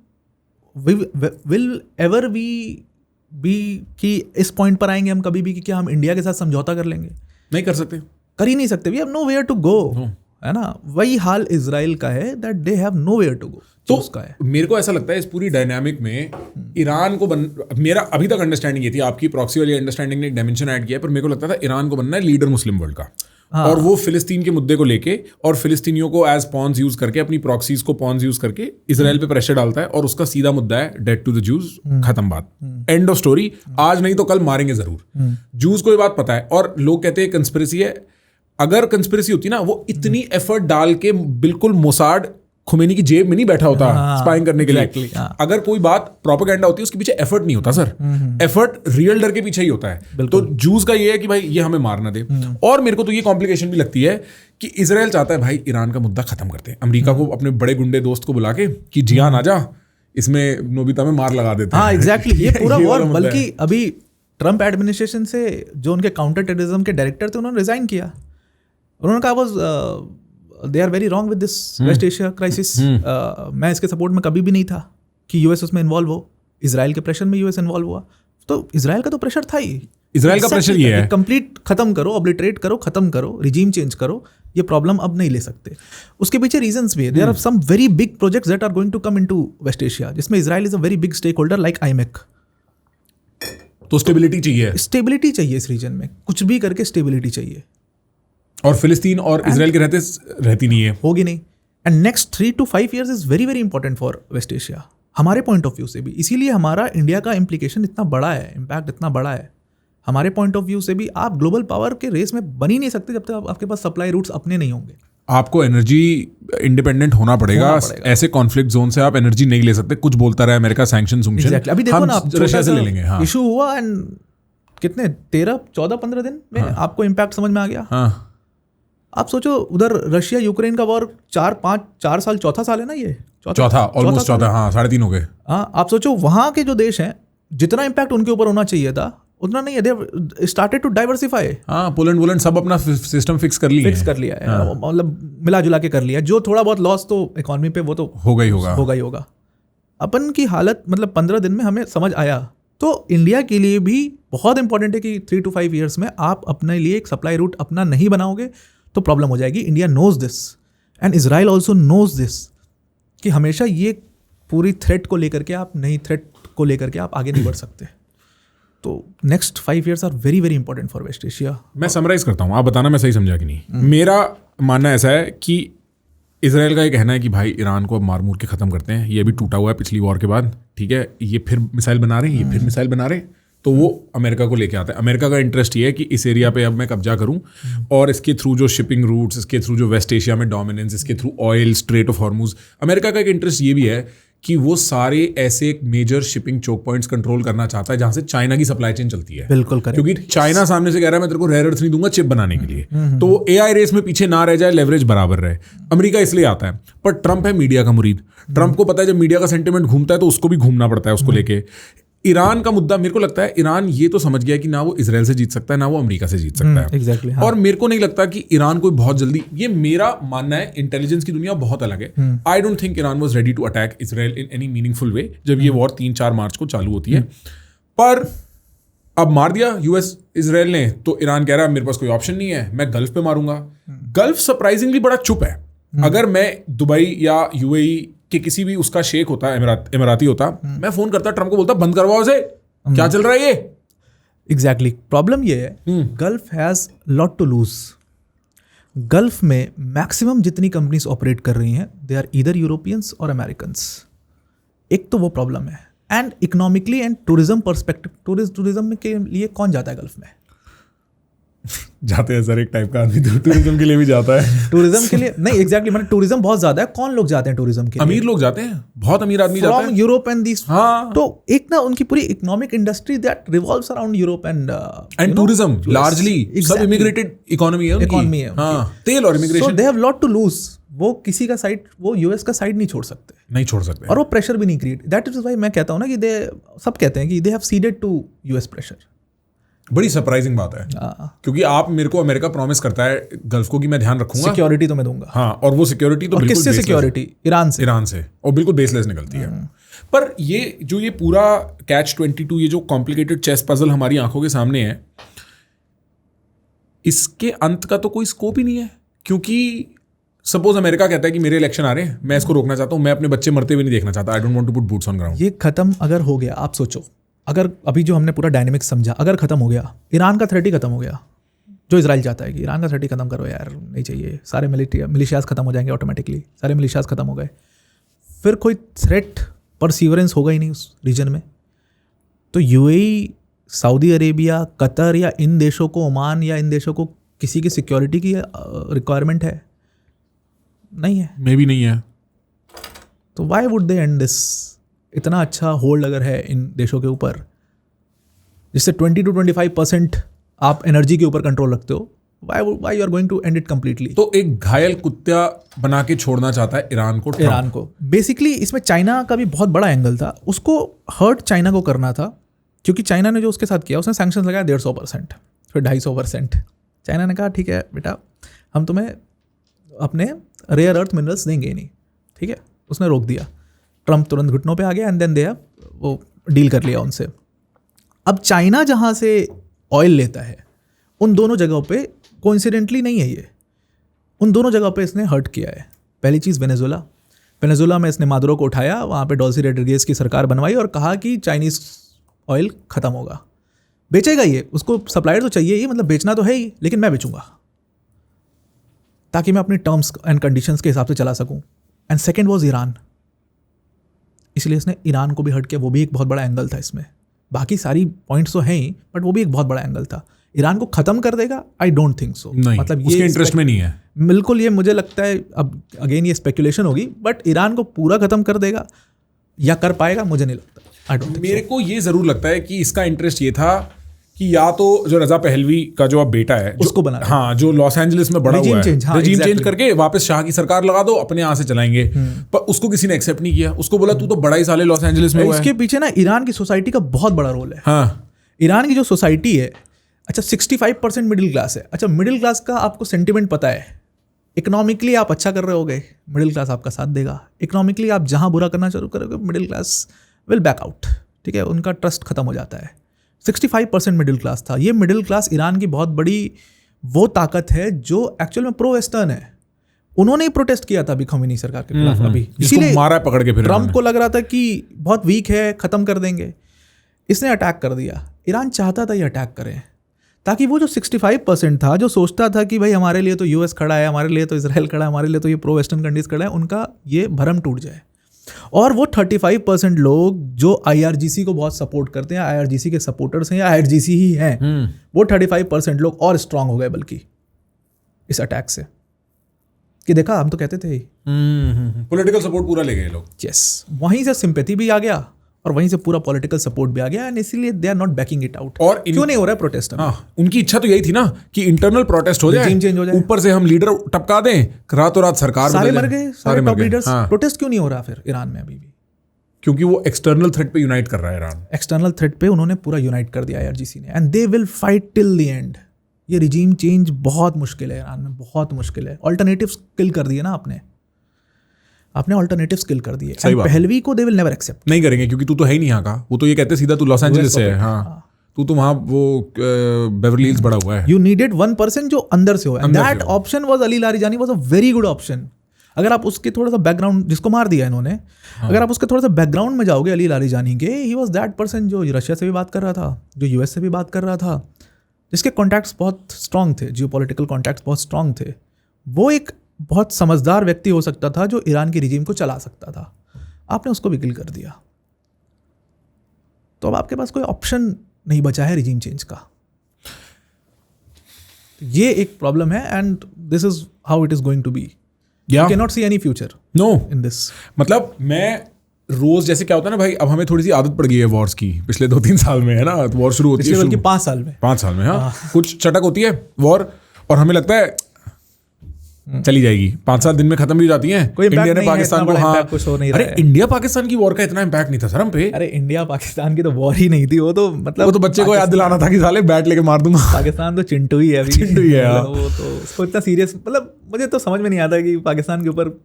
विल एवर बी कि इस पॉइंट पर आएंगे हम कभी भी कि क्या हम इंडिया के साथ समझौता कर लेंगे? नहीं कर सकते, कर ही नहीं सकते। We have nowhere to go, है ना। वही हाल इजराइल का है, that they have nowhere to go. तो उसका है। मेरे को ऐसा लगता है इस पूरी डायनामिक में ईरान को मेरा अभी तक अंडरस्टैंडिंग ये थी, आपकी प्रॉक्सी वाली अंडरस्टैंडिंग ने एक डायमेंशन ऐड किया, पर मेरे को लगता था ईरान को बनना है लीडर मुस्लिम वर्ल्ड का। और वो फिलिस्तीन के मुद्दे को लेके और फिलिस्तीनियों को एज पॉन्स यूज करके, अपनी प्रॉक्सीज को पॉन्स यूज करके इजराइल पे प्रेशर डालता है, और उसका सीधा मुद्दा है डेड टू द जूज, खत्म बात, एंड ऑफ स्टोरी। आज नहीं तो कल मारेंगे जरूर। जूज को ये बात पता है, और लोग कहते हैं कंस्पिरेसी है। अगर कंस्पिरेसी होती ना, वो इतनी एफर्ट डाल के बिल्कुल मोसाड खुमैनी की जेब में नहीं बैठा होता स्पाइंग करने के लिए। अगर कोई बात प्रोपेगेंडा होती है, उसके पीछे एफर्ट नहीं होता सर। एफर्ट रियल डर के पीछे ही होता है। तो जूस का ये है कि भाई ये हमें मारना दे। और मेरे को तो ये कॉम्प्लिकेशन भी लगती है कि इजराइल चाहता है भाई ईरान का मुद्दा खत्म करते हैं, अमेरिका को अपने बड़े गुंडे दोस्त को बुला के कि जियान आ जा, इसमें नोबिता में मार लगा देते हैं। हाँ एग्जैक्टली, ये पूरा वॉर। बल्कि अभी ट्रम्प एडमिनिस्ट्रेशन से जो उनके काउंटर टेररिज्म के डायरेक्टर थे, उन्होंने रिजाइन किया। उन्होंने कहा they are very wrong with this West Asia crisis. मैं इसके सपोर्ट में कभी भी नहीं था कि यूएस उसमें इन्वॉल्व हो। इजराइल के प्रेशर में यूएस इन्वॉल्व हुआ, तो इजराइल का तो प्रेशर था ही। इजराइल का प्रेशर ये है, कंप्लीट खत्म करो, ऑब्लिटरेट करो, खत्म करो, रिजीम चेंज करो, ये प्रॉब्लम अब नहीं ले सकते। उसके पीछे रीजंस भी है। There are some very big projects that are going to come into West Asia, जिसमें Israel is a very big stake holder like IMEC. तो स्टेबिलिटी चाहिए, स्टेबिलिटी चाहिए इस रीजन में, कुछ भी करके स्टेबिलिटी चाहिए। और फिलिस्तीन और इजराइल के रहती नहीं है, होगी नहीं। And next 3 to 5 years is very very important for West Asia, हमारे पॉइंट ऑफ व्यू से भी। इसीलिए हमारा इंडिया का इम्प्लीकेशन इतना बड़ा है, इम्पैक्ट इतना बड़ा है हमारे पॉइंट ऑफ व्यू से भी। आप ग्लोबल पावर के रेस में बन ही नहीं सकते जब तक आपके पास सप्लाई रूट्स अपने नहीं होंगे। आपको एनर्जी इंडिपेंडेंट होना पड़ेगा। ऐसे कॉन्फ्लिक्ट जोन से आप एनर्जी नहीं ले सकते। कुछ बोलता रहा अमेरिका, सैंक्शन अभी देखो ना, आप रशिया से ले लेंगे। हाँ, इशू हुआ एंड कितने 13, 14, 15 दिन में आपको इम्पैक्ट समझ में आ गया। हाँ, आप सोचो उधर रशिया यूक्रेन का वॉर 4 साल, चौथा साल है ना ये, चौथा ऑलमोस्ट चौथा, हाँ 3.5 हो गए। हाँ, आप सोचो वहाँ के जो देश हैं जितना इम्पैक्ट उनके ऊपर होना चाहिए था उतना नहीं है, दे स्टार्टेड टू डाइवर्सिफाई। हाँ, पोलैंड सब अपना सिस्टम फिक्स कर लिया है, मतलब मिला जुला के कर लिया। जो थोड़ा बहुत लॉस तो इकोनॉमी पे वो तो होगा ही होगा। अपन की हालत मतलब 15 दिन में हमें समझ आया। तो इंडिया के लिए भी बहुत इंपॉर्टेंट है कि 3 to 5 ईयर्स में आप अपने लिए एक सप्लाई रूट अपना नहीं बनाओगे तो प्रॉब्लम हो जाएगी। India knows this and Israel also knows this कि हमेशा ये पूरी थ्रेट को लेकर के आप नई थ्रेट को लेकर के आप आगे नहीं बढ़ सकते। तो next 5 years are very very important for West Asia. मैं समराइज करता हूँ, आप बताना मैं सही समझा कि नहीं। मेरा मानना ऐसा है कि इजराइल का ये कहना है कि भाई ईरान को अब मार मूर के ख़त्म करते हैं, ये भी टूटा हुआ है पिछली वॉर के बाद, ठीक है, ये फिर मिसाइल बना रहे हैं, ये फिर मिसाइल बना रहे हैं, तो वो अमेरिका को लेके आता है। अमेरिका का इंटरेस्ट ये है कि इस एरिया पे अब मैं कब्जा करूं और इसके थ्रू जो शिपिंग रूट्स, इसके थ्रू जो वेस्ट एशिया में डोमिनेंस, इसके through oil, straight of Hormuz, America का एक इंटरेस्ट ये भी है कि वो सारे ऐसे major shipping choke points control करना चाहता है जहां से चाइना की सप्लाई चेन चलती है। बिल्कुल करेक्ट। क्योंकि चाइना सामने से कह रहा है मैं तेरे को रेयर अर्थ नहीं दूंगा चिप बनाने के लिए, तो वो एआई रेस में पीछे ना रह जाए, लेवरेज बराबर रहे। अमेरिका इसलिए आता है। पर ट्रंप है मीडिया का मुरीद। ट्रंप को पता है जब मीडिया का सेंटिमेंट घूमता है तो उसको भी घूमना पड़ता है उसको लेके। ईरान का मुद्दा मेरे को लगता है ईरान ये तो समझ गया कि ना वो इजराइल से जीत सकता है ना वो अमेरिका से जीत सकता है। एग्जैक्टली। और मेरे को नहीं लगता कि ईरान कोई बहुत जल्दी, ये मेरा मानना है, इंटेलिजेंस की दुनिया बहुत अलग है। I don't think Iran was ready to attack Israel in any meaningful way जब ये वॉर 3-4 मार्च को चालू होती है। पर अब मार दिया यूएस इजराइल ने, तो ईरान कह रहा है मेरे पास कोई ऑप्शन नहीं है, मैं गल्फ पे मारूंगा। गल्फ सरप्राइजिंगली बड़ा चुप है। अगर मैं दुबई या यूएई कि किसी भी उसका शेख होता, इमराती होता, मैं फोन करता ट्रम्प को, बोलता बंद करवाओ इसे, क्या चल रहा है ये। एग्जैक्टली। प्रॉब्लम ये है gulf has lot to lose. Gulf में मैक्सिमम जितनी कंपनीज ऑपरेट कर रही हैं दे आर ईदर यूरोपियंस और अमेरिकन्स। एक तो वो प्रॉब्लम है। And economically and tourism perspective, tourism के लिए कौन जाता है गल्फ में? जाते हैं सर, एक टाइप का आदमी तो टूरिज्म के लिए भी जाता है। टूरिज्म के लिए नहीं, एग्जैक्टली, मतलब टूरिज्म बहुत ज्यादा है। कौन लोग जाते हैं टूरिज्म के लिए? अमीर लोग जाते हैं, बहुत अमीर आदमी जाता है यूरोप एंड दिस। हाँ। तो एक ना उनकी पूरी economic industry that revolves around Europe and tourism largely सब इमिग्रेटेड इकोनॉमी है उनकी। हाँ, तेल और immigration. So they have lot to lose. वो किसी का साइड, वो यूएस का साइड नहीं छोड़ सकते और वो प्रेशर भी नहीं क्रिएट। दैट इज व्हाई मैं कहता हूँ ना कि दे सब कहते हैं कि they have ceded to US pressure. बड़ी सरप्राइजिंग बात है क्योंकि आप मेरे को अमेरिका प्रॉमिस करता है गल्फ को कि मैं ध्यान रखूंगा, सिक्योरिटी तो मैं दूंगा। हाँ, और वो सिक्योरिटी तो बिल्कुल किससे सिक्योरिटी? ईरान से और बिल्कुल बेसलेस निकलती है। पर ये जो ये पूरा Catch-22, ये जो कॉम्प्लिकेटेड चेस पजल हमारी आंखों के सामने है, इसके अंत का तो कोई स्कोप ही नहीं है। क्योंकि सपोज अमेरिका कहता है कि मेरे इलेक्शन आ रहे हैं, मैं इसको रोकना चाहता हूं, मैं अपने बच्चे मरते हुए नहीं देखना चाहता, I don't want to put boots on ground. ये खत्म अगर हो गया, आप सोचो, अगर अभी जो हमने पूरा डायनेमिक्स समझा अगर खत्म हो गया, ईरान का थ्रेट ही खत्म हो गया, जो इजराइल चाहता है कि ईरान का थ्रेट ही खत्म करो यार, नहीं चाहिए, सारे मिलिशियाज खत्म हो जाएंगे ऑटोमेटिकली, सारे मिलिशियाज खत्म हो गए, फिर कोई थ्रेट परसीवरेंस होगा ही नहीं उस रीजन में। तो यूएई, सऊदी अरेबिया, कतर या इन देशों को, ओमान या इन देशों को किसी की सिक्योरिटी की रिक्वायरमेंट है? नहीं है, मे बी नहीं है। तो why would they and this? इतना अच्छा होल्ड अगर है इन देशों के ऊपर, जिससे 20 to 25% आप एनर्जी के ऊपर कंट्रोल रखते हो, why you are going to end it completely? तो एक घायल कुत्ता बना के छोड़ना चाहता है ईरान को। बेसिकली इसमें चाइना का भी बहुत बड़ा एंगल था, उसको हर्ट चाइना को करना था, क्योंकि चाइना ने जो उसके साथ किया, उसने सैंक्शंस लगाया 150%, फिर 250%। चाइना ने कहा ठीक है बेटा, हम तुम्हें अपने रेयर अर्थ मिनरल्स देंगे ही नहीं, ठीक है, उसने रोक दिया। ट्रम्प तुरंत घुटनों पे आ गया एंड देन दे वो डील कर लिया उनसे। अब चाइना जहाँ से ऑयल लेता है, उन दोनों जगहों पे कोइंसिडेंटली नहीं है ये, उन दोनों जगहों पे इसने हर्ट किया है। पहली चीज़ वेनेजुएला में इसने मादुरो को उठाया, वहाँ पे डॉल्सी रोड्रिगेज की सरकार बनवाई और कहा कि चाइनीज़ ऑयल ख़त्म होगा, बेचेगा ये, उसको सप्लायर तो चाहिए ही, मतलब बेचना तो है ही, लेकिन मैं बेचूंगा ताकि मैं अपनी टर्म्स एंड कंडीशंस के हिसाब से चला सकूं। एंड सेकेंड वॉज ईरान, इसलिए इसने ईरान को भी हट किया, वो भी एक बहुत बड़ा एंगल था इसमें। बाकी सारी पॉइंट्स तो हैं ही, बट वो भी एक बहुत बड़ा एंगल था। ईरान को खत्म कर देगा? आई डोंट थिंक सो, मतलब उसके इंटरेस्ट में नहीं है बिल्कुल। ये मुझे लगता है, अब अगेन ये स्पेकुलेशन होगी, बट ईरान को पूरा खत्म कर देगा या कर पाएगा, मुझे नहीं लगता। आई डोंट थिंक। मेरे को ये जरूर लगता है कि इसका इंटरेस्ट ये था कि या तो जो रजा पहलवी का जो अब बेटा है उसको बना, हाँ, जो लॉस एंजलिस में बड़ा हुआ है, regime change करके वापस शाह की सरकार लगा दो, अपने यहाँ से चलाएंगे। पर उसको किसी ने एक्सेप्ट नहीं किया। उसको बोला तू तो बड़ा ही साले लॉस एंजलिस में हुआ है। इसके पीछे ना ईरान की सोसाइटी का बहुत बड़ा रोल है। हाँ, ईरान की जो सोसाइटी है, अच्छा 65% मिडिल क्लास है। अच्छा, मिडिल क्लास का आपको सेंटिमेंट पता है, इकोनॉमिकली आप अच्छा कर रहे होगे, मिडिल क्लास आपका साथ देगा। इकोनॉमिकली आप जहाँ बुरा करना शुरू करोगे, middle class will back out, ठीक है, उनका ट्रस्ट खत्म हो जाता है। 65% मिडिल क्लास था। ये मिडिल क्लास ईरान की बहुत बड़ी वो ताकत है जो एक्चुअल में प्रो वेस्टर्न है। उन्होंने ही प्रोटेस्ट किया था अभी खमीनी सरकार के खिलाफ, अभी इसीलिए मारा है पकड़ के। फिर ट्रम्प को लग रहा था कि बहुत वीक है, खत्म कर देंगे, इसने अटैक कर दिया। ईरान चाहता था ये अटैक करें ताकि वो जो 65% था, जो सोचता था कि भाई हमारे लिए तो यूएस खड़ा है, हमारे लिए तो इसराइल खड़ा है, हमारे लिए तो ये प्रो वेस्टर्न कंट्रीज खड़ा है, उनका ये भरम टूट जाए। और वो 35% लोग जो IRGC को बहुत सपोर्ट करते हैं, IRGC के सपोर्टर्स हैं या IRGC ही हैं, वो 35% लोग और स्ट्रांग हो गए बल्कि इस अटैक से, कि देखा हम तो कहते थे। पॉलिटिकल सपोर्ट पूरा ले गए लोग। यस, वहीं से सिंपैथी भी आ गया और वहीं से पूरा पॉलिटिकल सपोर्ट भी आ गया, एंड इसीलिए they are not backing it out. और क्यों नहीं हो रहा है प्रोटेस्ट? हाँ, उनकी इच्छा तो यही थी ना कि इंटरनल प्रोटेस्ट हो जाए, Regime change हो जाए, ऊपर से हम लीडर टपका दें, रातों रात सरकार सारे बदल मर जाए। गए, सारे टॉप लीडर्स। हाँ, प्रोटेस्ट क्यों नहीं हो रहा फिर ईरान में अभी भी? क्योंकि वो एक्सटर्नल थ्रेट पे यूनाइट कर रहा है ईरान। एक्सटर्नल थ्रेट पे उन्होंने पूरा यूनाइट कर दिया IRGC ने, and they will fight till the end. ये रिजीम चेंज बहुत मुश्किल है ईरान में, बहुत मुश्किल है। ऑल्टरनेटिव्स किल कर दिए ना आपने ऑल्टरनेटिव्स किल कर दिए। पहलवी को दे विल नेवर एक्सेप्ट, नहीं करेंगे, क्योंकि तू तो है ही नहीं यहाँ का। वो तो ये कहते सीधा तू लॉस एंजलिस से है। हाँ, तू तो वहाँ वो बेवरली हिल्स बड़ा हुआ है। यू नीडेड 1% जो अंदर से हो, and that option was Ali Larijani, was a very good option. अगर आप उसके थोड़ा सा बैकग्राउंड, जिसको मार दिया इन्होंने, अगर आप उसके थोड़ा सा बैकग्राउंड में जाओगे अली लारिजानी के, ही वाज दैट पर्सन जो रशिया से भी बात कर रहा था, जो यूएस से भी बात कर रहा था, जिसके कॉन्टैक्ट्स बहुत स्ट्रांग थे, जियोपॉलिटिकल कॉन्टैक्ट्स बहुत स्ट्रांग थे। वो एक बहुत समझदार व्यक्ति हो सकता था जो ईरान की रिजीम को चला सकता था। आपने उसको भी किल कर दिया, तो अब आपके पास कोई ऑप्शन नहीं बचा है रिजीम चेंज का। ये एक प्रॉब्लम है, and this is how it is going to be. You cannot see any future no in this. मतलब मैं रोज, जैसे क्या होता है ना भाई, अब हमें थोड़ी सी आदत पड़ गई है वॉर्स की, पिछले 2-3 साल में, है ना, वॉर शुरू होती है, बल्कि 5 साल में 5 साल में, हाँ, कुछ चटक होती है वॉर, और हमें लगता है चली जाएगी, 5-7 दिन में खत्म भी हो जाती है। इंडिया ने पाकिस्तान को, हाँ, अरे इंडिया पाकिस्तान की वॉर का इतना इम्पैक्ट नहीं था सर हम पे। अरे इंडिया पाकिस्तान की तो वॉर ही नहीं थी, वो तो मतलब वो तो बच्चे को याद दिलाना था कि साले बैट लेके मार दूंगा। पाकिस्तान तो चिंटू ही है अभी, चिंटू ही है। वो तो उसको इतना सीरियस, मतलब मुझे तो समझ में नहीं आता कि पाकिस्तान के ऊपर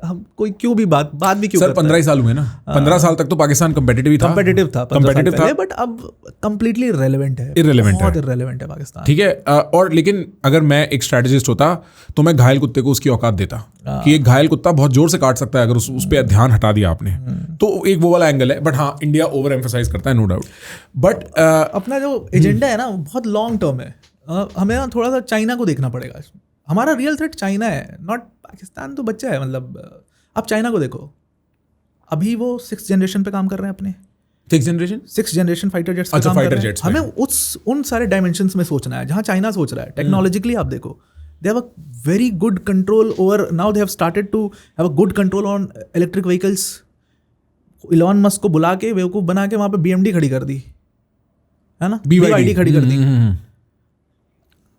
हम कोई क्यों भी बात भी क्यों सर 15 ही साल हुए ना, 15 साल तक तो पाकिस्तान कंपेटिटिव था, बट अब कंप्लीटली इररिलेवेंट है, बहुत इररिलेवेंट है पाकिस्तान, ठीक है। और लेकिन अगर मैं एक स्ट्रेटेजिस्ट होता तो मैं घायल कुत्ते को उसकी औकात देता कि एक घायल कुत्ता बहुत जोर से काट सकता है अगर उस पर ध्यान हटा दिया आपने, तो एक वो वाला एंगल है। बट हाँ, इंडिया ओवर एम्फसाइज करता है, नो डाउट। बट अपना जो एजेंडा है ना वो बहुत लॉन्ग टर्म है। हमें ना थोड़ा सा चाइना को देखना पड़ेगा। हमारा रियल थ्रेट चाइना है, नॉट पाकिस्तान। तो बच्चा है, मतलब आप चाइना को देखो, अभी वो 6th जनरेशन पे काम कर रहे हैं अपने। 6th जनरेशन फाइटर जेट्स पे काम कर रहे हैं। हमें उन सारे डायमेंशंस में सोचना है जहां चाइना सोच रहा है। टेक्नोलॉजिकली आप देखो, they have a very good control over, now they have started to have a good control on electric vehicles. Elon Musk को बुला के बेवकूफ बना के वहां पे BMD खड़ी कर दी, है ना, BYD खड़ी कर दी।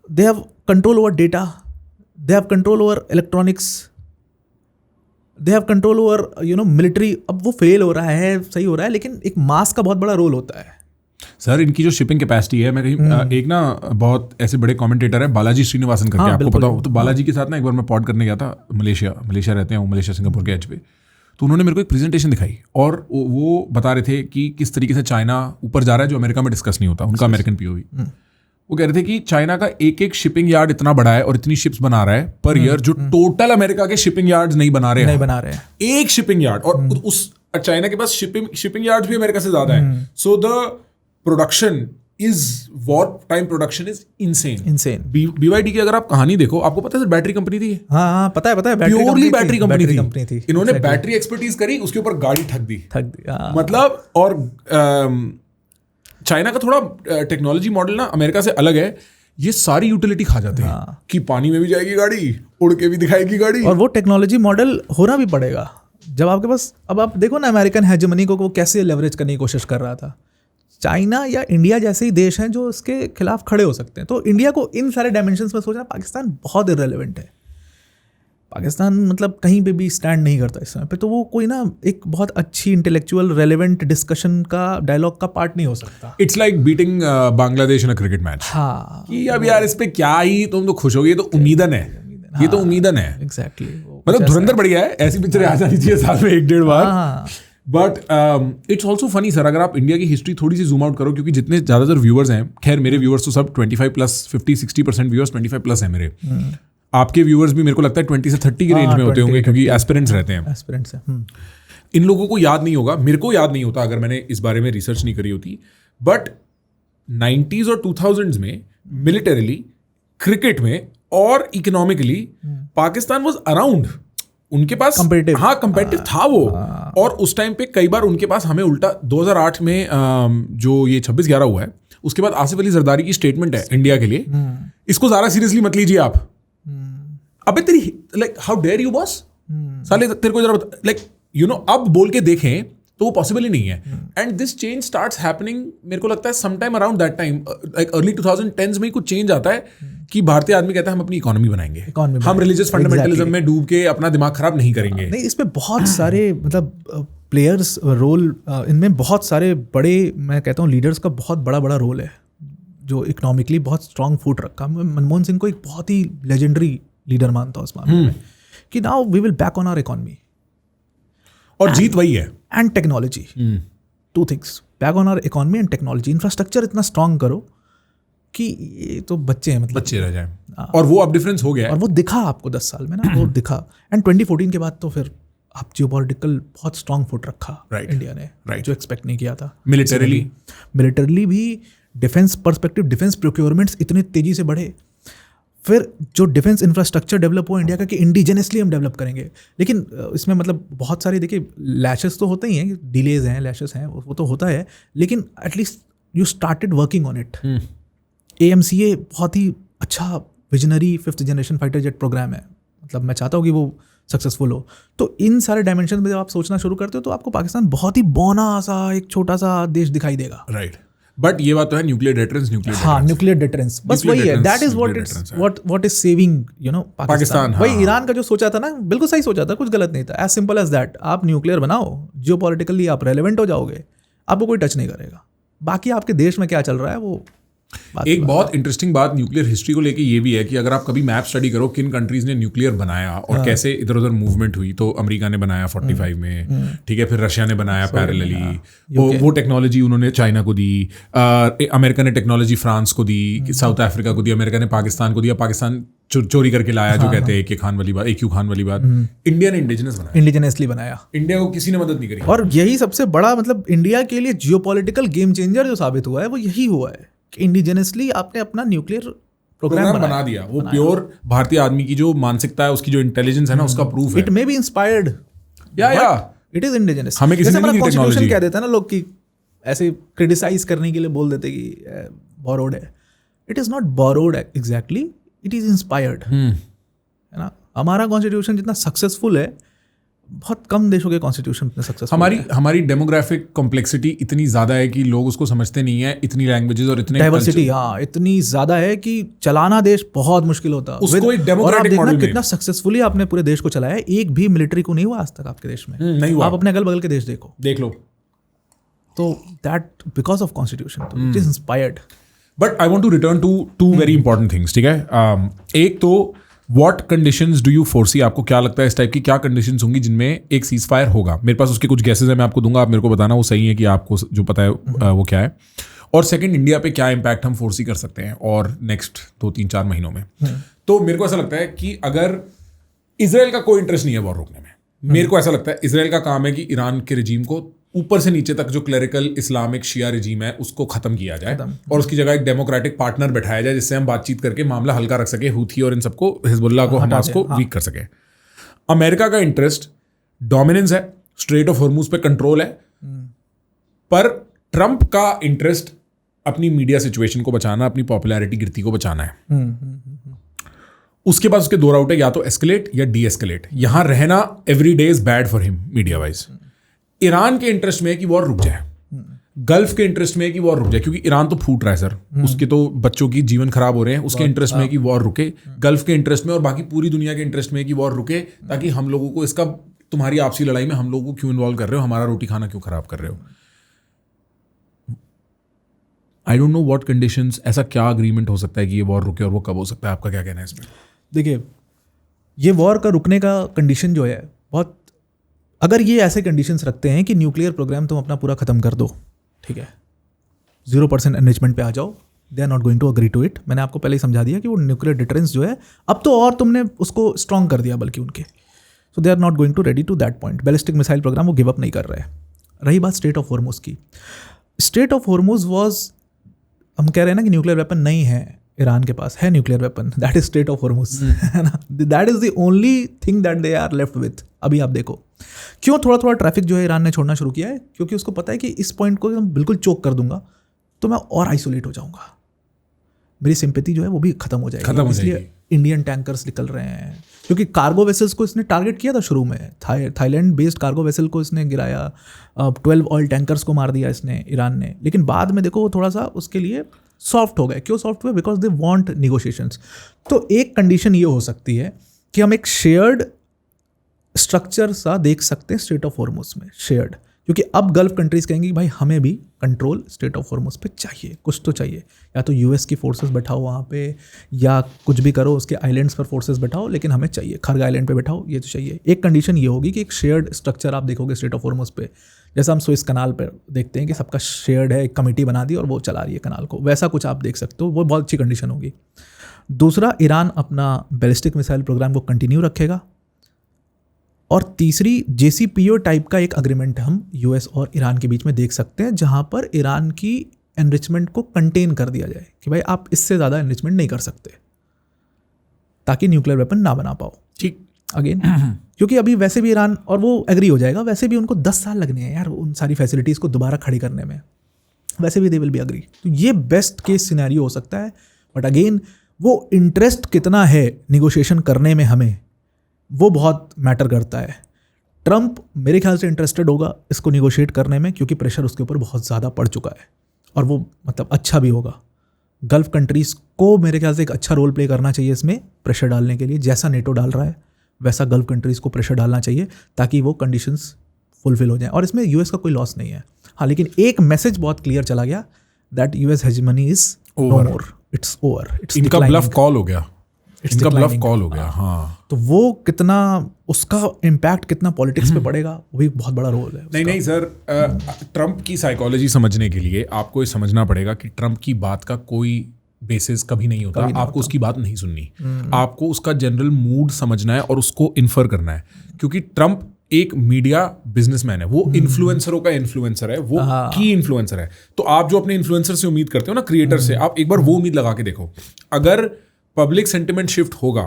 They have control over data, they have control over electronics, they have control over military. अब वो फेल हो रहा है, सही हो रहा है, लेकिन एक मास का बहुत बड़ा रोल होता है। सर इनकी जो शिपिंग कैपेसिटी है, मैं कहीं एक ना बहुत ऐसे बड़े कमेंटेटर है बालाजी श्रीनिवासन करके, हाँ, आपको पता हो तो बालाजी के साथ ना एक बार मैं पॉड करने गया था मलेशिया रहते हैं वो, मलेशिया सिंगापुर के एज पे। तो उन्होंने मेरे को एक प्रेजेंटेशन दिखाई और वो बता रहे थे कि किस तरीके से चाइना ऊपर जा रहा है, जो अमेरिका में डिस्कस नहीं होता, उनका अमेरिकन POV। वो कह रहे थे कि चाइना का एक शिपिंग यार्ड इतना बड़ा है और इतनी शिप्स बना रहा है पर ईयर, जो टोटल अमेरिका के शिपिंग यार्ड्स नहीं बना रहे हैं। एक शिपिंग यार्ड, और उस चाइना के पास शिपिंग यार्ड्स भी अमेरिका से ज्यादा है। So the production is war time production is insane. BYD की अगर आप कहानी देखो, आपको पता है सर बैटरी कंपनी थी। हाँ, पता है, प्योरली बैटरी कंपनी थी। इन्होंने बैटरी एक्सपर्टीज करी, उसके ऊपर गाड़ी ठग दी। मतलब, और चाइना का थोड़ा टेक्नोलॉजी मॉडल ना अमेरिका से अलग है। ये सारी यूटिलिटी खा जाते हैं कि पानी में भी जाएगी गाड़ी, उड़ के भी दिखाएगी गाड़ी, और वो टेक्नोलॉजी मॉडल होना भी पड़ेगा जब आपके पास। अब आप देखो ना अमेरिकन हेजेमनी को कैसे लेवरेज करने की कोशिश कर रहा था। चाइना या इंडिया जैसे ही देश हैं जो इसके खिलाफ खड़े हो सकते हैं। तो इंडिया को इन सारे डायमेंशंस में सोचना, पाकिस्तान बहुत इररिलेवेंट है। पाकिस्तान मतलब कहीं पे भी स्टैंड नहीं करता इस समय पे, तो वो कोई ना एक बहुत अच्छी इंटेलेक्चुअल रेलेवेंट डिस्कशन का डायलॉग का पार्ट नहीं हो सकता। It's like beating Bangladesh in a cricket match. हाँ, कि अब यार इस पे क्या ही तुम तो खुश हो गए, ये तो उम्मीदन है, ये तो उम्मीदन है। एग्जैक्टली, मतलब धुरंधर बढ़िया है, ऐसी पिक्चरें आ जानी चाहिए साल में 1-1.5 बार। But it's also funny sir, अगर आप इंडिया की हिस्ट्री थोड़ी सी जूम आउट करो, क्योंकि जितने ज़्यादातर व्यूअर्स हैं, खैर मेरे व्यूअर्स तो सब 25+, 50-60% व्यूअर्स 25+ हैं मेरे। आपके व्यूअर्स भी मेरे को लगता है 20 से 30 की रेंज में होते होंगे, क्योंकि एस्पिरेंट्स रहते हैं। एस्पिरेंट्स हैं। इन लोगों को याद नहीं होगा, मेरे को याद नहीं होता अगर मैंने इस बारे में रिसर्च नहीं करी होती, बट 90s और 2000s में मिलिटरीली, क्रिकेट में और इकोनॉमिकली पाकिस्तान वाज अराउंड। उनके पास कंपेटिटिव था वो। और उस टाइम पे कई बार उनके पास हमें उल्टा 2008 में जो ये 26/11 हुआ है, उसके बाद आसिफ अली जरदारी की स्टेटमेंट है इंडिया के लिए, इसको ज़्यादा सीरियसली मत लीजिए आप। अबे तेरी like how dare you boss, साले तेरे को जरा लाइक अब बोल के देखें तो वो पॉसिबल ही नहीं है। And this change starts happening, मेरे को लगता है sometime around that time, like early 2010s में ही कुछ चेंज आता है कि भारतीय आदमी कहता है हम अपनी इकोनॉमी बनाएंगे, हम रिलीजियस फंडामेंटलिज्म में डूब के अपना दिमाग खराब नहीं करेंगे। नहीं, इसमें बहुत सारे मतलब प्लेयर्स रोल, इनमें बहुत सारे बड़े, मैं कहता हूँ लीडर्स का बहुत बड़ा रोल है जो इकोनॉमिकली बहुत स्ट्रांग फुट रखा। मनमोहन सिंह को एक बहुत ही लेजेंडरी लीडर मानता हूँ उस मामले में, कि now we will back on our economy, और जीत वही है। And technology, 2 things, back on our economy and technology. Infrastructure इतना स्ट्रांग करो कि ये तो बच्चे हैं, मतलब बच्चे रह जाए। और वो अब डिफरेंस हो गया है, और वो दिखा आपको 10 साल में ना, वो दिखा। एंड 2014 के बाद तो फिर आप जियोपॉलिटिकल बहुत स्ट्रांग फुट रखा इंडिया ने, जो एक्सपेक्ट नहीं किया था। मिलिटरीली भी डिफेंस पर्सपेक्टिव, डिफेंस प्रोक्योरमेंट्स इतने तेजी से बढ़े। फिर जो डिफेंस इंफ्रास्ट्रक्चर डेवलप हो इंडिया का, कि इंडिजिनसली हम डेवलप करेंगे। लेकिन इसमें मतलब बहुत सारे देखिए लैशेस तो होते ही हैं, डिलेज हैं, लैशेस हैं, वो तो होता है, लेकिन at least you started working on it. AMCA बहुत ही अच्छा visionary 5th generation fighter jet program है, मतलब मैं चाहता हूँ कि वो सक्सेसफुल हो। तो इन सारे डायमेंशन में जब आप सोचना शुरू करते हो तो आपको पाकिस्तान बहुत ही बौना सा एक छोटा सा देश दिखाई देगा। राइट, बट ये बात तो है न्यूक्लियर डिटरेंस, न्यूक्लियर डिटरेंस बस वही है, that is what is saving Pakistan. वही ईरान का जो सोचा था ना, बिल्कुल सही सोचा था, कुछ गलत नहीं था। एज सिंपल एज दैट, आप न्यूक्लियर बनाओ, जियोपॉलिटिकली आप रेलेवेंट हो जाओगे, आपको कोई टच नहीं करेगा। बाकी आपके देश में क्या चल रहा है वो एक बहुत इंटरेस्टिंग बात न्यूक्लियर हिस्ट्री को लेके ये भी है कि अगर आप कभी मैप स्टडी करो किन कंट्रीज ने न्यूक्लियर बनाया और कैसे इधर उधर मूवमेंट हुई, तो अमेरिका ने बनाया 45 में, ठीक है, फिर रशिया ने बनाया पैरेलली, वो टेक्नोलॉजी उन्होंने चाइना को दी, अमेरिका ने टेक्नोलॉजी फ्रांस को दी, साउथ अफ्रीका को दी, अमेरिका ने पाकिस्तान को दिया, पाकिस्तान चोरी करके लाया, जो कहते हैं AQ खान वाली बात। इंडिया ने इंडिजिनसली बनाया, इंडिया को किसी ने मदद नहीं करी। और यही सबसे बड़ा मतलब इंडिया के लिए जियोपॉलिटिकल गेम चेंजर जो साबित हुआ है वो यही हुआ है कि इंडिजिनसली आपने अपना न्यूक्लियर प्रोग्राम बना दिया। वो प्योर भारतीय आदमी की जो मानसिकता है, उसकी जो इंटेलिजेंस है ना, उसका प्रूफ है। इट मे बी इंस्पायर्ड, या इट इज इंडिजिनस। हमें किसी ने नहीं टेक्नोलॉजी कह देता है ना लोग, कि ऐसे क्रिटिसाइज करने के लिए बोल देते कि बोरोड है। It is not borrowed exactly, it is inspired, है ना। हमारा कॉन्स्टिट्यूशन जितना सक्सेसफुल है, बहुत कम देशों के कॉन्स्टिट्यूशन इतने सक्सेसफुल है। हमारी डेमोग्राफिक कॉम्प्लेक्सिटी इतनी ज्यादा है कि लोग उसको समझते नहीं है, इतनी लैंग्वेजेस और इतने डाइवर्सिटी, हाँ, इतनी ज्यादा है कि चलाना देश बहुत मुश्किल होता है। उसको एक डेमोक्रेटिक मॉडल में कितना सक्सेसफुली आपने पूरे देश को चलाया है, एक भी मिलिट्री को नहीं हुआ आज तक आपके देश में, नहीं हुआ। आप अपने अगल बगल के देश देख लो, तो that because of constitution, it is inspired. But I want to return to 2 very important things, ठीक है। एक तो what conditions do you foresee, आपको क्या लगता है इस टाइप की क्या कंडीशंस होंगी जिनमें एक सीज फायर होगा? मेरे पास उसके कुछ गेसेस है, मैं आपको दूंगा, आप मेरे को बताना वो सही है कि आपको जो पता है वो क्या है। और सेकंड, इंडिया पे क्या इम्पैक्ट हम फोरसी कर सकते हैं और नेक्स्ट 2-3-4 महीनों में। तो मेरे को ऐसा लगता है कि अगर इजराइल का कोई इंटरेस्ट नहीं है वॉर रोकने में, मेरे को ऐसा लगता है इजराइल का काम है कि ईरान के रिजीम को ऊपर से नीचे तक जो क्लेरिकल इस्लामिक शिया रिजीम है उसको खत्म किया जाए और उसकी जगह एक डेमोक्रेटिक पार्टनर बैठाया जाए, जिससे हम बातचीत करके मामला हल्का रख सके, हूथी और इन सबको, हिजबुल्लाह को, हमास को वीक कर सके। अमेरिका का इंटरेस्ट डोमिनेंस है, स्ट्रेट ऑफ हॉर्मुज पे कंट्रोल है, पर ट्रंप का इंटरेस्ट अपनी मीडिया सिचुएशन को बचाना, अपनी पॉपुलैरिटी गिरती को बचाना है। उसके बाद उसके 2 राउट है, या तो एस्केलेट या डी एस्केलेट। यहां रहना every day is bad for him media wise. Iran के इंटरेस्ट में है कि वॉर रुक जाए, गल्फ के इंटरेस्ट में है कि वॉर रुक जाए, क्योंकि ईरान तो फूट रहा है सर, उसके तो बच्चों की जीवन खराब हो रहे हैं, उसके इंटरेस्ट में है कि वॉर रुके, गल्फ के इंटरेस्ट में और बाकी पूरी दुनिया के इंटरेस्ट में है कि वॉर रुके, ताकि हम लोगों को इसका, तुम्हारी आपसी लड़ाई में हम लोगों को क्यों इन्वॉल्व कर रहे हो, हमारा रोटी खाना क्यों खराब कर रहे हो। I don't know what conditions, ऐसा क्या अग्रीमेंट हो सकता है कि ये वॉर रुके, और वो कब हो सकता है, आपका क्या कहना है इसमें? देखिए, ये वॉर का रुकने का कंडीशन जो है बहुत, अगर ये ऐसे कंडीशंस रखते हैं कि न्यूक्लियर प्रोग्राम तुम अपना पूरा ख़त्म कर दो, ठीक है, 0% एनरिचमेंट पे आ जाओ, they are not going to agree to it. मैंने आपको पहले ही समझा दिया कि वो न्यूक्लियर डिटरेंस जो है अब तो और तुमने उसको स्ट्रॉन्ग कर दिया बल्कि उनके, so they are not going to ready to that point. Ballistic missile program वो गिव अप नहीं कर रहे हैं। रही बात स्ट्रेट ऑफ हॉर्मुज की, स्ट्रेट ऑफ हॉर्मुज वॉज, हम कह रहे हैं ना कि न्यूक्लियर वेपन नहीं है ईरान के पास, है nuclear weapon, that is strait of Hormuz, है ना, that is the only thing that they are left with. अभी आप देखो क्यों थोड़ा थोड़ा ट्रैफिक जो है ईरान ने छोड़ना शुरू किया है, क्योंकि उसको पता है कि इस पॉइंट को मैं बिल्कुल चोक कर दूंगा तो मैं और आइसोलेट हो जाऊंगा, मेरी सिंपैथी जो है वो भी खत्म हो जाएगी। इसलिए इंडियन टैंकर्स निकल रहे हैं, क्योंकि कार्गो वेसल्स को इसने टारगेट किया था शुरू में, थाईलैंड बेस्ड कार्गो वेसल को इसने गिराया, 12 ऑयल टैंकर्स को मार दिया इसने, ईरान ने। लेकिन बाद में देखो वो थोड़ा सा उसके लिए सॉफ्ट हो गए। क्यों सॉफ्ट हुए? Because they want negotiations. तो एक कंडीशन ये हो सकती है कि हम एक शेयर्ड स्ट्रक्चर सा देख सकते हैं स्ट्रेट ऑफ हॉर्मुज में, शेयर्ड, क्योंकि अब गल्फ कंट्रीज कहेंगी कि भाई हमें भी कंट्रोल स्ट्रेट ऑफ हॉर्मुज पे चाहिए, कुछ तो चाहिए, या तो यूएस की फोर्सेस बैठाओ वहाँ पे, या कुछ भी करो, उसके आइलैंड्स पर फोर्सेस बैठाओ, लेकिन हमें चाहिए, खर्ग आइलैंड पे बैठाओ, ये तो चाहिए। एक कंडीशन ये होगी कि एक शेयर्ड स्ट्रक्चर आप देखोगे स्ट्रेट ऑफ हॉर्मुज पे, जैसा हम स्विस कनाल पर देखते हैं कि सबका शेयर्ड है, एक कमेटी बना दी और वो चला रही है कनाल को, वैसा कुछ आप देख सकते हो, वो बहुत अच्छी कंडीशन होगी। दूसरा, ईरान अपना बैलिस्टिक मिसाइल प्रोग्राम को कंटिन्यू रखेगा, और तीसरी, JCPOA टाइप का एक अग्रीमेंट हम यूएस और ईरान के बीच में देख सकते हैं, जहां पर ईरान की एनरिचमेंट को कंटेन कर दिया जाए कि भाई आप इससे ज़्यादा एनरिचमेंट नहीं कर सकते, ताकि न्यूक्लियर वेपन ना बना पाओ। ठीक, अगेन क्योंकि अभी वैसे भी ईरान, और वो एग्री हो जाएगा, वैसे भी उनको 10 साल लगने हैं यार उन सारी फैसिलिटीज़ को दोबारा खड़ी करने में, वैसे भी दे विल बी अग्री। तो ये बेस्ट केस सिनेरियो हो सकता है। बट अगेन वो इंटरेस्ट कितना है निगोशिएशन करने में हमें, वो बहुत मैटर करता है। ट्रंप मेरे ख्याल से इंटरेस्टेड होगा इसको निगोशिएट करने में, क्योंकि प्रेशर उसके ऊपर बहुत ज़्यादा पड़ चुका है, और वो मतलब अच्छा भी होगा। गल्फ कंट्रीज़ को मेरे ख्याल से एक अच्छा रोल प्ले करना चाहिए इसमें प्रेशर डालने के लिए, जैसा नेटो डाल रहा है वैसा गल्फ कंट्रीज़ को प्रेशर डालना चाहिए, ताकि वो कंडीशंस फुलफिल हो जाएं। और इसमें यूएस का कोई लॉस नहीं है। हाँ, लेकिन एक मैसेज बहुत क्लियर चला गया, that US hegemony is no more, it's over, it's इनका ब्लफ कॉल हो गया, इनका ब्लफ कॉल हो गया। हाँ, तो वो कितना, उसका इम्पैक्ट कितना पॉलिटिक्स पे पड़ेगा, वो भी बहुत बड़ा रोल है। नहीं सर, ट्रंप की साइकोलॉजी समझने के लिए आपको ये समझना पड़ेगा कि ट्रंप की बात का कोई बेसिस कभी नहीं होता। आपको उसकी बात नहीं सुननी, आपको उसका जनरल मूड समझना है और उसको इन्फर करना है, क्योंकि ट्रंप एक मीडिया बिजनेसमैन है, वो इन्फ्लुएंसरों का इन्फ्लुएंसर है, वो की इन्फ्लुएंसर है। तो आप जो अपने इन्फ्लुएंसर से उम्मीद करते हो ना, क्रिएटर से, आप एक बार वो उम्मीद लगा के देखो। अगर पब्लिक सेंटिमेंट शिफ्ट होगा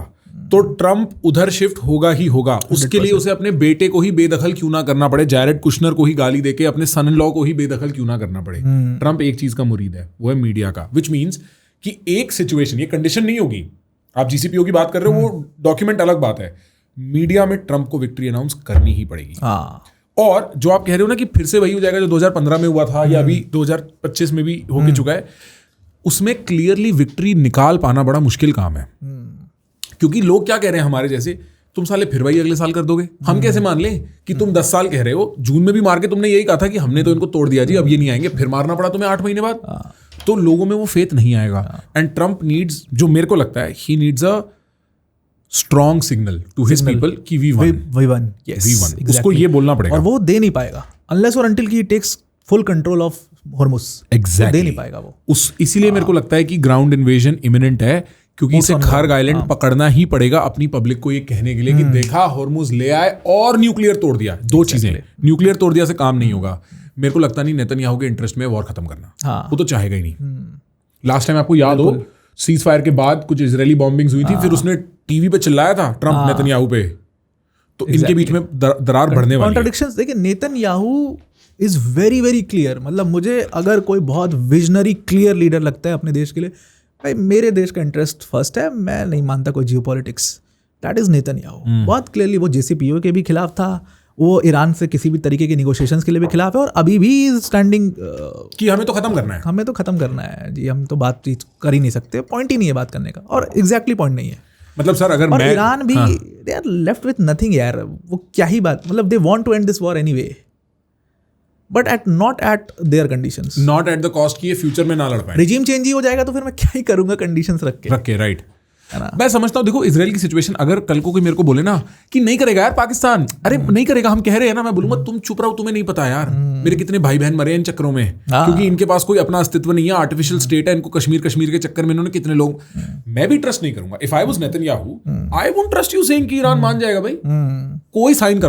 तो ट्रंप उधर शिफ्ट होगा ही होगा। उसके लिए उसे अपने बेटे को ही बेदखल क्यों ना करना पड़े, जैरेड कुशनर को ही गाली देके अपने सन इन लॉ को ही बेदखल क्यों ना करना पड़े। ट्रंप एक चीज का मुरीद है, वो है मीडिया का, विच मीन्स कि एक सिचुएशन, ये कंडीशन नहीं होगी। आप JCPOA की बात कर रहे हो, वो डॉक्यूमेंट अलग बात है, मीडिया में ट्रंप को विक्ट्री अनाउंस करनी ही पड़ेगी। और जो आप कह रहे हो ना कि फिर से वही हो जाएगा जो 2015 में हुआ था, या अभी 2025 में भी होके चुका है, उसमें क्लियरली विक्ट्री निकाल पाना बड़ा मुश्किल काम है। क्योंकि लोग क्या कह रहे हैं हमारे जैसे, तुम साले फिर वही अगले साल कर दोगे। हम कैसे मान लें कि तुम 10 साल कह रहे हो, जून में भी मार के तुमने यही कहा था कि हमने तो इनको तोड़ दिया जी, अब ये नहीं आएंगे, फिर मारना पड़ा तुम्हें 8 महीने बाद। तो लोगों में वो फेथ नहीं आएगा। एंड ट्रंप नीड्स, जो मेरे को लगता है, he needs a strong signal to his people कि वी वन, उसको ये बोलना पड़ेगा, और वो दे नहीं पाएगा अनलेस और until he takes full control of Hormuz. Exactly, दे नहीं पाएगा वो। इसीलिए मेरे को लगता है कि ग्राउंड इन्वेजन इमिनेंट है, क्योंकि इसे खर्ग आइलैंड पकड़ना ही पड़ेगा अपनी पब्लिक को ये कहने के लिए कि देखा हॉर्मुज ले आए और न्यूक्लियर तोड़ दिया। दो चीजें, न्यूक्लियर तोड़ दिया से काम नहीं होगा। मेरे को लगता नहीं नेतन्याहू के इंटरेस्ट में वॉर खत्म करना, वो तो चाहेगा ही नहीं। लास्ट टाइम आपको याद हो, सीज फायर के बाद कुछ इजरायली बॉम्बिंग्स हुई थी, फिर उसने टीवी पे चिल्लाया था ट्रंप नेतन्याहू पे। तो इनके बीच में दरार बढ़ने वाली है। कॉन्ट्रडिक्शंस देखिए, Netanyahu is very very clear. मतलब मुझे अगर कोई बहुत विजनरी क्लियर लीडर लगता है अपने देश के लिए, भाई मेरे देश का इंटरेस्ट फर्स्ट है, मैं नहीं मानता कोई जियोपॉलिटिक्स, दैट इज नेतन्याहू। बहुत क्लियरली वो JCPOA के भी खिलाफ था, वो ईरान से किसी भी तरीके के निगोशिएशंस के लिए भी खिलाफ है और अभी भी स्टैंडिंग कि हमें तो खत्म करना है, हमें तो ख़त्म करना है जी, हम तो बातचीत कर ही नहीं सकते, पॉइंट ही नहीं है बात करने का, और एग्जैक्टली पॉइंट नहीं है। मतलब सर अगर और मैं ईरान भी they are left with nothing यार, वो क्या ही बात, मतलब they want to end this war anyway but not at their conditions, not at the cost कि ये फ्यूचर में ना लड़ पाए, रिजीम चेंज ही हो जाएगा तो फिर मैं क्या ही करूंगा कंडीशंस रख के, राइट। मैं समझता हूँ, देखो इजराइल की सिचुएशन, अगर कल को कोई मेरे को बोले ना कि नहीं करेगा यार पाकिस्तान, अरे नहीं करेगा, हम कह रहे हैं ना, मैं बोलूंगा तुम चुप रहो, तुम्हें नहीं पता यार मेरे कितने भाई बहन मरे इन चक्करों में, क्योंकि इनके पास कोई अपना अस्तित्व नहीं है, आर्टिफिशियल स्टेट है, इनको कश्मीर के चक्कर में इन्होंने कितने लोग, मैं भी ट्रस्ट नहीं करूंगा। If I was Netanyahu I wouldn't trust you saying कि ईरान मान जाएगा। भाई कोई साइन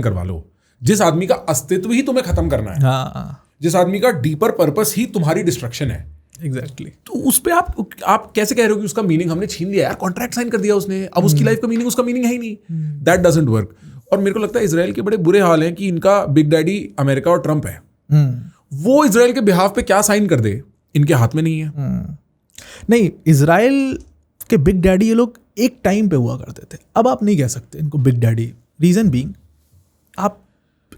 करवा लो, जिस आदमी का अस्तित्व ही तुम्हें खत्म करना है, जिस आदमी का डीपर पर्पस ही तुम्हारी डिस्ट्रक्शन है, एग्जैक्टली तो उस पे आप कैसे कह रहे हो कि उसका मीनिंग हमने छीन लिया यार, कॉन्ट्रैक्ट साइन कर दिया उसने, अब उसकी लाइफ का मीनिंग उसका मीनिंग है ही नहीं, दैट डजंट वर्क। और मेरे को लगता है इजराइल के बड़े बुरे हाल हैं कि इनका बिग डैडी अमेरिका और ट्रंप है, वो इजराइल के बिहाफ पे क्या साइन कर दे इनके हाथ में नहीं है। नहीं, इजराइल के बिग डैडी ये लोग एक टाइम पे हुआ करते थे, अब आप नहीं कह सकते इनको बिग डैडी। रीजन बीइंग, आप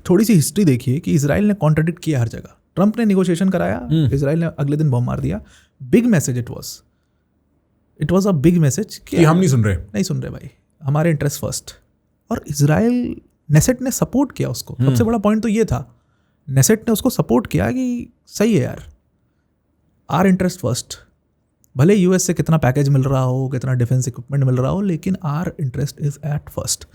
थोड़ी सी हिस्ट्री देखिए कि इजराइल ने कॉन्ट्रडिक्ट किया हर जगह। ट्रंप ने निगोशिएशन कराया, इजराइल ने अगले दिन बम मार दिया। Big message it was a big message कि हम नहीं सुन रहे भाई, हमारे इंटरेस्ट फर्स्ट। और इजराइल नेसेट ने सपोर्ट किया उसको, सबसे बड़ा पॉइंट तो ये था, नेसेट ने उसको सपोर्ट किया कि सही है यार, आर इंटरेस्ट फर्स्ट, भले यूएस से कितना पैकेज मिल रहा हो, कितना डिफेंस इक्विपमेंट मिल रहा हो, लेकिन our interest is at first.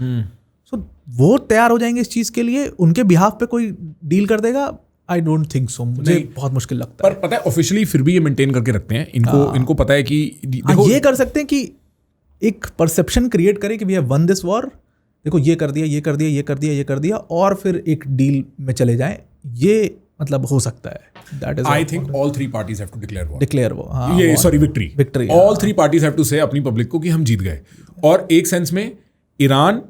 So वो तैयार हो जाएंगे इस चीज़ के लिए, उनके बिहाफ पे कोई डील कर देगा, आई डोंट थिंक सो, मुझे बहुत मुश्किल लगता है। पर पता है ऑफिशियली फिर भी ये मेंटेन करके रखते हैं, इनको पता है कि देखो ये कर सकते हैं कि एक परसेप्शन क्रिएट करें कि we have won this war, देखो ये कर दिया और फिर एक डील में चले जाएं, ये मतलब हो सकता है। That is I think all three parties have to declare war, हाँ, ये sorry victory, all three parties have to say अपनी पब्लिक को कि हम जीत गए। और एक सेंस में ईरान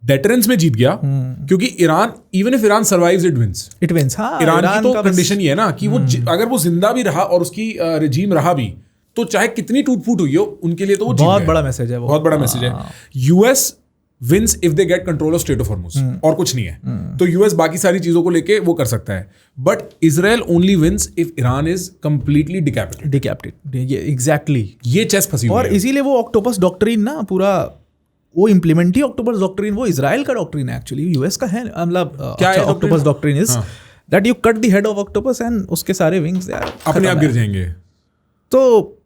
डेटरेंस में जीत गया, क्योंकि Iran, even if Iran survives it wins. हाँ, ईरान की तो कंडीशन ये है ना कि वो अगर वो जिंदा भी रहा और उसकी रिजीम रहा भी, तो चाहे कितनी टूट फूट हुई हो उनके लिए तो वो बहुत बड़ा मैसेज है, वो बहुत बड़ा मैसेज है। US wins if they get control of strait of Hormuz, और कुछ नहीं है, तो यूएस बाकी सारी चीजों को लेके वो कर सकता है, but Israel only wins if Iran is completely decapitated. ये एग्जैक्टली ये चेस फंसी हुई है। और इसीलिए वो ऑक्टोपस डॉक्ट्रिन ना, पूरा वो इम्प्लीमेंट ही ऑक्टोपस डॉक्ट्रिन, वो इजराइल का डॉक्ट्रिन है एक्चुअली, यूएस का है। मतलब क्या है octopus doctrine is that you cut the head of octopus and उसके सारे विंग्स अपने आप गिर जाएंगे। तो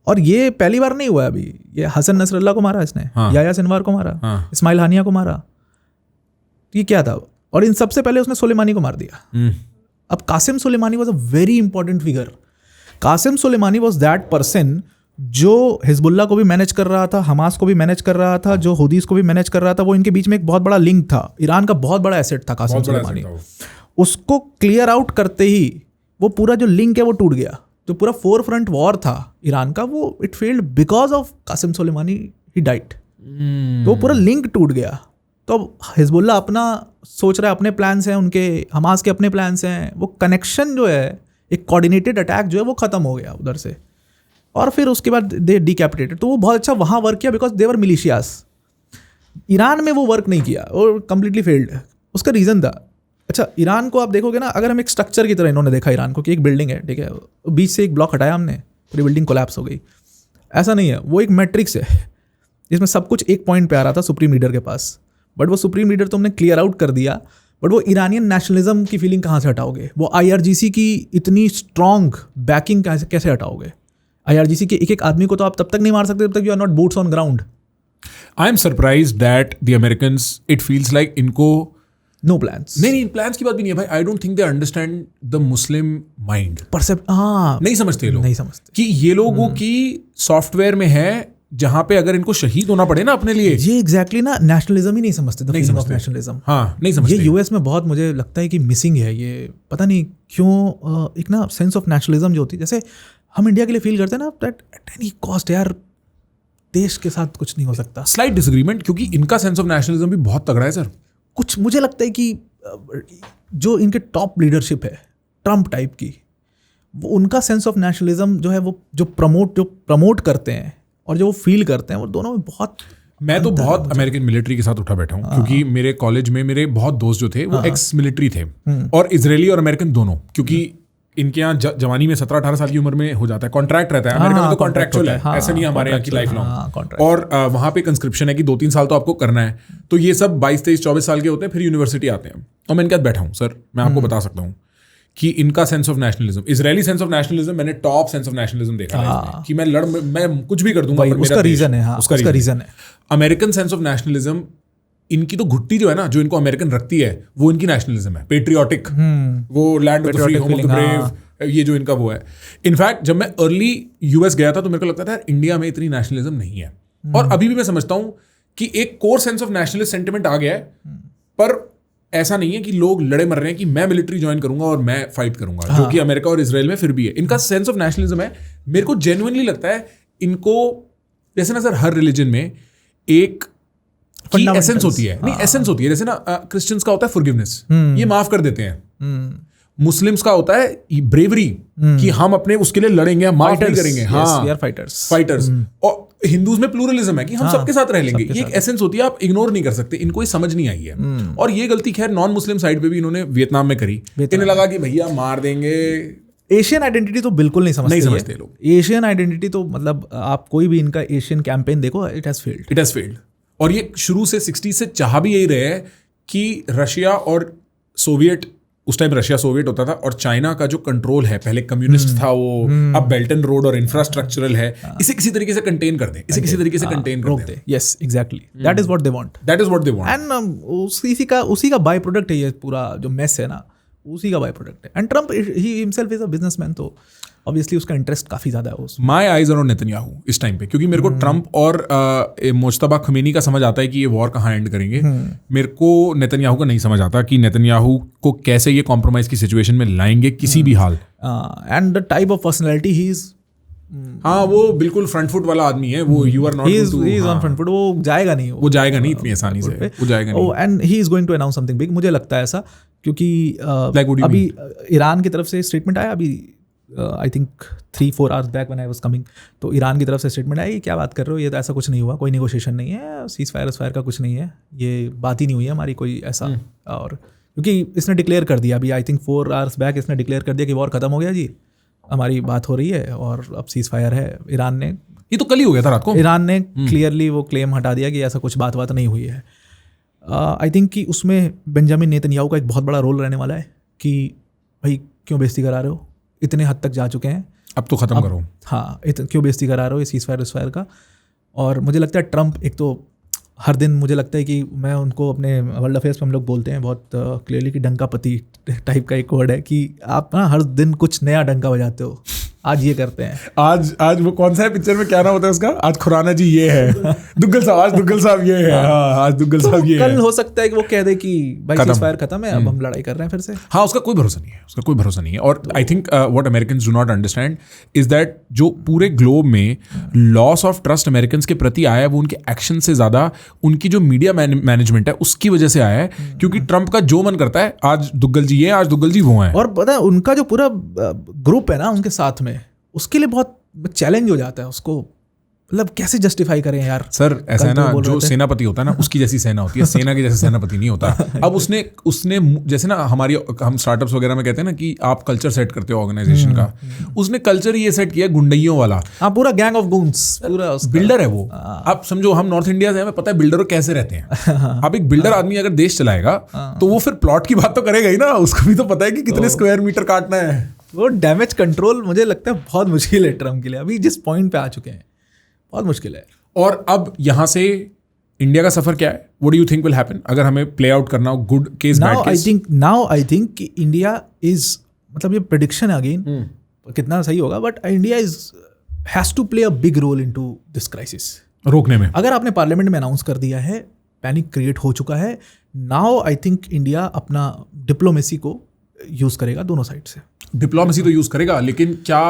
और ये पहली बार नहीं हुआ अभी, ये हसन नसरल्ला को मारा इसने, याया सिनवार को मारा, इस्माइल हानिया को मारा, ये क्या था। और इन सबसे पहले उसने सुलेमानी को मार दिया। अब Qasem Soleimani was a very important figure. Qasem Soleimani was that person जो हिजबुल्ला को भी मैनेज कर रहा था, हमास को भी मैनेज कर रहा था, जो हुदीस को भी मैनेज कर रहा था। वो इनके बीच में एक बहुत बड़ा लिंक था, ईरान का बहुत बड़ा एसेट था कासिम सुलेमानी। उसको क्लियर आउट करते ही वो पूरा जो लिंक है वो टूट गया। जो पूरा फोर फ्रंट वॉर था ईरान का, वो it failed because of Qasem Soleimani, he died. तो पूरा लिंक टूट गया। तो अब हिजबुल्ला अपना सोच रहा है, अपने प्लान्स हैं उनके, हमास के अपने प्लान्स हैं, वो कनेक्शन जो है, एक कोऑर्डिनेटेड अटैक जो है वो खत्म हो गया उधर से। और फिर उसके बाद दे डिकैपिटेटेड। तो वो बहुत अच्छा वहाँ वर्क किया बिकॉज दे वर मिलिशियास। ईरान में वो वर्क नहीं किया और कंप्लीटली फेल्ड। उसका रीज़न था, अच्छा ईरान को आप देखोगे ना, अगर हम एक स्ट्रक्चर की तरह इन्होंने देखा ईरान को कि एक बिल्डिंग है, ठीक है, बीच से एक ब्लॉक हटाया हमने, पूरी बिल्डिंग कोलैप्स हो गई। ऐसा नहीं है, वो एक मैट्रिक्स है जिसमें सब कुछ एक पॉइंट पे आ रहा था सुप्रीम लीडर के पास, बट वो सुप्रीम लीडर तुमने क्लियर आउट कर दिया। बट वो ईरानियन नेशनलिज्म की फीलिंग कहाँ से हटाओगे? वो IRGC की इतनी स्ट्रॉन्ग बैकिंग कैसे हटाओगे? IRGC के एक एक आदमी को तो आप तब तक नहीं मार सकते जब तक you are not boots on ground. I am surprised that the Americans, it feels like इनको नो प्लान्स। नहीं, प्लान्स की बात भी नहीं है भाई। I don't think they understand the Muslim mind. हाँ, नहीं समझते ये लोग, नहीं समझते कि ये लोगों की सॉफ्टवेयर में है जहां पे अगर इनको शहीद होना पड़े ना अपने लिए, ये एग्जैक्टली ना नेशनलिज्म ही नहीं समझते, नहीं समझते नेशनलिज्म। हाँ, नहीं समझते। ये यूएस में बहुत मुझे लगता है कि मिसिंग है ये, पता नहीं क्यों। एक ना सेंस ऑफ नेशनलिज्म जो होती है, जैसे हम इंडिया के लिए फील करते हैं ना, दैट एट एनी कॉस्ट यार देश के साथ कुछ नहीं हो सकता। स्लाइट डिसएग्रीमेंट, क्योंकि इनका सेंस ऑफ नेशनलिज्म भी बहुत तगड़ा है सर। कुछ मुझे लगता है कि जो इनके टॉप लीडरशिप है ट्रम्प टाइप की, वो उनका सेंस ऑफ नेशनलिज्म जो है, वो जो प्रमोट करते हैं और जो वो फील करते हैं, वो दोनों में बहुत मैं तो बहुत अमेरिकन मिलिट्री के साथ उठा बैठा हूँ, क्योंकि मेरे कॉलेज में मेरे बहुत दोस्त जो थे वो एक्स मिलिट्री थे, और इजरायली और अमेरिकन दोनों, क्योंकि इनके यहाँ जवानी में 17-18 साल की उम्र में हो जाता है, कॉन्ट्रैक्ट रहता है। अमेरिका में तो कॉन्ट्रैक्चुअल है, ऐसा नहीं है हमारे यहाँ की लाइफ लॉन्ग, और वहाँ पे कंस्क्रिप्शन है कि 2-3 साल तो आपको करना है। तो ये सब 22-23-24 साल के होते हैं, फिर यूनिवर्सिटी आते हैं। और मैं इनके साथ बैठा हूँ सर, मैं आपको बता सकता हूँ कि इनका sense of nationalism, Israeli sense of nationalism, मैंने टॉप सेंस ऑफ नेशनलिज्म देखा है कि मैं कुछ भी कर दूंगा, उसका रीजन है, उसका रीजन है। अमेरिकन सेंस ऑफ नेशनलिज्म, इनकी तो घुट्टी जो है ना, जो इनको अमेरिकन रखती है, वो इनकी नेशनलिज्म है, पेट्रियोटिक, वो land of the free, home of the brave, ये जो इनका वो है। इनफैक्ट जब मैं अर्ली यूएस गया था तो मेरे को लगता था यार इंडिया में इतनी नेशनलिज्म नहीं है, और अभी भी मैं समझता हूँ कि एक core sense of nationalist sentiment आ गया है, पर ऐसा नहीं है कि लोग लड़े मर रहे हैं कि मैं मिलिट्री ज्वाइन करूंगा और मैं फाइट करूंगा, जो कि अमेरिका और इजराइल में फिर भी है। इनका सेंस ऑफ नेशनलिज्म है, मेरे को जेन्युइनली लगता है इनको, जैसे ना सर हर रिलीजन में एक एसेंस होती है, नहीं एसेंस होती है, जैसे ना क्रिश्चियंस का होता है फॉरगिवनेस, ये माफ कर देते हैं। मुस्लिम्स का होता है ब्रेवरी, कि हम अपने उसके लिए लड़ेंगे, माफ नहीं करेंगे, हाँ फाइटर्स। और हिंदूज में प्लूरलिज्म है कि हम सबके साथ रह लेंगे, ये एक एसेंस होती है, आप इग्नोर नहीं कर सकते। इनको ये समझ नहीं आई है, और ये गलती खैर नॉन मुस्लिम साइड पे भी इन्होंने वियतनाम में करी। इन्हें लगा कि भैया मार देंगे। एशियन आइडेंटिटी तो बिल्कुल नहीं समझते लोग। एशियन आइडेंटिटी तो मतलब आप कोई भी इनका एशियन कैंपेन देखो, इट हैज फेल्ड। और ये शुरू से 60 से चाह भी यही रहे हैं कि रशिया और सोवियत, उस टाइम रशिया सोवियत होता था, और चाइना का जो कंट्रोल है, पहले कम्युनिस्ट था वो, अब बेल्ट एंड रोड और इंफ्रास्ट्रक्चरल है, इसे किसी तरीके से कंटेन कर दें, इसे किसी तरीके से कंटेन कर दें। Yes exactly, that is what they want. And उसी का बाय प्रोडक्ट है ये पूरा जो मेस है ना, उसी का बाय प्रोडक्ट है। And Trump he himself is a businessman, तो ऑब्वियसली उसका इंटरेस्ट काफी ज्यादा है उसमें। My eyes are on Netanyahu इस टाइम पे, क्योंकि मेरे को ट्रम्प और मुश्तबा खमीनी का समझ आता है कि ये वॉर कहाँ एंड करेंगे। मेरे को नेतन्याहू का नहीं समझ आता कि नेतन्याहू को कैसे ये कॉम्प्रोमाइज की सिचुएशन में लाएंगे किसी भी हाल। And the type of personality he is, हाँ वो बिल्कुल फ्रंट फुट वाला आदमी है वो। You are not, he is on front foot, वो जाएगा नहीं, वो जाएगा नहीं इतनी आसानी से, वो जाएगा नहीं। And he is going to announce something big, मुझे लगता है ऐसा, क्योंकि अभी ईरान की तरफ से स्टेटमेंट आया, अभी I think 3-4 hours back when I was coming, तो ईरान की तरफ से स्टेटमेंट आई, क्या बात कर रहे हो, ये तो ऐसा कुछ नहीं हुआ, कोई नेगोशिएशन नहीं है, सीज फायर का कुछ नहीं है, ये बात ही नहीं हुई है हमारी कोई ऐसा। और क्योंकि इसने डिक्लेयर कर दिया अभी, आई थिंक 4 आवर्स बैक इसने डिक्लेयर कर दिया कि वॉर खत्म हो गया जी, हमारी बात हो रही है और अब सीज फायर है। ईरान ने, ये तो कल ही हो गया था रात को, ईरान ने क्लियरली वो क्लेम हटा दिया कि ऐसा कुछ बात नहीं हुई है। आई थिंक कि उसमें बेंजामिन नेतन्याहू का एक बहुत बड़ा रोल रहने वाला है कि भाई क्यों बेइज्जती करा रहे हो, इतने हद तक जा चुके हैं, अब तो खत्म करो। हाँ, क्यों बेइज्जती करा रहे हो ये सीज फायर का। और मुझे लगता है ट्रम्प, एक तो हर दिन मुझे लगता है कि मैं उनको अपने वर्ल्ड अफेयर्स में हम लोग बोलते हैं बहुत क्लियरली कि डंकापति टाइप का एक वर्ड है कि आप ना हर दिन कुछ नया डंका बजाते हो, आज ये करते हैं, आज वो कौन सा है पिक्चर में, क्या नाम होता है उसका, आज खुराना जी ये है, दुग्गल साहब, आज दुग्गल साहब ये है, हाँ आज दुग्गल साहब ये है। कल हो सकता है कि वो कह दे कि भाई सीज फायर खत्म है, अब हम लड़ाई कर रहे हैं फिर से। हाँ, उसका कोई भरोसा नहीं है, और I think what Americans do not understand is that जो पूरे ग्लोब में लॉस ऑफ ट्रस्ट अमेरिकन्स के प्रति आया है, वो उनके एक्शन से ज्यादा उनकी जो मीडिया मैनेजमेंट है उसकी वजह से आया है। क्योंकि ट्रम्प का जो मन करता है, आज दुग्गल जी ये, आज दुग्गल जी वो है, और पता है उनका जो पूरा ग्रुप है ना उनके साथ में, उसके लिए बहुत चैलेंज हो जाता है उसको, मतलब कैसे जस्टिफाई करें यार। सर ऐसा है ना, जो सेनापति होता है ना उसकी जैसी सेना होती है, सेना के जैसे सेनापति नहीं होता। अब उसने जैसे ना हम स्टार्टअप्स वगैरह में कहते हैं ना कि आप कल्चर सेट करते हो ऑर्गेनाइजेशन का, उसने कल्चर ये सेट किया गुंडइयों वाला। हाँ, पूरा गैंग ऑफ गूंस, पूरा बिल्डर है वो। आप समझो हम नॉर्थ इंडिया से, हमें पता है बिल्डर कैसे रहते हैं। अब एक बिल्डर आदमी अगर देश चलाएगा तो वो फिर प्लॉट की बात तो करेगा ही ना, उसको भी तो पता है कि कितने स्क्वायर मीटर काटना है। वो डैमेज कंट्रोल मुझे लगता है बहुत मुश्किल है ट्रम्प के लिए, अभी जिस पॉइंट पे आ चुके हैं बहुत मुश्किल है। और अब यहाँ से इंडिया का सफर क्या है, what do you think will happen अगर हमें प्ले आउट करना हो, good case bad case? Now I think कि इंडिया इज, मतलब ये प्रेडिक्शन है अगेन, कितना सही होगा, but India has to play a big role into this crisis, रोकने में। अगर आपने पार्लियामेंट में अनाउंस कर दिया है, पैनिक क्रिएट हो चुका है, नाउ आई थिंक इंडिया अपना डिप्लोमेसी को यूज करेगा दोनों साइड से। डिप्लोमेसी तो यूज करेगा, लेकिन क्या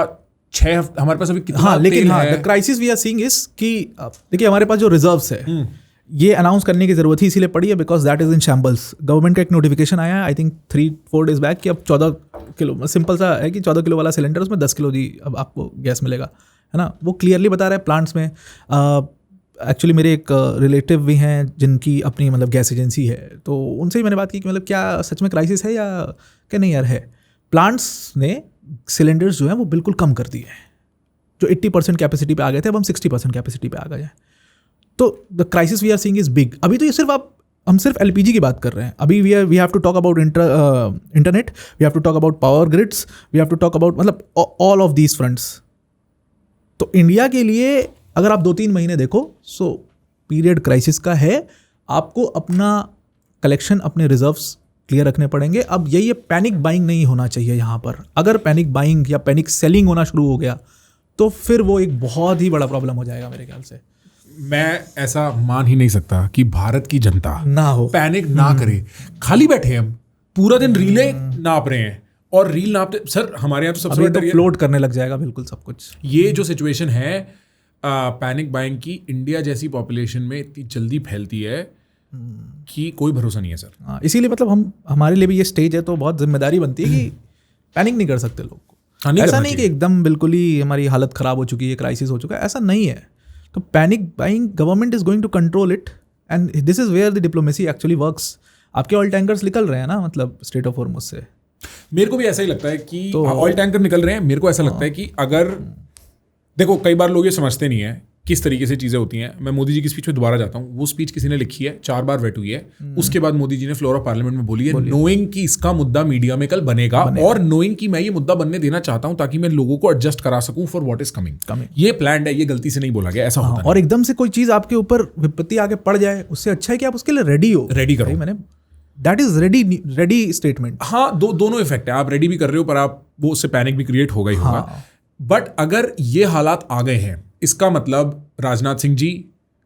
6 हफ्ते हमारे पास अभी कितना? हाँ, लेकिन the crisis we are seeing is कि देखिए हमारे पास जो रिजर्व्स है, ये अनाउंस करने की जरूरत ही इसीलिए पड़ी है because that is in shambles. Government का एक नोटिफिकेशन आया आई थिंक 3-4 डेज बैक कि अब 14 किलो, सिंपल सा है कि 14 किलो वाला सिलेंडर, उसमें 10 किलो जी अब आपको गैस मिलेगा, है ना। वो क्लियरली बता रहा है प्लांट्स में। एक्चुअली मेरे एक रिलेटिव भी हैं जिनकी अपनी मतलब गैस एजेंसी है, तो उनसे ही मैंने बात की कि मतलब क्या सच में क्राइसिस है या क्या नहीं यार है। प्लांट्स ने सिलेंडर्स जो हैं वो बिल्कुल कम कर दिए हैं, जो 80% कैपेसिटी पे आ गए थे अब हम 60% कैपेसिटी पे आ गए हैं। तो the crisis we are seeing is big. अभी तो ये सिर्फ हम सिर्फ एलपीजी की बात कर रहे हैं। अभी we have to talk about internet, we have to talk about power grids, we have to talk about मतलब ऑल ऑफ दीज फ्रंट्स। तो इंडिया के लिए अगर आप 2-3 महीने देखो सो पीरियड क्राइसिस का है। आपको अपना कलेक्शन, अपने रिजर्व्स क्लियर रखने पड़ेंगे। अब ये पैनिक बाइंग नहीं होना चाहिए यहाँ पर। अगर पैनिक बाइंग या पैनिक सेलिंग होना शुरू हो गया तो फिर वो एक बहुत ही बड़ा प्रॉब्लम हो जाएगा मेरे ख्याल से। मैं ऐसा मान ही नहीं सकता कि भारत की जनता ना हो, पैनिक ना करे। खाली बैठे हैं हम, पूरा दिन रीलें नाप रहे हैं और रील नापते सर हमारे यहाँ तो सबसे अभी बड़ा तो फ्लोट करने लग जाएगा बिल्कुल सब कुछ। ये जो सिचुएशन है पैनिक बाइंग की, इंडिया जैसी पॉपुलेशन में इतनी जल्दी फैलती है कि कोई भरोसा नहीं है सर। हाँ, इसीलिए मतलब हमारे लिए भी ये स्टेज है तो बहुत जिम्मेदारी बनती है कि पैनिक नहीं कर सकते लोग को। ऐसा नहीं कि एकदम बिल्कुल ही हमारी हालत खराब हो चुकी है, क्राइसिस हो चुका है, ऐसा नहीं है। तो panic buying government is going to control it and this is where the diplomacy actually works. आपके ऑयल टैंकर्स निकल रहे हैं ना, मतलब स्ट्रेट ऑफ हॉर्मुज से। मेरे को भी ऐसा ही लगता है कि ऑयल टैंकर निकल रहे हैं। मेरे को ऐसा लगता है कि अगर देखो कई बार लोग ये समझते नहीं है किस तरीके से चीज़ें होती हैं। मैं मोदी जी की स्पीच में दोबारा जाता हूँ। वो स्पीच किसी ने लिखी है, 4 बार वेट हुई है। उसके बाद मोदी जी ने फ्लोर ऑफ पार्लियामेंट में बोली है नोइंग कि इसका मुद्दा मीडिया में कल बनेगा और नोइंग कि मैं ये मुद्दा बनने देना चाहता हूँ ताकि मैं लोगों को एडजस्ट करा सकूं फॉर व्हाट इज कमिंग। ये प्लान्ड है, ये गलती से नहीं बोला गया, ऐसा होता है। और एकदम से कोई चीज़ आपके ऊपर विपत्ति आगे पड़ जाए उससे अच्छा है कि आप उसके लिए रेडी हो। रेडी करो। मैंने दैट इज रेडी स्टेटमेंट। हाँ, दोनों इफेक्ट है। आप रेडी भी कर रहे हो पर आप वो उससे पैनिक भी क्रिएट होगा ही होगा। बट अगर ये हालात आ गए हैं, इसका मतलब राजनाथ सिंह जी,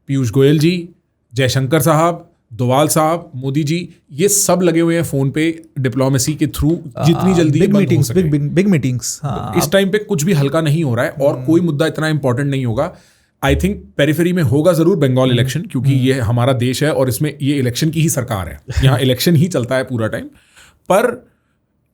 पीयूष गोयल जी, जयशंकर साहब, डोवाल साहब, मोदी जी, ये सब लगे हुए हैं फोन पे डिप्लोमेसी के थ्रू जितनी जल्दी बिग मीटिंग्स। इस टाइम पे कुछ भी हल्का नहीं हो रहा है और कोई मुद्दा इतना इंपॉर्टेंट नहीं होगा। आई थिंक पेरिफेरी में होगा जरूर बंगाल इलेक्शन, क्योंकि ये हमारा देश है और इसमें ये इलेक्शन की ही सरकार है। यहाँ इलेक्शन ही चलता है पूरा टाइम। पर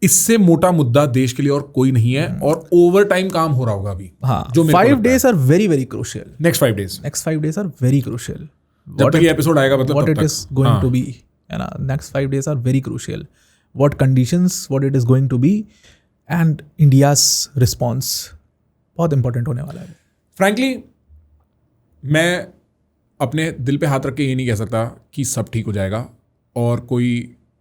इससे मोटा मुद्दा देश के लिए और कोई नहीं है और ओवर टाइम काम हो रहा होगा अभी। हाँ, जो 5 days are very very crucial. Next 5 days are very crucial. जब तक ये एपिसोड आएगा मतलब what it is going to be, है ना। Next 5 days are very crucial. What conditions, what it is going to be and India's response बहुत important होने वाला है। फ्रैंकली मैं अपने दिल पे हाथ रख के ये नहीं कह सकता कि सब ठीक हो जाएगा और कोई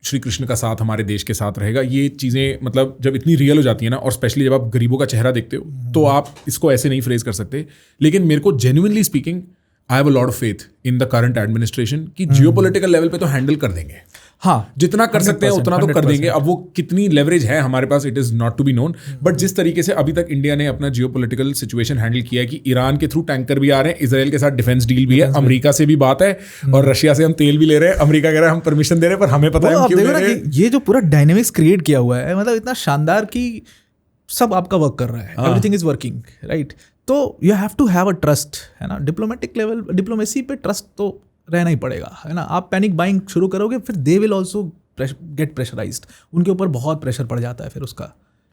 श्री कृष्ण का साथ हमारे देश के साथ रहेगा। ये चीज़ें मतलब जब इतनी रियल हो जाती है ना, और स्पेशली जब आप गरीबों का चेहरा देखते हो तो आप इसको ऐसे नहीं फ्रेज कर सकते। लेकिन मेरे को genuinely speaking I have a lot of faith in the current administration कि जियोपॉलिटिकल लेवल पे तो हैंडल कर देंगे। हाँ, जितना कर सकते हैं उतना तो कर देंगे। अब वो कितनी लेवरेज है हमारे पास, it is not to be known. But जिस तरीके से अभी तक इंडिया ने अपना जियोपॉलिटिकल सिचुएशन हैंडल किया है कि ईरान के थ्रू टैंकर भी आ रहे हैं, इजराइल के साथ डिफेंस डील भी है, अमेरिका से भी बात है और रशिया से हम तेल भी ले रहे हैं। अमेरिका कह रहा है हम परमिशन दे रहे हैं पर हमें पता है हम क्यों ले रहे हैं। ये जो पूरा डायनेमिक्स क्रिएट किया हुआ है, मतलब इतना शानदार कि सब आपका वर्क कर रहा है, एवरीथिंग इज वर्किंग राइट। तो you have to have a trust, है ना। डिप्लोमेटिक लेवल, डिप्लोमेसी पे ट्रस्ट तो रहना ही पड़ेगा, है ना। आप पैनिक बाइंग शुरू करोगे फिर they will also get pressurized. उनके ऊपर बहुत प्रेशर पड़ जाता है फिर उसका।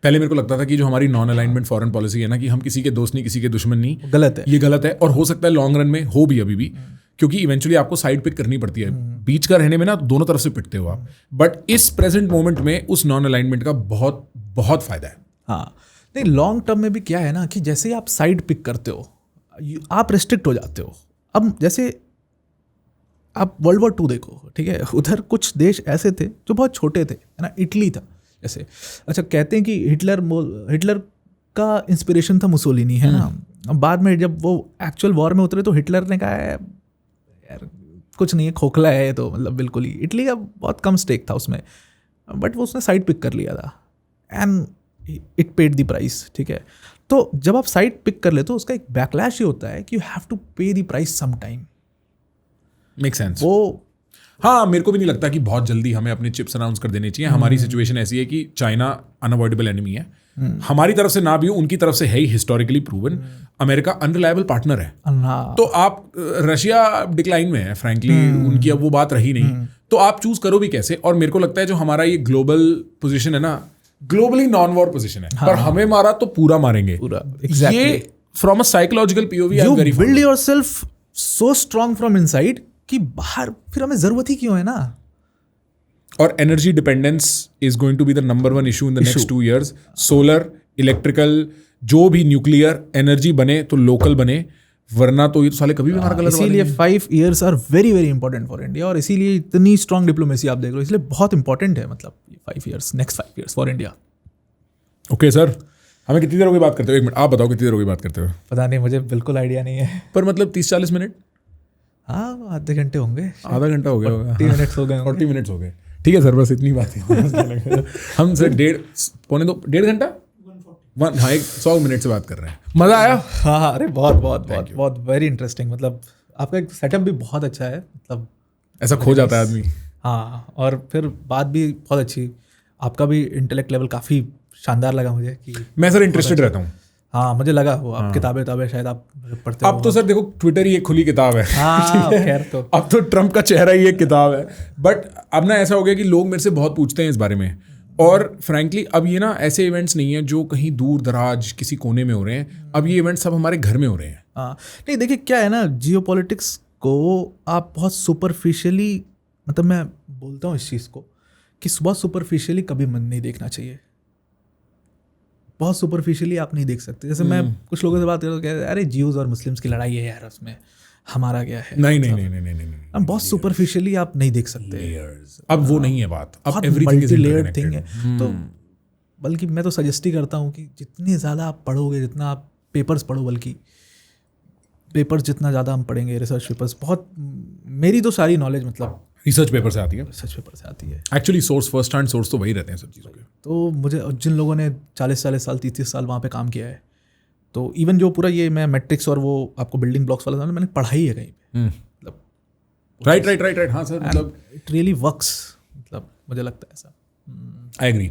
पहले मेरे को लगता था कि जो हमारी नॉन अलाइनमेंट फॉरेन पॉलिसी है ना, कि हम किसी के दोस्त नहीं, किसी के दुश्मन नहीं, गलत है। ये गलत है और हो सकता है लॉन्ग रन में हो भी अभी भी, क्योंकि इवेंचुअली आपको साइड पिक करनी पड़ती है। बीच का रहने में ना दोनों तरफ से पिटते हो आप। बट इस प्रेजेंट मोमेंट में उस नॉन अलाइनमेंट का बहुत बहुत फायदा है। हाँ, नहीं लॉन्ग टर्म में भी क्या है ना कि जैसे आप साइड पिक करते हो आप रिस्ट्रिक्ट हो जाते हो। अब जैसे आप World War II देखो, ठीक है, उधर कुछ देश ऐसे थे जो बहुत छोटे थे, है ना। इटली था जैसे। अच्छा, कहते हैं कि हिटलर का इंस्पिरेशन था मुसोलिनी, है ना। बाद में जब वो एक्चुअल वॉर में उतरे तो हिटलर ने कहा है यार कुछ नहीं है, खोखला है, तो मतलब बिल्कुल ही इटली का बहुत कम स्टेक था उसमें, बट वो उसने साइड पिक कर लिया था and it paid the price, ठीक है। तो जब आप साइड पिक कर लेते हो उसका एक बैकलैश ये होता है कि you have to pay the price some time. Make sense. वो हाँ, मेरे को भी नहीं लगता कि बहुत जल्दी हमें अपने चिप्स अनाउंस कर देने चाहिए। हमारी सिचुएशन ऐसी है कि चाइना अनअवॉइडेबल एनिमी है, हमारी तरफ से ना भी हो, उनकी तरफ से है ही historically proven. America unreliable partner है, तो आप रशिया डिक्लाइन में है फ्रैंकली, उनकी अब वो बात रही नहीं, तो आप चूज करो भी कैसे। और मेरे को लगता है जो हमारा ये ग्लोबल पोजीशन है ना, ग्लोबली नॉन वॉर पोजीशन है, पर हमें मारा तो पूरा मारेंगे। पूरा exactly. ये from a psychological POV you build yourself so strong from inside कि बाहर फिर हमें ज़रूरत ही क्यों है ना। और energy dependence is going to be the number 1 issue in the next 2 years. Solar, electrical, जो भी न्यूक्लियर एनर्जी बने तो लोकल बने, वरना तो ये तो साले कभी भी हमारा गलत। इसीलिए 5 years are very very important for India, और इसीलिए इतनी स्ट्रॉन्ग डिप्लोमेसी आप देख रहे हो, इसलिए बहुत इंपॉर्टेंट है मतलब 5 years, next 5 years for India. Okay sir, हमें कितनी देर हो गई बात करते हुए? 1 मिनट आप बताओ, कितनी देर हो गई बात करते हुए? पता नहीं, मुझे बिल्कुल आइडिया नहीं है। पर मतलब 30-40 मिनट, हाँ आधे घंटे होंगे, आधा घंटा हो गया होगा। 40 minutes हो गए 40 minutes हो गए। ठीक है सर, बस इतनी बात है। हम सर 1.5 घंटा 100 मिनट से बात कर रहे हैं। मजा आया? हाँ अरे बहुत बहुत बहुत बहुत वेरी इंटरेस्टिंग। मतलब आपका एक सेटअप भी बहुत अच्छा है, मतलब ऐसा खो जाता है आदमी। हाँ, और फिर बात भी बहुत अच्छी, आपका भी इंटेलेक्ट लेवल काफ़ी शानदार लगा मुझे कि मैं सर इंटरेस्टेड रहता हूँ। हाँ मुझे लगा वो आप किताबें शायद आप पढ़ते हो। अब तो सर देखो, ट्विटर ही एक खुली किताब है। हाँ खैर तो अब तो ट्रम्प का चेहरा ही एक किताब है। बट अब ना ऐसा हो गया कि लोग मेरे से बहुत पूछते हैं इस बारे में, और फ्रैंकली अब ये ना ऐसे इवेंट्स नहीं है जो कहीं दूर दराज किसी कोने में हो रहे हैं, अब ये इवेंट्स सब हमारे घर में हो रहे हैं। हाँ नहीं, देखिए क्या है ना, जियोपॉलिटिक्स को आप बहुत सुपरफिशियली, मतलब मैं बोलता हूँ इस चीज़ को कि बहुत सुपरफिशियली कभी मन नहीं देखना चाहिए। बहुत सुपरफिशियली आप नहीं देख सकते। जैसे मैं कुछ लोगों से बात करता हूँ, कहते हैं अरे जियूज और मुस्लिम्स की लड़ाई है यार, उसमें हमारा क्या है। नहीं नहीं नहीं नहीं नहीं नहीं, हम बहुत सुपरफिशियली आप नहीं देख सकते। अब वो नहीं है बात, अब बहुत एवरीथिंग इज मल्टी-लेयर्ड थिंग है। तो बल्कि मैं तो सजेस्ट ही करता हूँ कि जितनी ज़्यादा आप पढ़ोगे, जितना आप पेपर्स पढ़ो, बल्कि पेपर्स जितना ज़्यादा हम पढ़ेंगे, रिसर्च पेपर्स, बहुत मेरी तो सारी नॉलेज मतलब रिसर्च पेपर से आती है। रिसर्च पेपर से आती है। Actually source, first hand source तो वही रहते हैं सब चीज़ों के। तो मुझे जिन लोगों ने 40 साल 30 साल वहाँ पे काम किया है, तो इवन जो पूरा ये मैं मैट्रिक्स और वो आपको बिल्डिंग ब्लॉक्स वाला था, मैंने पढ़ा ही है कहीं पे, मतलब राइट। हाँ सर, मतलब इट रियली वर्क्स, मतलब मुझे लगता है ऐसा। I agree.